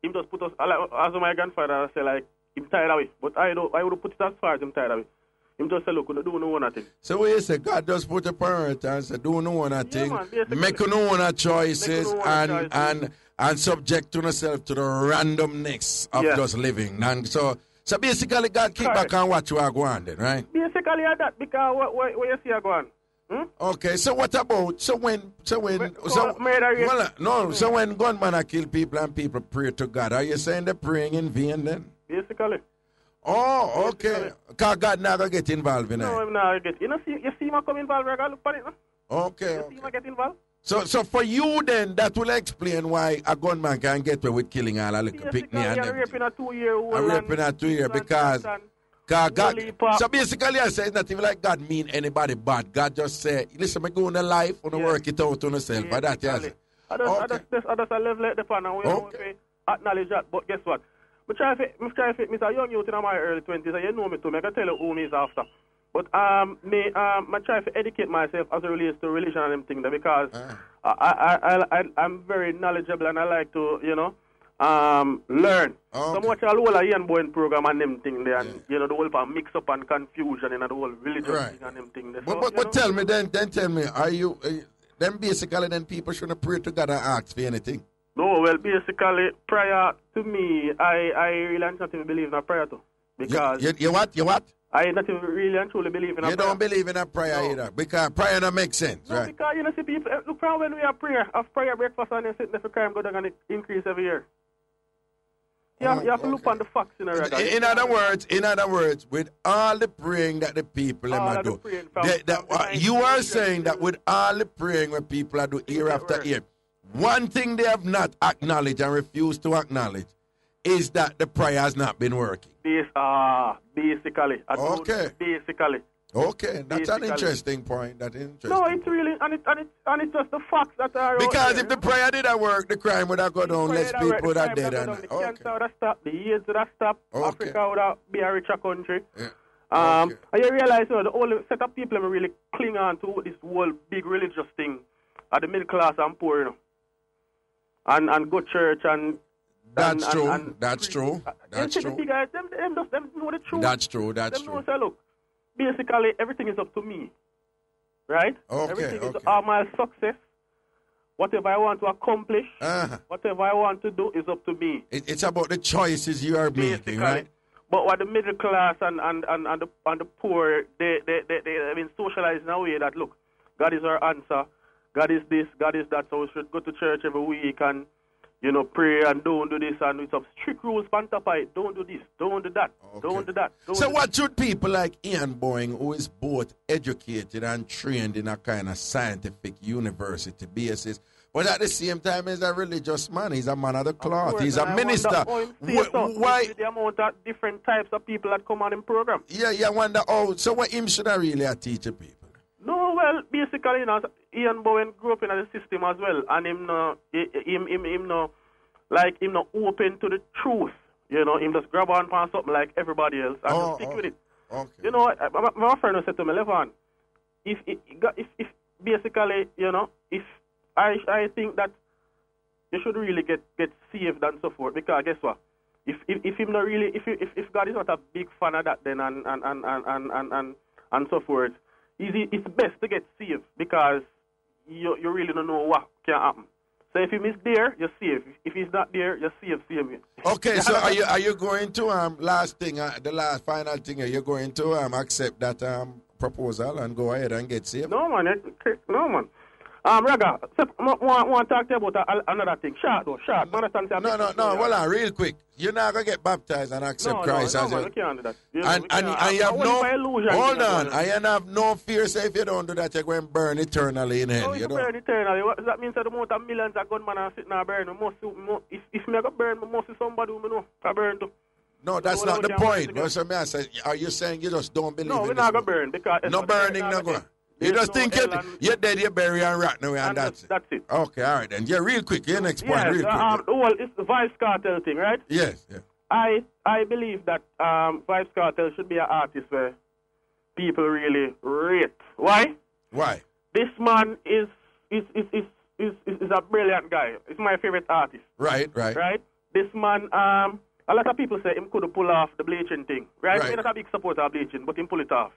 him just put us, as my grandfather say, like, him tired away. But I would put it as far as him tired away. Him just say, look, we do no one thing. So what you say, God just put a parent and say, do no one thing, make no one choices and subject to yourself to the randomness of just living. And so basically God keep back on what you are going then, right? Basically that, because what you see are going. Okay, so what about when gunmen are kill people and people pray to God, are you saying they're praying in vain then? Basically. Oh, okay. Because God never get involved in it. No, I'm not get. You see me come involved, I look at it. Okay. You see me get involved? So for you then, that will explain why a gunman can get away with killing all a little picnic and them. Raping a 2-year-old. I'm raping a 2-year because God, so basically I say it's not even like God mean anybody bad. God just say, listen, I go in the life, I work it out on yourself. But that yes. Others are level at the pan and we don't acknowledge that. But guess what? I try to fit Mr. Young Youth in my early 20s, and you know me too. I can tell you who me is after. But I try to educate myself as it relates to religion and them things because I'm very knowledgeable and I like to, learn. So much all whole Ian Bowen program and them thing there, and the whole mix up and confusion and the whole religion thing and them thing there. But tell me then tell me, are you then basically then people shouldn't pray to God and ask for anything? No, well, basically, prayer to me, I really and truly believe in a prayer too. Because you what? I not really and truly believe in a prayer. You don't believe in a prayer either, because prayer don't make sense, right? Because see people look from when we have prayer breakfast and they sit there for crime go down and increase every year. You have to look on the facts in a record. In other words, with all the praying that the people do, you are saying that with all the praying that people are do year after year, one thing they have not acknowledged and refused to acknowledge is that the prayer has not been working. Basically. Okay. Basically. Okay, that's an interesting point. No, it's really, and it's just the facts that are. Because if the prayer didn't work, the crime would have gone down, less people would have dead. The cancer would have stopped, the AIDS would have stopped, Africa would have be a richer country. Yeah. And you realize, the whole set of people really cling on to this whole big religious thing at the middle class and poor, and go church and. That's true. That's true. Them know the truth. That's true. Say, look, basically everything is up to me, right? Everything is my success. Whatever I want to accomplish, whatever I want to do is up to me. It's about the choices you are making, right? But what the middle class and the poor, they have been socialized in a way that, look, God is our answer. God is this, God is that. So we should go to church every week and, pray and don't do this. And with some strict rules, pantapite. Don't do this, don't do that, don't do that. So what should people like Ian Bowen, who is both educated and trained in a kind of scientific university basis, but at the same time is a religious man, he's a man of the cloth, he's a minister. Why? The amount of different types of people that come on in program. Yeah, I wonder, so what him should I really teach people? No, well, basically, Ian Bowen grew up in the system as well, and him not open to the truth. Him just grab on something like everybody else and stick with it. Okay. My friend said to me, Levon, if basically, if I think that you should really get saved and so forth, because guess what? If him not really, if God is not a big fan of that, then and so forth. it's best to get saved because you really don't know what can happen. So if he is there, you're safe. If he's not there, you're safe. Okay, so are you going to last thing, the last final thing? Are you going to accept that proposal and go ahead and get saved? No man. Raga, want to talk to you about another thing. Short. No, hold on, real quick. You're not going to get baptized and accept Christ as you can't do that. And you have hold on, I have no fear, say if you don't do that, you're going to burn eternally in hell. You burn eternally. What does that mean? The amount of millions of gunmen are sitting there burning. If me go burn, I must see somebody who know I burn too. No, that's not the point. Are you saying you just don't believe in we're not going to burn because... No burning, no going. You just think you're dead, you're buried and rotten away, and that's it. That's it. Okay, all right then. Yeah, real quick. Your next point, real quick. Well, it's the Vibes Cartel thing, right? Yes. Yeah. I believe that Vibes Cartel should be an artist where people really rate. Why? Why? This man is a brilliant guy. He's my favorite artist. Right. This man, a lot of people say him could pull off the bleaching thing, right? I'm not a big supporter of bleaching, but him pull it off.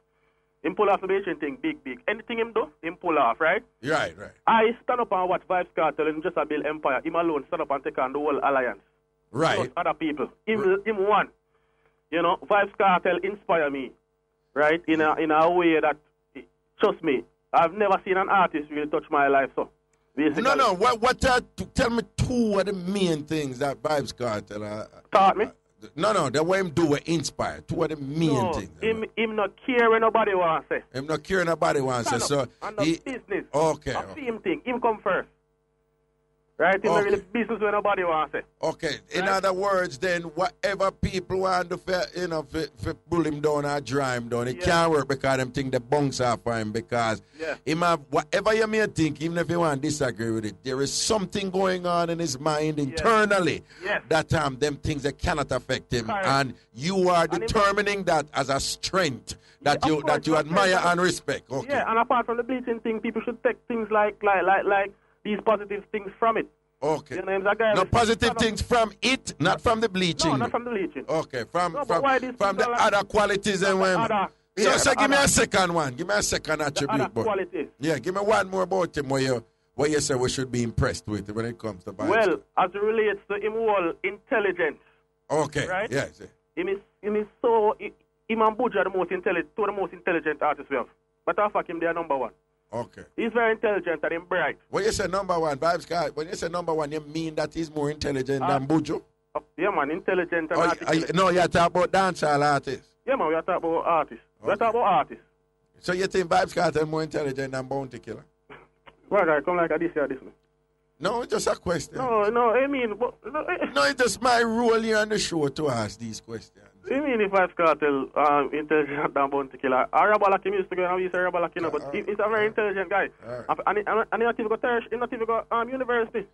Him pull off the bleaching thing, big. Anything him do, him pull off, right? Right. I stand up and watch Vibes Cartel and just a build empire. Him alone stand up and take on the whole alliance. Right. Plus other people. Him one. You know, Vibes Cartel inspire me, right? In a way that, trust me, I've never seen an artist really touch my life so. Basically. No. Tell me two of the main things that Vibes Cartel taught me. No, the way him do what inspire. Two of the main things. Him not care when nobody wants to say. Him not care nobody wants to say. So business. Okay. Same thing. Him come first. Right? Him not really business when nobody wants to say. Okay. In other words, then whatever people want to pull him down or dry him down, it can't work because them think the bunks are for him because him have whatever you may think, even if you want to disagree with it, there is something going on in his mind internally that them things that cannot affect him. And you are determining that as a strength that you admire and respect. Okay. Yeah, and apart from the bleaching thing, people should take things like these positive things from it. Okay. You know, no positive things from it, not from the bleaching. No, not from the bleaching. Okay, from the other qualities and women. So give me a second one. Give me a second attribute. Qualities. Yeah, give me one more about him where you say we should be impressed with when it comes to Vibes. Well, as it relates to him all intelligence. Okay. Right? Yes. Him and Buja are two of the most intelligent artists we have. But I fuck him, they are number one. Okay. He's very intelligent and he's bright. When you say number one, Vibes guy, when you say number one, you mean that he's more intelligent than Buju? Yeah, man, intelligent and articulate. No, you're talking about dancehall artists. Yeah, man, we are talking about artists. Okay. We are talking about artists. So you think Vibes Cartel more intelligent than Bounty Killer? Well, I come like this. No, it's just a question. No, I mean... No, it's just my role here on the show to ask these questions. I mean, if Vibes Cartel intelligent than Bounty Killer, Arabalaki used to go and we say Arabalaki, but he's a very intelligent guy. Right. And he not even got university.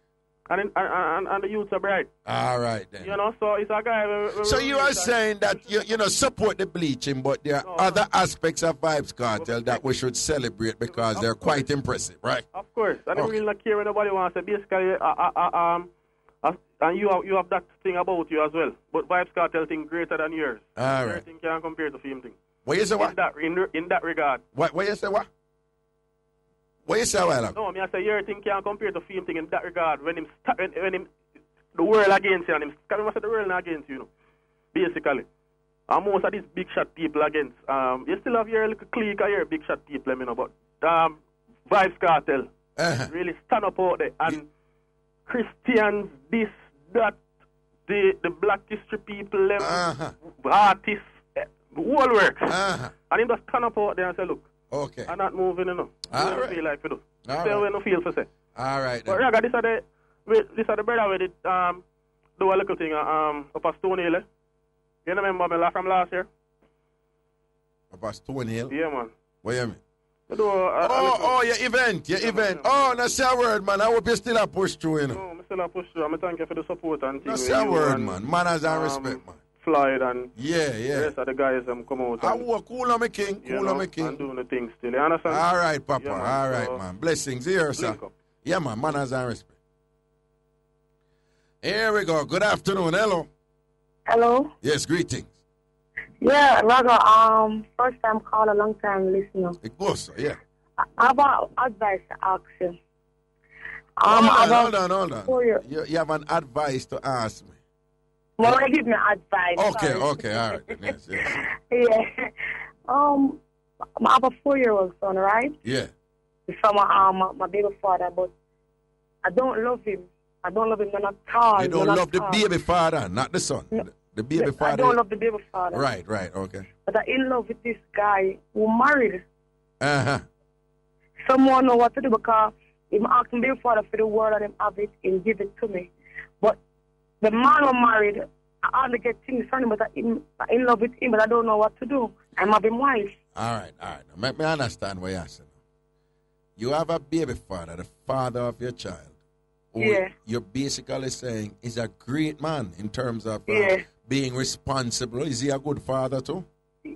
And the youths are bright. All right, then. You know, so it's a guy... So you are saying that, you support the bleaching, but there are other aspects of Vibes Cartel that we should celebrate because they're quite impressive, right? Of course. I don't really not care when nobody wants to. Basically, and you have that thing about you as well. But Vibes Cartel thing greater than yours. All right. Everything can compare to film thing. What you say what? In that regard. What you say what? What you say what? No, I say your thing can compare to film thing in that regard. When him the world against you and him coming the world against you, basically. And most of these big shot people against you still have your little clique of your big shot people, but Vibes Cartel really stand up out there and Christians, this, that, the black history people, artists, whole works. And him just stand up out there and say, look, I'm not moving enough. All right. Feel like we do. Say we no feel for say. All right. But Raga, this are the brother with it do a little thing up a Stone Hill. You remember me from last year? Up a Stone Hill? Yeah, man. What you mean? Your event. Oh, no say a word, man. I hope you still a push through, you know. No, I still a push through. I thank you for the support and things. No say a word, man. Manners and respect, man. Floyd and the rest of the guys come out. Cool on me king. And doing the things still. You understand? All right, Papa. All right, man. Blessings here, sir. Yeah, man. Manners and respect. Here we go. Good afternoon. Hello. Hello. Yes, greetings. Yeah, Raga, first time caller, long time listener. It goes, so, yeah. I have advice to ask you. Hold on. You have an advice to ask me. Well, give me advice. Okay, sorry. all right. Yes. Yeah. I have a 4-year-old son, right? Yeah. From my baby father, but I don't love him. I don't love him none at all. You don't love the baby father, not the son. No. The baby father. I don't love the baby father. Right, okay. But I'm in love with this guy who married. Uh-huh. Someone know what to do because he asked me baby father for the word and him have it and give it to me. But the man who married, I only get things from him, but I'm in love with him, but I don't know what to do. I'm having wife. All right. Now, make me understand what you're saying. You have a baby father, the father of your child. Yeah. You're basically saying he's a great man in terms of being responsible. Is he a good father too?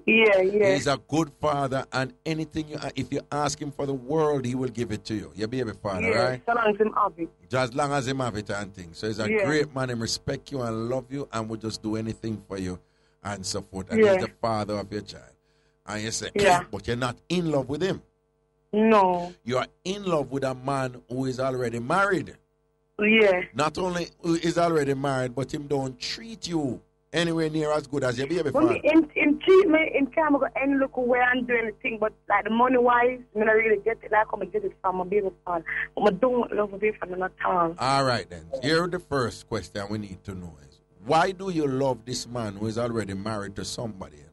Yeah. He's a good father, and anything if you ask him for the world, he will give it to you. Your baby father, right? So long as him have it. Just as long as him have it and things. So he's a great man and respect you and love you and will just do anything for you and so forth. And he's the father of your child. And you say, but you're not in love with him. No. You are in love with a man who is already married. Yeah. Not only is already married, but him don't treat you anywhere near as good as your baby father. In treatment, in time, I go any look where I'm doing anything, but like the money wise, I don't really get it. Like I'm get it from my baby father, but I don't love my baby father at all. All right then. Here the first question we need to know is, why do you love this man who is already married to somebody else?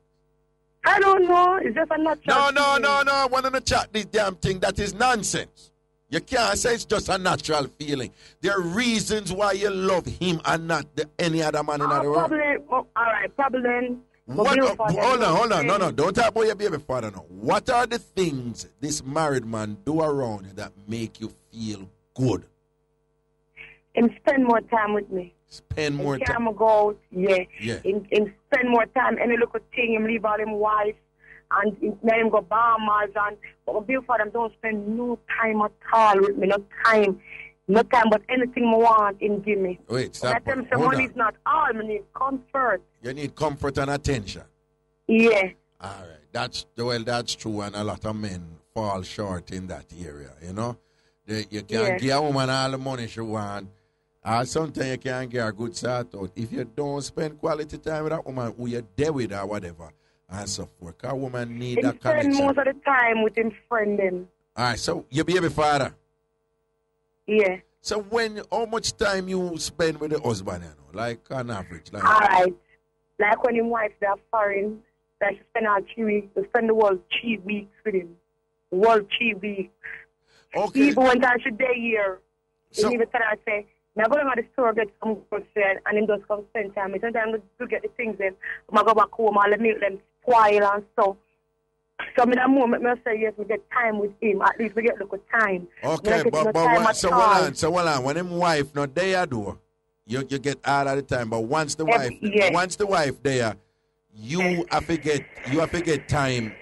I don't know. It's just a natural. No. I want to chat this damn thing. That is nonsense. You can't say it's just a natural feeling. There are reasons why you love him and not any other man in the world. Probably. Hold on. No. Don't talk about your baby father now. What are the things this married man do around you that make you feel good? And spend more time with me. Spend more time. Go out, and spend more time. Any little thing, him leave all him wife. And let him go Bahamas and but before them don't spend no time at all with me, no time but anything I want him give me. Wait, stop. Let them say money is not all, I need comfort. You need comfort and attention. Yeah. All right. That's true, and a lot of men fall short in that area, you know. You can't give a woman all the money she want. Or sometimes you can't get a good sort out. If you don't spend quality time with that woman who you're there with or whatever. And so forth. A woman need that connection. Spend most of the time with him friending. All right, so your baby father. Yeah. So how much time you spend with the husband, you know, like on average? Like, all right. Like when his wife they are foreign, that she spend all 3 weeks. We spend the whole 3 weeks with him. The whole 3 weeks. Okay. People went on to day here. So, even tell her, say, I'm going to the store, get some good food, and then just come spend time. Sometimes I go get the things then. I go back home, I'll make them spoil and stuff. So in that moment, I say, yes, we get time with him. At least we get a little time. Okay, but so hold on. When him wife not there, do you get all of the time. But once the wife there, you have to get time.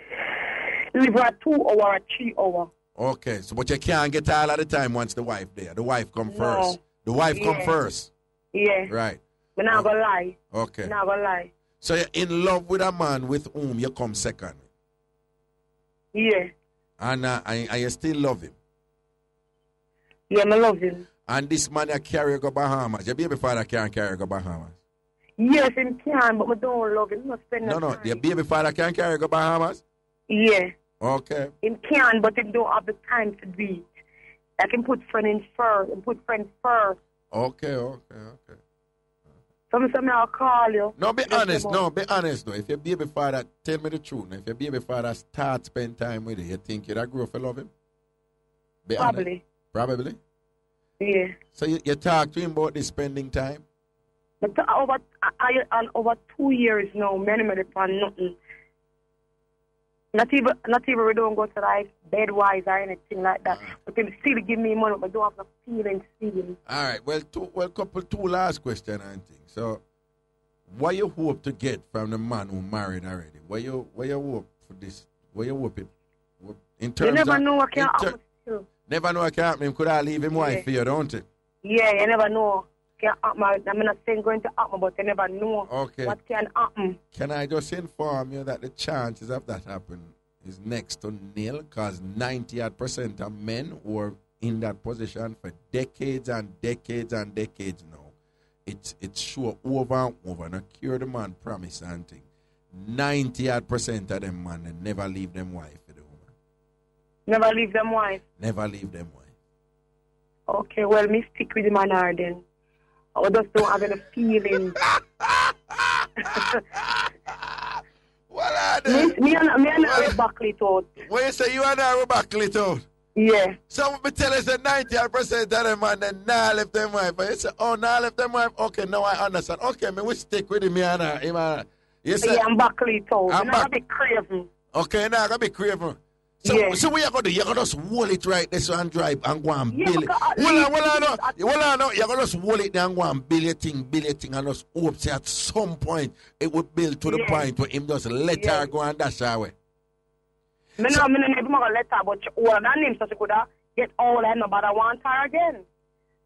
Leave her 2 hours or 3 hours. Okay, so but you can't get all of the time once the wife there. The wife come first. The wife come first. Yeah. Right. But not gonna lie. Okay. Not gonna lie. So you're in love with a man with whom you come second. Yeah. And you still love him. Yeah, I love him. And this man you carry you go Bahamas. Your baby father can't carry you go Bahamas. Yes, he can, but I don't love him. No. Your baby father can't carry you go Bahamas? Yeah. Okay. He can, but he don't have the time to do it. I can put friends first. Okay. Sometimes I'll call you. No, be honest. If your baby father, tell me the truth. If your baby father start spend time with you, you think you'd grow to love him? Be Probably. Honest. Probably? Yeah. So you talk to him about this spending time? But over 2 years now, many upon nothing. Not even we don't go to like bed wise or anything like that. But they still give me money, but don't have the feeling. All right. Well, two last questions I think. So, what you hope to get from the man who married already? What you hope for this? What you hope it? In terms you never of, know what can happen. Never know what can happen. Could I leave him wife for you, don't it? Yeah, you never know. can happen. I'm not saying going to happen, but you never know what can happen. Can I just inform you that the chances of that happening is next to nil, because 90% of men who are in that position for decades and decades and decades now, it's sure over and over. Now, cure the man promise and thing. 90% of them man, they never leave them wife for the woman. Never leave them wife? Never leave them wife. Okay, well, me stick with the man then. I just don't have any feelings. Me and I buckle it out. What you say, you and I will buckle it out? Yeah. So me tell us that 90% of them man, then nah left them wife. But you say, oh, nah left them wife. Okay, now I understand. Okay, me we stick with him and I. You say, yeah, I'm buckle it out. I'm not be craven. Okay, now I'm going to be craven. So what you going to do? You're going to just hold it right there and drive and go and build it. Well, you're going to just hold it there and go and build it thing, and just hope say at some point it would build to the point where him just let her go and dash her away. I never let her, but all that name so she could get all and nobody want her again.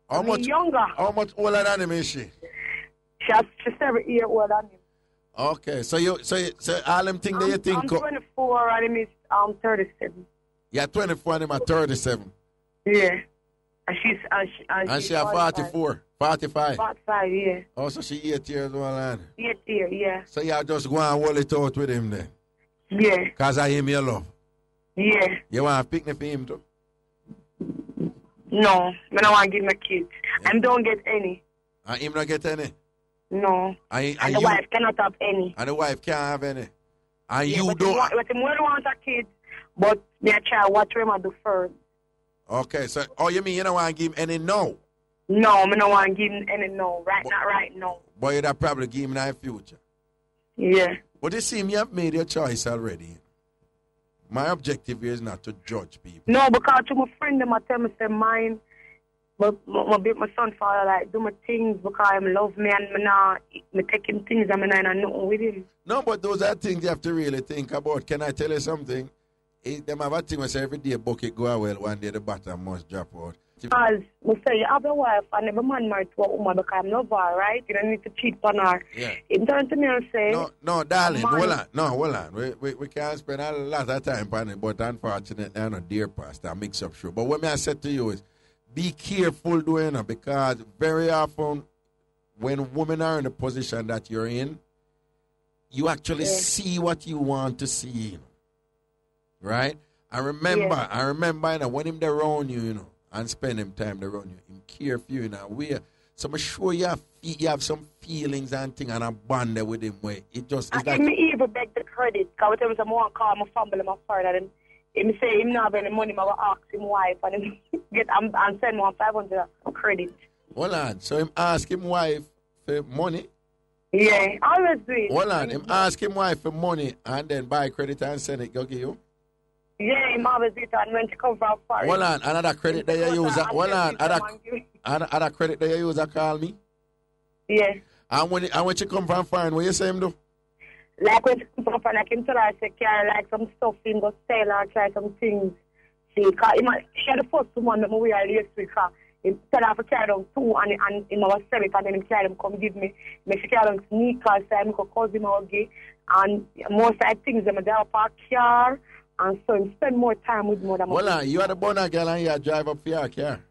How much younger? How much older than him is she? She's 7 years older than him. Okay, so all them things that you think. I'm 24 and him is 37. Yeah, 24 and him at 37. Yeah. And she's 44, 45. 45, yeah. Oh, so she 8 years old, and 8 years, yeah. So you just go and hold it out with him then? Yeah. Because I him your love? Yeah. You want a picnic for him too? No, I don't want to give my kids. Yeah. I don't get any. And him not get any? No. And the wife cannot have any. And the wife can't have any. And yeah, you don't. But he want a kid, but me a child, what him I do first. Okay, so you mean you don't want to give him any no? No, I don't want to give him any no. Not right now. But you'd probably give him in the future. Yeah. But you see, you have made your choice already. My objective here is not to judge people. No, because to my friend, them I tell me say mine. But my son father like do my things because him love me and me take him things and I nothing with him. No, but those are things you have to really think about. Can I tell you something? Them have a thing where say every day bucket go well, one day the bottom must drop out. Because we say you have a wife and every man married to a woman because I'm love her, right? You don't need to cheat on her. Yeah. He turned to me and say, No, darling, hold on. We can't spend a lot of time on it, but unfortunately I'm a dear pastor, Mixup show. But what I said to you is be careful doing it, because very often when women are in the position that you're in, you actually see what you want to see, right? I remember when him around you, and spend him time around you, him care for you in a way. So I'm sure you have some feelings and things and a bond there with him where it just is like. Me even beg the credit, because every time someone call my family, my father, and him say him not have any money, I will ask him wife and him and send me 500 credit. Hold on, so him ask him wife for money? Yeah, always do it. Hold on, him ask him wife for money and then buy credit and send it, go give you? Yeah, him always do it, and when she come from foreign. Hold on, another credit that you use, other credit that you use, call me? Yeah. And when she come from foreign, what you say him do? Like when she come from foreign, like him tell her, say, carry like some stuff, him go sell or try some things. She had the first one that we are last week, he tell her to carry them 2 and him was sell it, and then him carry them come give me. Make she carry them sneakers, so I go cousin or gay. And most of the things, them they have a car. And so him spend more time with more than well, you are the bonner girl and you drive up for your car?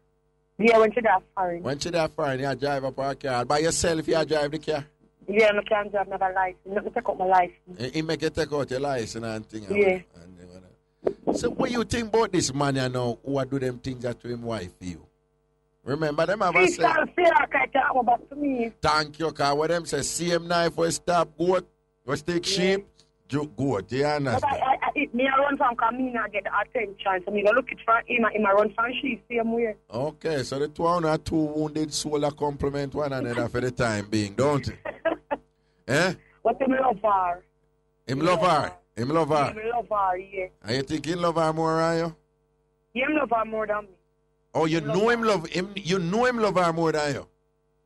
Yeah, when she there foreign. When she there foreign, you drive up her car. By yourself, you drive the car? Yeah, I can't drive, never license. Let me take out my license. He make you take out your license and things. Yeah. So what you think about this man you know who do them things that to him wife for you? Remember them have a say. Back to me. Thank you, because what them say, same knife for stop goat, for stick sheep, goat, you understand? But me I run from Camina get the attention, so me go look it for him and I run from she same way. Okay, so the 2 wounded soul a compliment one another for the time being, don't it? Eh? What him love her? Him love her? Him love her? Him love her, yeah. And you think he love her more, are you? Yeah, him love her more than me. Oh, you know him love her more than you?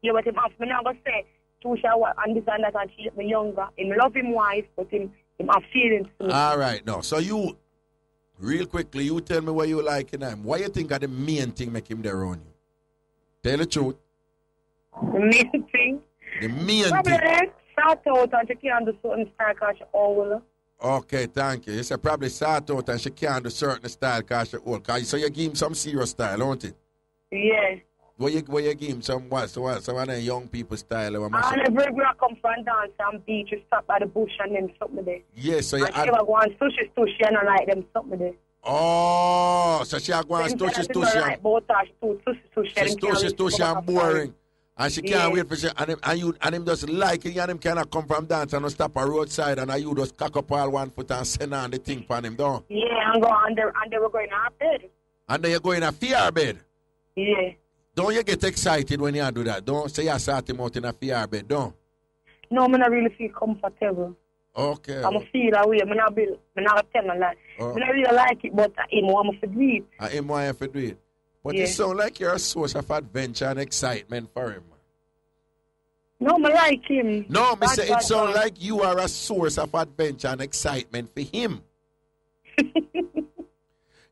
Yeah, but him ask me now go say, Tusha and this and that and she me younger. Him love him wife, but him have feelings too. All right, now, so you, real quickly, you tell me what you like in him. What you think are the main thing make him there on you? Tell the truth. The main thing. The main Probably thing. like start out and she can't do certain style because she old. Okay, thank you. You said probably start out and she can't do certain style because she old. So you give him some serious style, don't it? Yeah. Where you give him some what? Some of the young people style. And every girl come from dance and beach, you stop by the bush and then something there. Yes, so you and she ever go on sushi and I like them something there. Oh, so she go on sushi and boring. And she can't wait for she and him just like it and him cannot come from dance and stop a roadside and you just cock up all 1 foot and send on the thing for him down. Yeah, and go and they were going to bed. And then you go in a fear bed. Yeah. Don't you get excited when you do that? Don't say you start him out in a fear bed, don't? No, I don't really feel comfortable. Okay. I'm feel that way. I'm not tell no lie. I don't really like it, but I want to do it. I want to do it. But it sounds like you're a source of adventure and excitement for him. No, I like him. No, I say it sounds like you are a source of adventure and excitement for him.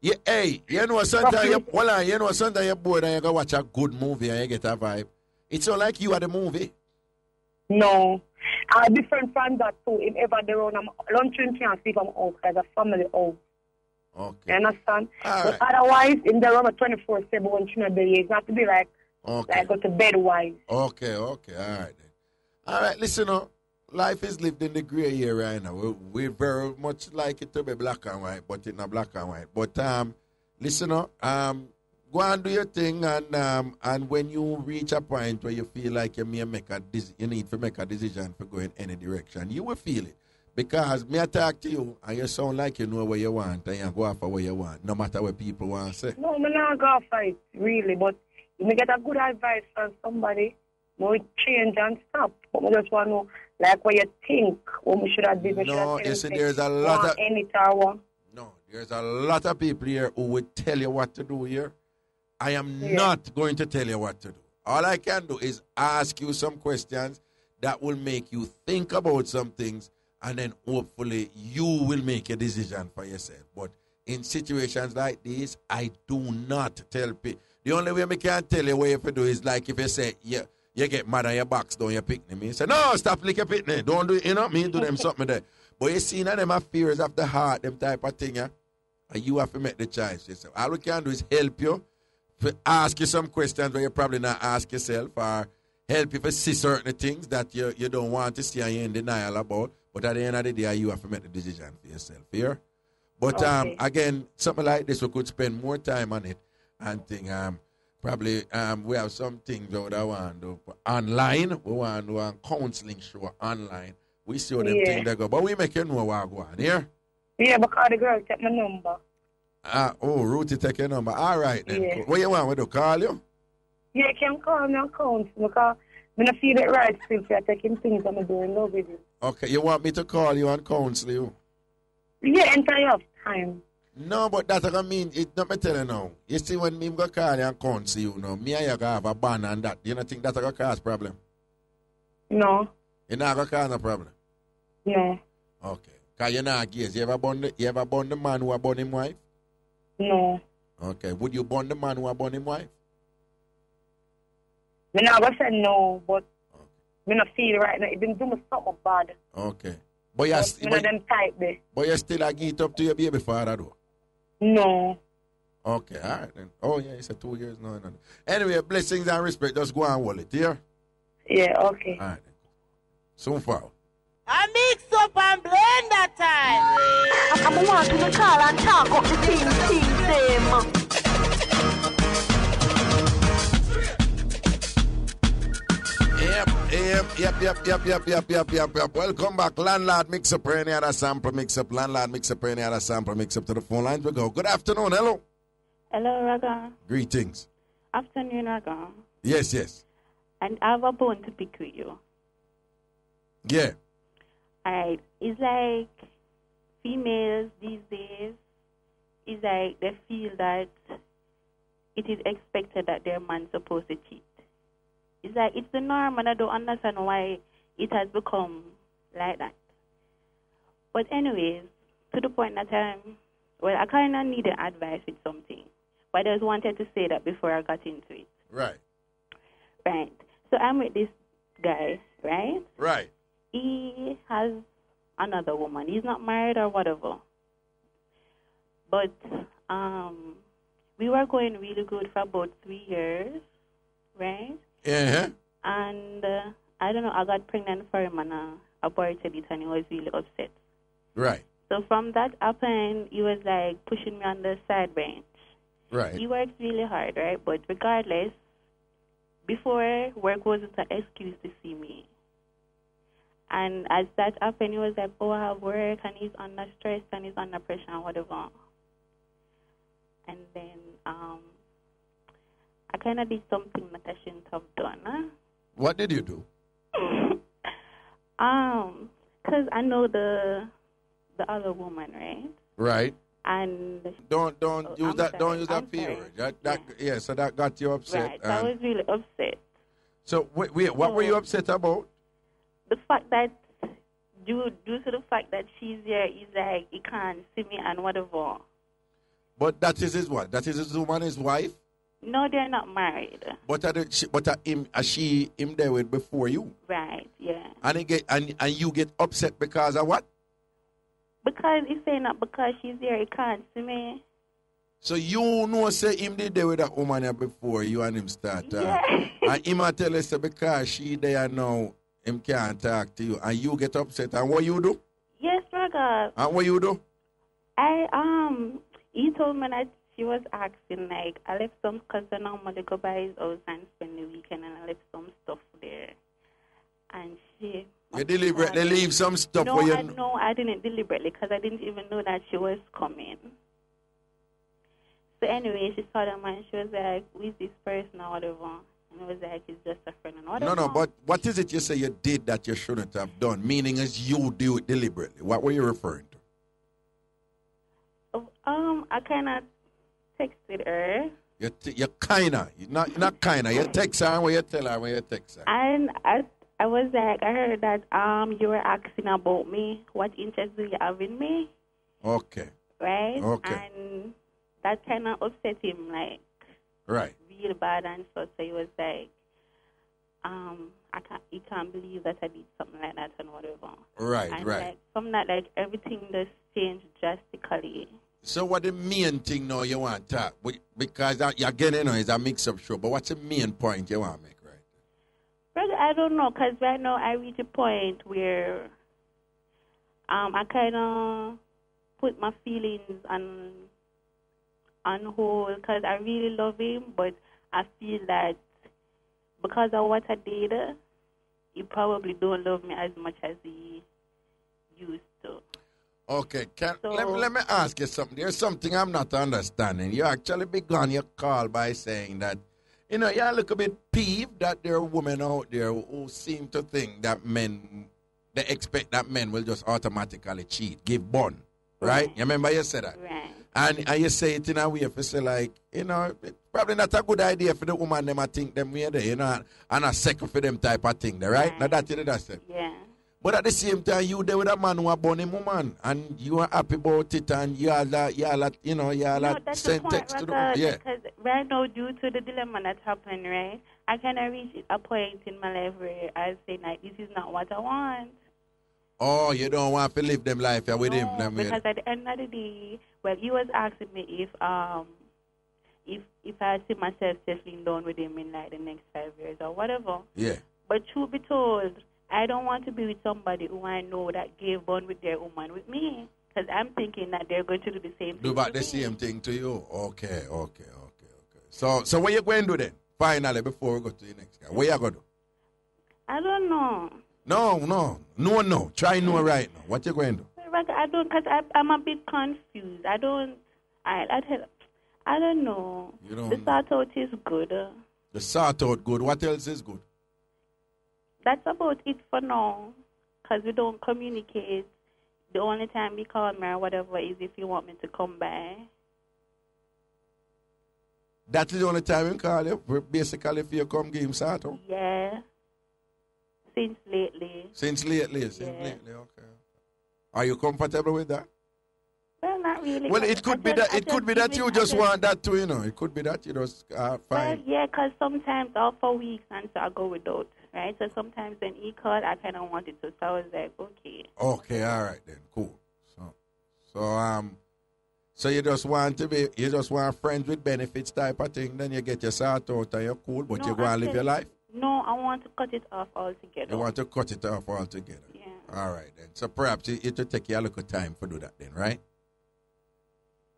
Yeah, hey, you know sometimes you're bored and you go watch a good movie and you get a vibe. It's not like you are the movie. No. I'm different from that too. If ever they're on luncheon can't sleep I'm out as a family out. Okay. You understand? All but otherwise, in the room 24/7 when you know the it's not to be like go to bed wise. Okay, all right then. All right, listen life is lived in the gray area right now. We very much like it to be black and white, but it's not black and white. But listen go and do your thing and when you reach a point where you feel like you need to make a decision for going any direction, you will feel it. Because me I talk to you and you sound like you know what you want and you go after what you want, no matter what people want to say. No, I'm not go for it, really, but if you get a good advice from somebody, no change and stop. But I just want to know like what you think, what we should have done. No, you see there's a lot of there's a lot of people here who would tell you what to do here. I am not going to tell you what to do. All I can do is ask you some questions that will make you think about some things and then hopefully you will make a decision for yourself. But in situations like this, I do not tell people. The only way I can tell you what you have to do is like if you say, you get mad at your box, don't you pick me? You say, no, stop licking picnic. Don't do it, me do them something there. But you see, now them have fears of the heart, them type of thing, and you have to make the choice yourself. All we can do is help you, ask you some questions where you probably not ask yourself, or help you to see certain things that you don't want to see and you're in denial about. But at the end of the day, you have to make the decision for yourself here. But again, something like this, we could spend more time on it and think, probably we have some things that I want to do online. We want to do a counseling show online. We see how them things they go. But we make you know what go on here. Yeah, because the girl take my number. Ruthie take your number. All right then. Yeah. What you want me to call you? Yeah, you can call me and counsel because I don't feel it right still for taking things I'm doing love with you. Okay, you want me to call you and counsel you? Yeah, until you have time. No, but that's what I mean. It's not me tell you now. You see, when me go call you and counsel you now, me and you have a ban and that. You don't think that's going to cause problem? No. You're not going to cause no problem? No. Okay. Because you're not gay. You ever born the man who born him wife? No. Okay. Would you born the man who born him wife? I'm not going to say no, but I don't feel right now. It didn't do me something bad. Okay. But you still a get up to your baby father though? No. Okay, all right then. Oh yeah, it's a 2 years now. Anyway, blessings and respect. Just go and hold it, yeah? Yeah, okay. All right. Soon far. I mix up and blend that time. I'm wanting to call and talk up the team. Yep. Welcome back. Landlord Mixup, any other sample Mixup. Landlord Mixup, any other sample Mixup to the phone lines. We go. Good afternoon. Hello. Hello, Raga. Greetings. Afternoon, Raga. Yes. And I have a bone to pick with you. Yeah. Alright. It's like females these days, it's like they feel that it is expected that their man's supposed to cheat. It's like it's the norm and I don't understand why it has become like that. But anyways, to the point that I kind of needed advice with something. But I just wanted to say that before I got into it. Right. So I'm with this guy, right? Right. He has another woman. He's not married or whatever. But we were going really good for about 3 years, right? Yeah. And I don't know, I got pregnant for him and aborted it, and he was really upset. Right. So from that happened, he was like pushing me on the side bench. Right. He works really hard, right? But regardless, before, work wasn't an excuse to see me. And as that happened, he was like, oh, I have work, and he's under stress, and he's under pressure, and whatever. And then I kind of did something that I shouldn't have done. Huh? What did you do? Because I know the other woman, right? Right. And don't use that fear. Yeah, so that got you upset. Right. So I was really upset. So wait, what were you upset about? The fact that due to the fact that she's there, he's like he can't see me and whatever. But that is his what? That is his woman, his wife? No, they're not married. But she him there with before you? Right. Yeah. And you get upset because of what? Because he's saying that because she's there, he can't see me. So you know, say him did there with that woman here before you and him start. Yeah. And him a tell us because she there now, him can't talk to you, and you get upset. And what you do? Yes, Raga. And what you do? He told me that she was asking, like, I left some, because I normally go by his house and spend the weekend, and I left some stuff there. And she... You deliberately leave some stuff for you? No, I didn't deliberately, because I didn't even know that she was coming. So anyway, she saw them, and she was like, who is this person or whatever? And I was like, it's just a friend and whatever. No, but what is it you say you did that you shouldn't have done? Meaning as you do it deliberately. What were you referring to? I kind of texted her. You kind of. Not kind of. You text her when you tell her when you text her. And I was like, I heard that you were asking about me. What interest do you have in me? Okay. Right? Okay. And that kind of upset him, like, right, real bad and so he was like, he can't believe that I did something like that and whatever. Right, and right. Like, from that, like, everything just changed drastically. So what the main thing now you want to talk? Because again, you know, it's a mix-up show, but what's the main point you want to make, right? Brother, I don't know, because right now I reach a point where I kind of put my feelings on hold, because I really love him, but I feel that because of what I did, he probably don't love me as much as he used to. Okay, let me ask you something. There's something I'm not understanding. You actually began your call by saying that, you know, you're a little bit peeved that there are women out there who seem to think that they expect that men will just automatically cheat, give bun, right? You remember you said that? Right. And you say it in a way for say like, you know, it's probably not a good idea for the woman them I think them way there, you know, and a second for them type of thing there, right? Now that's it, that's it. Yeah. But at the same time, you there with a man who a born him woman, and you are happy about it, and you all send text to the yeah. Because right now, due to the dilemma that happened, right, I kind of reached a point in my life where I say, like, this is not what I want. Oh, you don't want to live them life with him? Because at the end of the day, well, he was asking me if I see myself settling down with him in like the next 5 years or whatever. Yeah. But truth be told, I don't want to be with somebody who I know that gave bond with their woman with me. Because I'm thinking that they're going to do the same thing. Do about the same thing to you? Okay. So what you going to do then? Finally, before we go to the next guy. What you going to do? I don't know. No. Try no right now. What you going to do? I don't, because I'm a bit confused. I don't know. The sort out is good. The sort out good. What else is good? That's about it for now, because we don't communicate. The only time we call me or whatever is if you want me to come by. That is the only time you call you? Basically, if you come give him sort out? Yeah. Since lately. Since lately, okay. Are you comfortable with that? Well, not really. Well, it could be that. It could be that you just want that too, you know. It could be that you just Well, fine. yeah, because sometimes I'll for weeks and so I go without, right? So sometimes when he called, I kind of wanted to. So I was like, okay. Okay, all right then, cool. So you just want friends with benefits type of thing. Then you get your sort out and you're cool, but you go and live your life. No, I want to cut it off altogether. You want to cut it off altogether. Yeah. All right then. So perhaps it will take you a little time to do that then, right?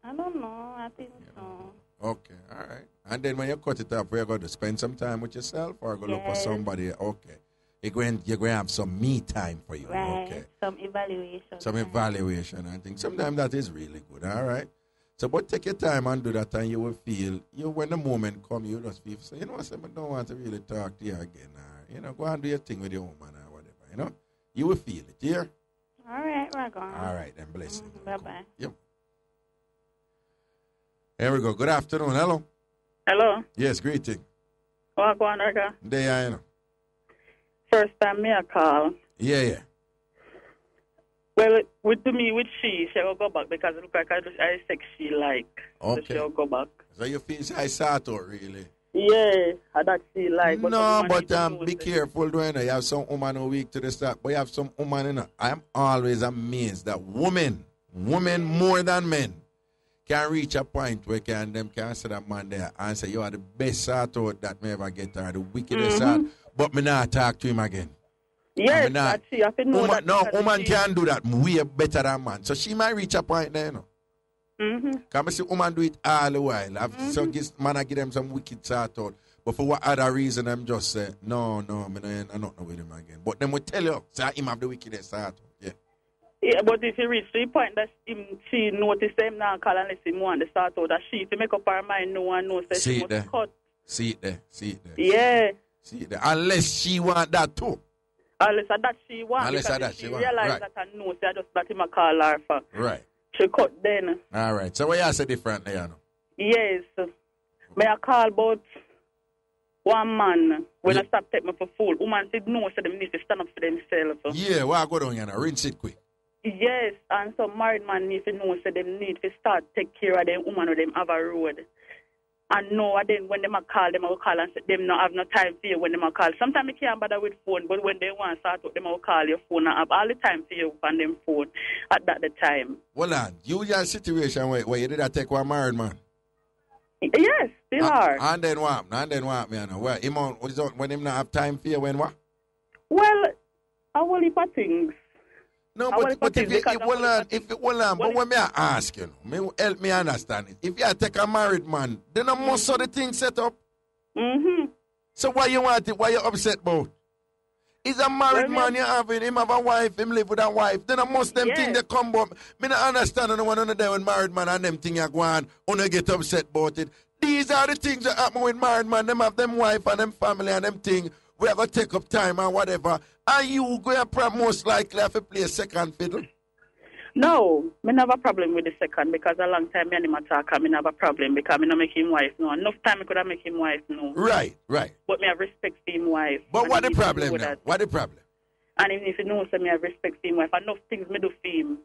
I don't know. I think so. Okay, all right. And then when you cut it off, you're going to spend some time with yourself or go look for somebody. Okay. You're going to have some me time for you. Right. Okay. Some evaluation. Some evaluation, I think. Sometimes that is really good, all right? So, but take your time and do that, and you will feel, when the moment comes, you just feel, so, I don't want to really talk to you again. Or, go and do your thing with your woman or whatever, You will feel it, yeah? All right, Raga. All right, then, bless you. Bye-bye. Yep. Here we go. Good afternoon. Hello. Hello. Yes, greeting. What going on, Raga? There you know. First time me a call. Yeah. Well, with she will go back because it look like I sex she like. Okay. So she'll go back. So you feel I sort out, really? Yeah, that she like. But no, but be careful, doing it. You have some woman who weak to the start, but you have some woman, I'm always amazed that women more than men, can reach a point where them can say that man there and say, you are the best sort out that me ever get, or the wickedest sort, but me not talk to him again. Yes, that's she. I think woman can do that way better than man. So she might reach a point there, Because I see woman do it all the while. Man, I give them some wicked sort out. But for what other reason, I'm just say, no, I'm not with him again. But them will tell you, say him have the wickedest sort out. Yeah. Yeah, but if you reach the point that she notice him now call unless he want to start out, that she to make up her mind, no one knows that she must cut. See it there. Yeah. See it there. Unless she want that too. Unless that she want. Unless because that she want. realize Right. that I know, so I just let him a call her for. Right. She cut then. All right. So what you say differently, Yes. May I call about one man when I stop taking me for food. Woman said no, so they need to stand up for themselves. Yeah, what I go down here now? Rinse it quick. Yes, and some married man need to know, so they need to start take care of them woman or them have a road. And no, and then when them a call, them will call and say them not have no time for you when them a call. Sometimes you can't bother with phone, but when they want to start out, them will call your phone and have all the time for you on them phone at that the time. Well, you have a situation where you did that take one married man. Yes, they are. And then what? Man? Well, when him not have time for you, when what? Well, I will heap of things. No, but if but when me I ask you, help me understand it. If you take a married man, then most of the things set up. So why you want it? Why you upset about? Is a married man you having, him have a wife, him live with a wife. Then most them things they come up. Me not understand on the one on the day when married man and them things you go on, you get upset about it. These are the things that happen with married man. Them have them wife and them family and them things. We have to take up time and whatever. And you go most likely have to play a second fiddle. No, me never have a problem with the second because a long time me and him talk and me never have a problem because me not make him wife no. Enough time I could have make him wife no. Right. But me have respect for him wife. But what the problem now? What the problem? And even if you know so me have respect for him wife, enough things me do for him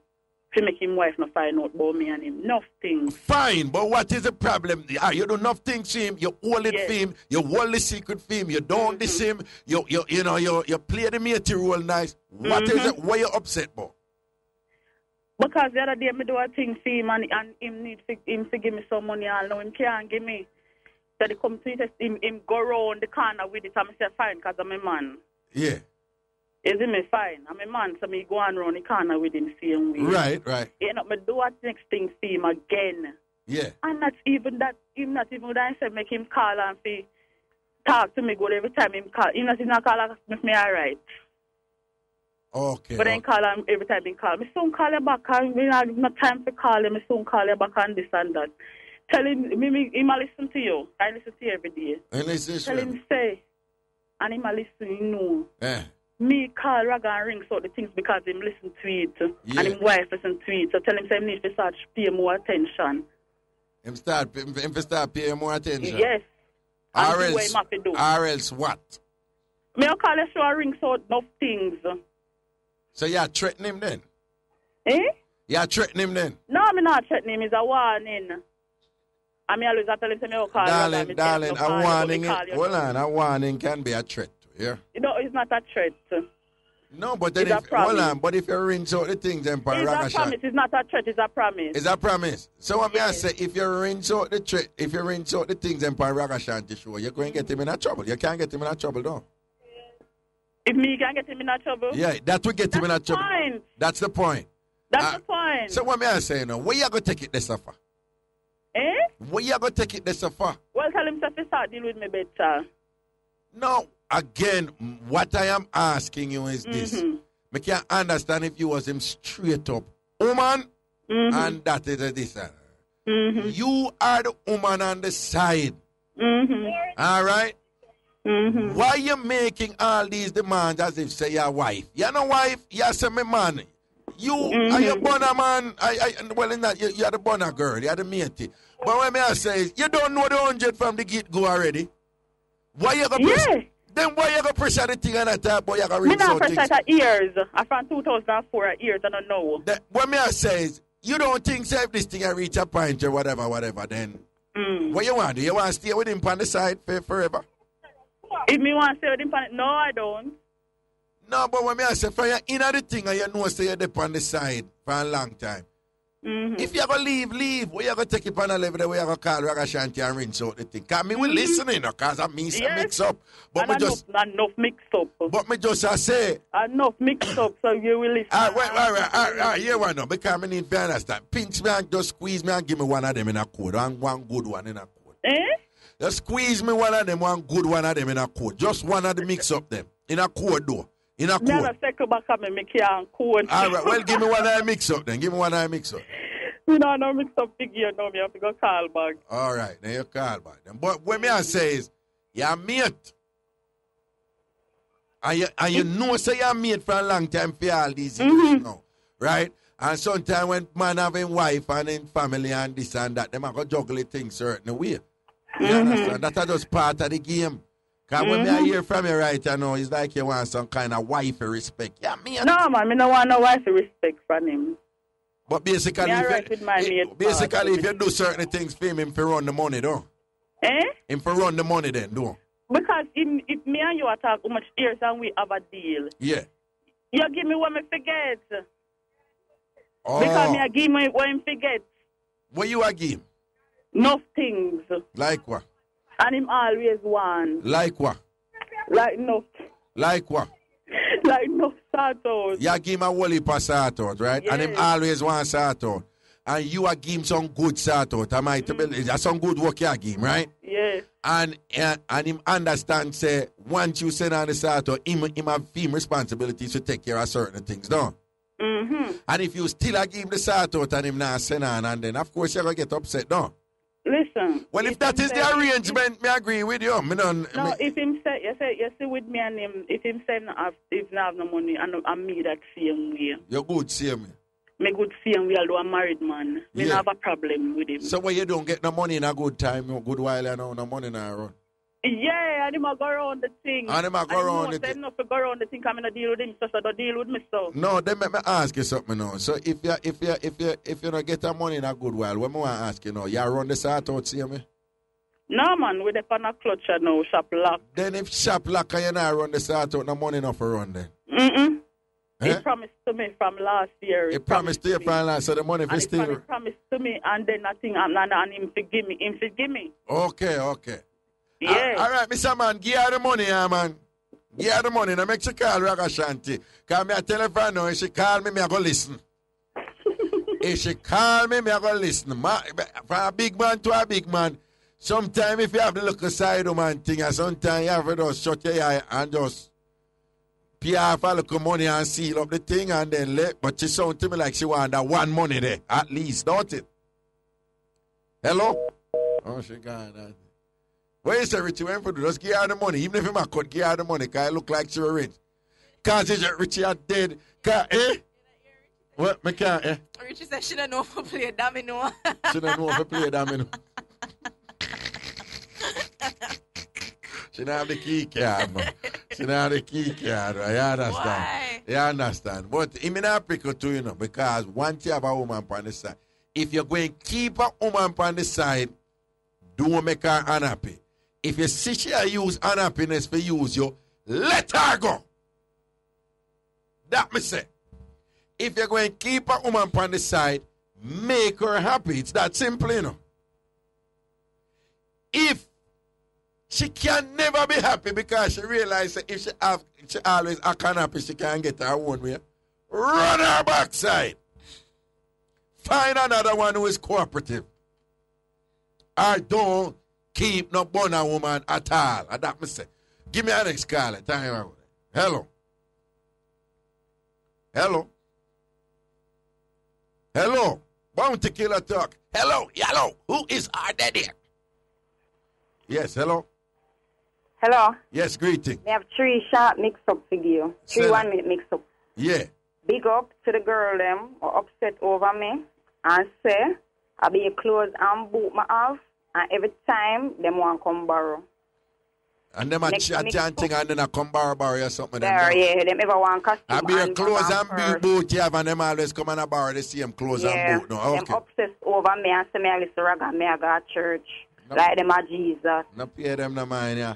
to make him wife not find out about me and him. Enough things. Fine, but what is the problem? You do enough things for him, you hold it for him, you hold the secret for him, you don't diss him, you play the matey role nice. What is it? Why you upset about? Because the other day me do a thing for him and him need him to give me some money and now him can't give me. So they come to it, him go around the corner with it and I say fine because I'm a man. Yeah. Is it me fine? I'm a man, so me go on around the corner with him same way. Right. You know, me do a next thing for him again. Yeah. And not even that I said make him call and say, talk to me good every time him call. He not call and make me alright. Okay. But then call him every time he call. Me soon call you back and we have no time to call him. Me soon call you back and this and that. Tell him, he might listen to you. I listen to you every day. Tell him say, and he might listen, you know. Yeah. Me call Raga and ring so the things because him listen to it. Yeah. And him wife listen to it. So tell him say him need to start pay more attention. Him start paying more attention? Yes. Or else what? Me I call you so I ring so enough things. So you threaten him then? Eh? You threaten him then? No, I'm not threatening him. It's a warning. I mean, always tell him to me, call Darling, a warning. Hold on, a warning can be a threat. Yeah. No, it's not a threat. No, but then hold on, but if you rinse out the things, then it's a promise. It's not a threat. It's a promise. It's a promise. So what I say, if you rinse out the things, then Ragashanti show, you're going to get him in trouble. You can't get him in trouble, though. If me can get him in trouble? Yeah, that will get him in trouble. Point. That's the point. That's the point. So what I say now, where you going to take it this for? Where you going to take it this for? Well, tell him to start deal with me better. No, again, what I am asking you is this. I can't understand if you was him straight up woman, and that is this. You are the woman on the side. All right? Why you making all these demands as if say your wife? You're no wife, you're some man. You are your bonner man. Well, in that, you're the bonner girl, you're the matey. But what I say is, you don't know the 100 from the get-go already. Why you going to press? Then why you going to pressure the thing on that type? Why you going to read some things? I years. I from 2004 years, I don't know. What I say is, you don't think say if this thing I reach a point or whatever, then what you want? Do you want to stay with him on the side forever? If me want to stay with him on the no, I don't. No, but when I say, for you in the thing and you know say you're on the side for a long time. If you're going to leave. Where you going to take it on a level where you going to call Ragashanti and rinse out the thing? Because me will listening, because I miss a mix up. But and me just enough mix up. But me just say enough mix up so you will listen. All right, here one now. Because I need to understand. Pinch me and just squeeze me and give me one of them in a code. One good one in a code. Just squeeze me one of them, one good one of them in a code. Just one of the mix up them. In a code though. In a code. Never circle back at me, make you code. All right, well, give me one of the mix up then. Give me one of the mix up. You know, no mix up big here now. Me have to go call back. All right, then you call back. Then. But what me I say is, you're mate. And you know, say you're mate for a long time for all these years now. Right? And sometimes when man have a wife and in family and this and that, they might go juggle things certain way. You understand? That's just part of the game. Because when I hear from you right now, it's like you want some kind of wifey respect. Yeah, me. No, man, I don't want no wifey respect from him. But basically, if you do certain things for him for run the money, though. Him for run the money then, though. Because if me and you are talk how much years and we have a deal. Yeah. You give me what me forget. Oh. Because me I give me what him forget. What you a give? Enough things. Like what? And him always want. Like what? Like enough. Like what? Like enough sort out. You give him a whole heap of sort out, right? Yes. And him always want sort out. And you are give him some good sort out. Am I to believe? That's some good work you give him, right? Yes. And him understand, say, once you send on the sort out, him have him responsibilities to take care of certain things, no? And if you still give him the sort out and him not send on, and then of course you're going to get upset, no? Listen. Well, if that is the arrangement, me agree with you. If him say, you see with me and him, if him say if not have no money, and me that same way. You're good, same way. Me good same way, although I'm married man. Me not have a problem with him. So when you don't get no money in a good time, a good while, and no money in a run? Yeah, and him a go around the thing. And him a go around the thing. Not to go around the thing, I'm not deal with him, so don't deal with me, so. No, then let me ask you something now. So if you don't get the money in a good while, what I want to ask you now, you run the sort out, see me? No, man, with the pan a clutch now, shop lock. Then if shop lock and you not run the sort out, no money enough for run then? He promised to me from last year. He promised to you from last, so the money for still. He promised to me, and then nothing, and him forgive me. Okay. Yeah. All right, Mr. Man, give her the money, man. Give her the money. Now make she call Ragashanti. Because me a tell her for now, if she call me, I go listen. If she call me, I go listen. From a big man to a big man, sometimes if you have to look aside man thing, and sometimes you have to just shut your eye and just pay off a little money and seal up the thing and then let. But she sound to me like she want that one money there, at least, don't it? Hello? Oh, she got that. Where is Richie? When for just give her the money. Even if him could give her the money, because it look like she was rich. Because Richie are dead. What? Me can't, Richie said she don't know how to play domino. She don't know how to play domino. She don't have the key card, man. She don't have the key card. I understand. Why? You understand? But I'm not prickle too, you know, because once you have a woman on the side, if you're going to keep a woman on the side, don't make her unhappy. If you see she use unhappiness for use you, let her go. That me say. If you're going to keep a woman on the side, make her happy. It's that simple, you know. If she can never be happy because she realizes that if she always act unhappy, she can't get her own way, run her backside. Find another one who is cooperative. Or don't keep no bonner woman at all. And that me say. Give me an next caller. Hello. Hello. Hello. Bounty Killer Talk. Hello. Hello. Who is our daddy? Yes, hello. Hello. Yes, greeting. We have 3 short mix-up for you. 3 1-minute mix-up. Yeah. Big up to the girl them who upset over me and say I be a clothes and boot my off and every time them want come borrow. And them a chanting and then a come borrow or something. There, yeah, them ever want costume. I be a clothes and boot you have and them always come and borrow the same clothes and boot. No, okay. Them obsessed over me and say me a listen Raga, me a go to church. No, like them a Jesus. No pay them no mind, yeah.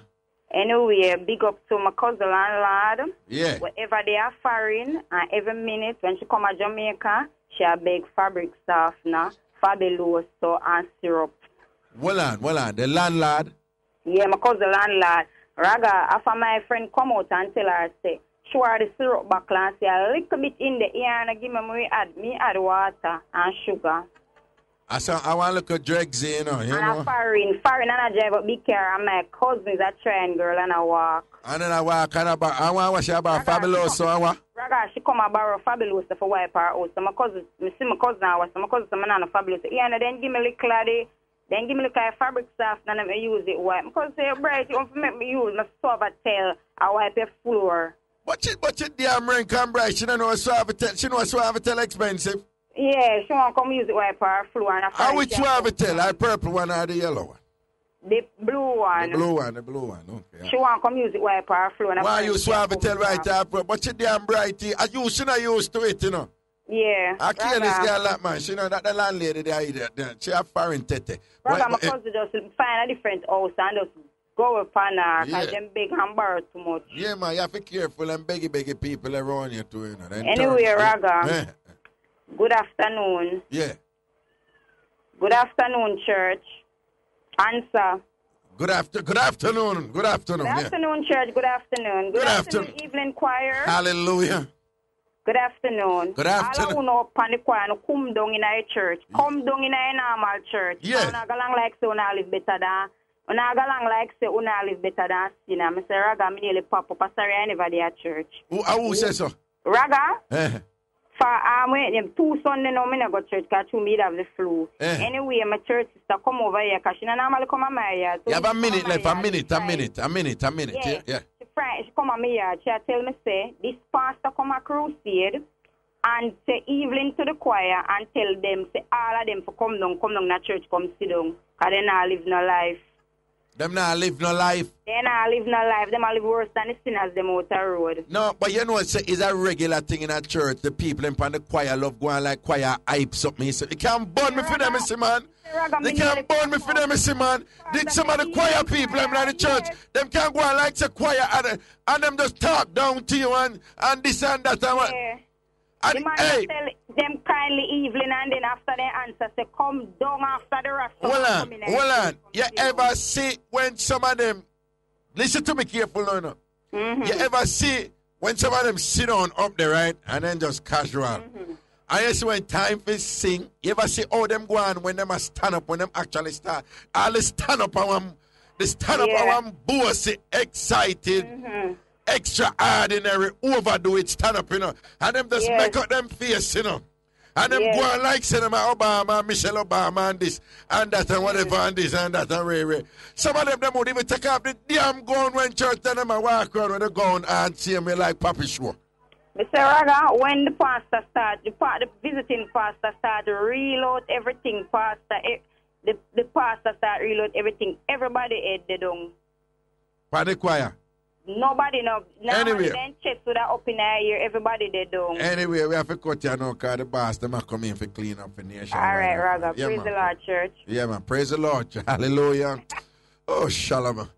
Anyway, big up to my cousin landlord. Yeah. Wherever they are foreign, and every minute when she come to Jamaica, she a beg fabric stuff now, fabulous and syrup. Well on, the landlord. Yeah, my cousin landlord. Raga, after my friend come out and tell her, say, show her the syrup buckle and say a little bit in the ear and give me add water and sugar. I want to look at drugs, you know. And foreign and I drive up big car and my cousin is a trying girl and I walk. And then I walk and I want to watch about fabulous, so I want. Raga, she come and borrow fabulous for wipe her out. So my cousin, I see my cousin, I'm fabulous. Yeah, and then give me a little lady. Then give me the fabric stuff and then I use it wipe. Because say bright, you want to make me use my Suavitel, I wipe your floor. But you damn ring come bright, she don't know Suavitel expensive. Yeah, she want to come use it wipe her floor. And which Suavitel? The purple one or the yellow one? The blue one. The blue one, okay. She want to come use it wipe her floor. Why you Suavitel right after? But you damn bright, she not used to it, you know. Yeah. I kill this girl that man. She know that the landlady there, she have foreign tete. Brother, my cousin just find a different house and just go upon her because them big and borrow too much. Yeah, man, you have to be careful and beggy people around you too, you know. Anyway, Raga, good afternoon. Yeah. Good afternoon, church. Answer. Good afternoon. Good afternoon, church. Good afternoon. Good afternoon, evening choir. Hallelujah. Good afternoon. Good afternoon. All who know upon the choir, come down in a church. Come down in a normal church. Yes. Una galang like say una live better than. Una galang like say una live better than sinner. Me say Raga, me nearly pop up. Sorry, I never there church. Who says so? Raga. For them 2 Sunday now, me not go church because 2 me have the flu. Anyway, my church sister come over here because she not normally come on my yard. So you have a minute left. A minute. Yeah. She come on my yard. She tell me say this pastor come a crusade and say Evelyn to the choir and tell them say all of them for come down to church, come sit down because they not live no life. Them not live no life. They not live no life. Them all live worse than the sinners them out the road. No, but you know it's a regular thing in a church. The people in the choir love going like choir hypes up me. So they can't burn me for them, man. They can't burn me for them, man. Some of the choir people in the church, them can't go on like the choir and them just talk down to you and this and that. Yeah. And the man tell them kindly Evelyn and then after they answer say come down after the rest. Hold on. You ever see when some of them, listen to me careful now. You ever see when some of them sit on up there, right? And then just casual. And you see when time for sing, you ever see how them go on when them stand up, when them actually start. All they stand up and one bossy, excited. Extra ordinary, overdo it, stand up, you know. And them just make up them face, you know. And them go on like say them Obama, Michelle Obama, and this, and that, and whatever, and this, and that, and Ray. Some of them would even take off the damn gun when church, and them walk around with the gun and see me like Papi Show. Mr. Raga, when the pastor start, the visiting pastor start to reload everything, the pastor start reload everything, everybody head the down. For the choir? Nobody know. Anyway. Then chest with that up in the air. Everybody they do. Anyway, we have to cut you now because the boss them are coming for clean up the nation. All right, Raga. Yeah, praise man. the Lord, church. Yeah, man. Praise the Lord. Hallelujah. Oh, shalom.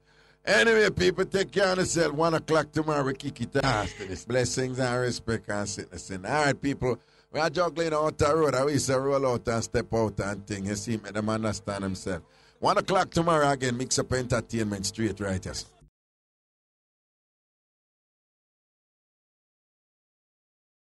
Anyway, people, take care of yourself. 1 o'clock tomorrow, we kick it ass to this. Blessings and respect and sickness. All right, people. We are juggling out the road. I wish to roll out and step out and thing. You see, make them understand themselves. 1 o'clock tomorrow again, Mixup Entertainment straight right, yes.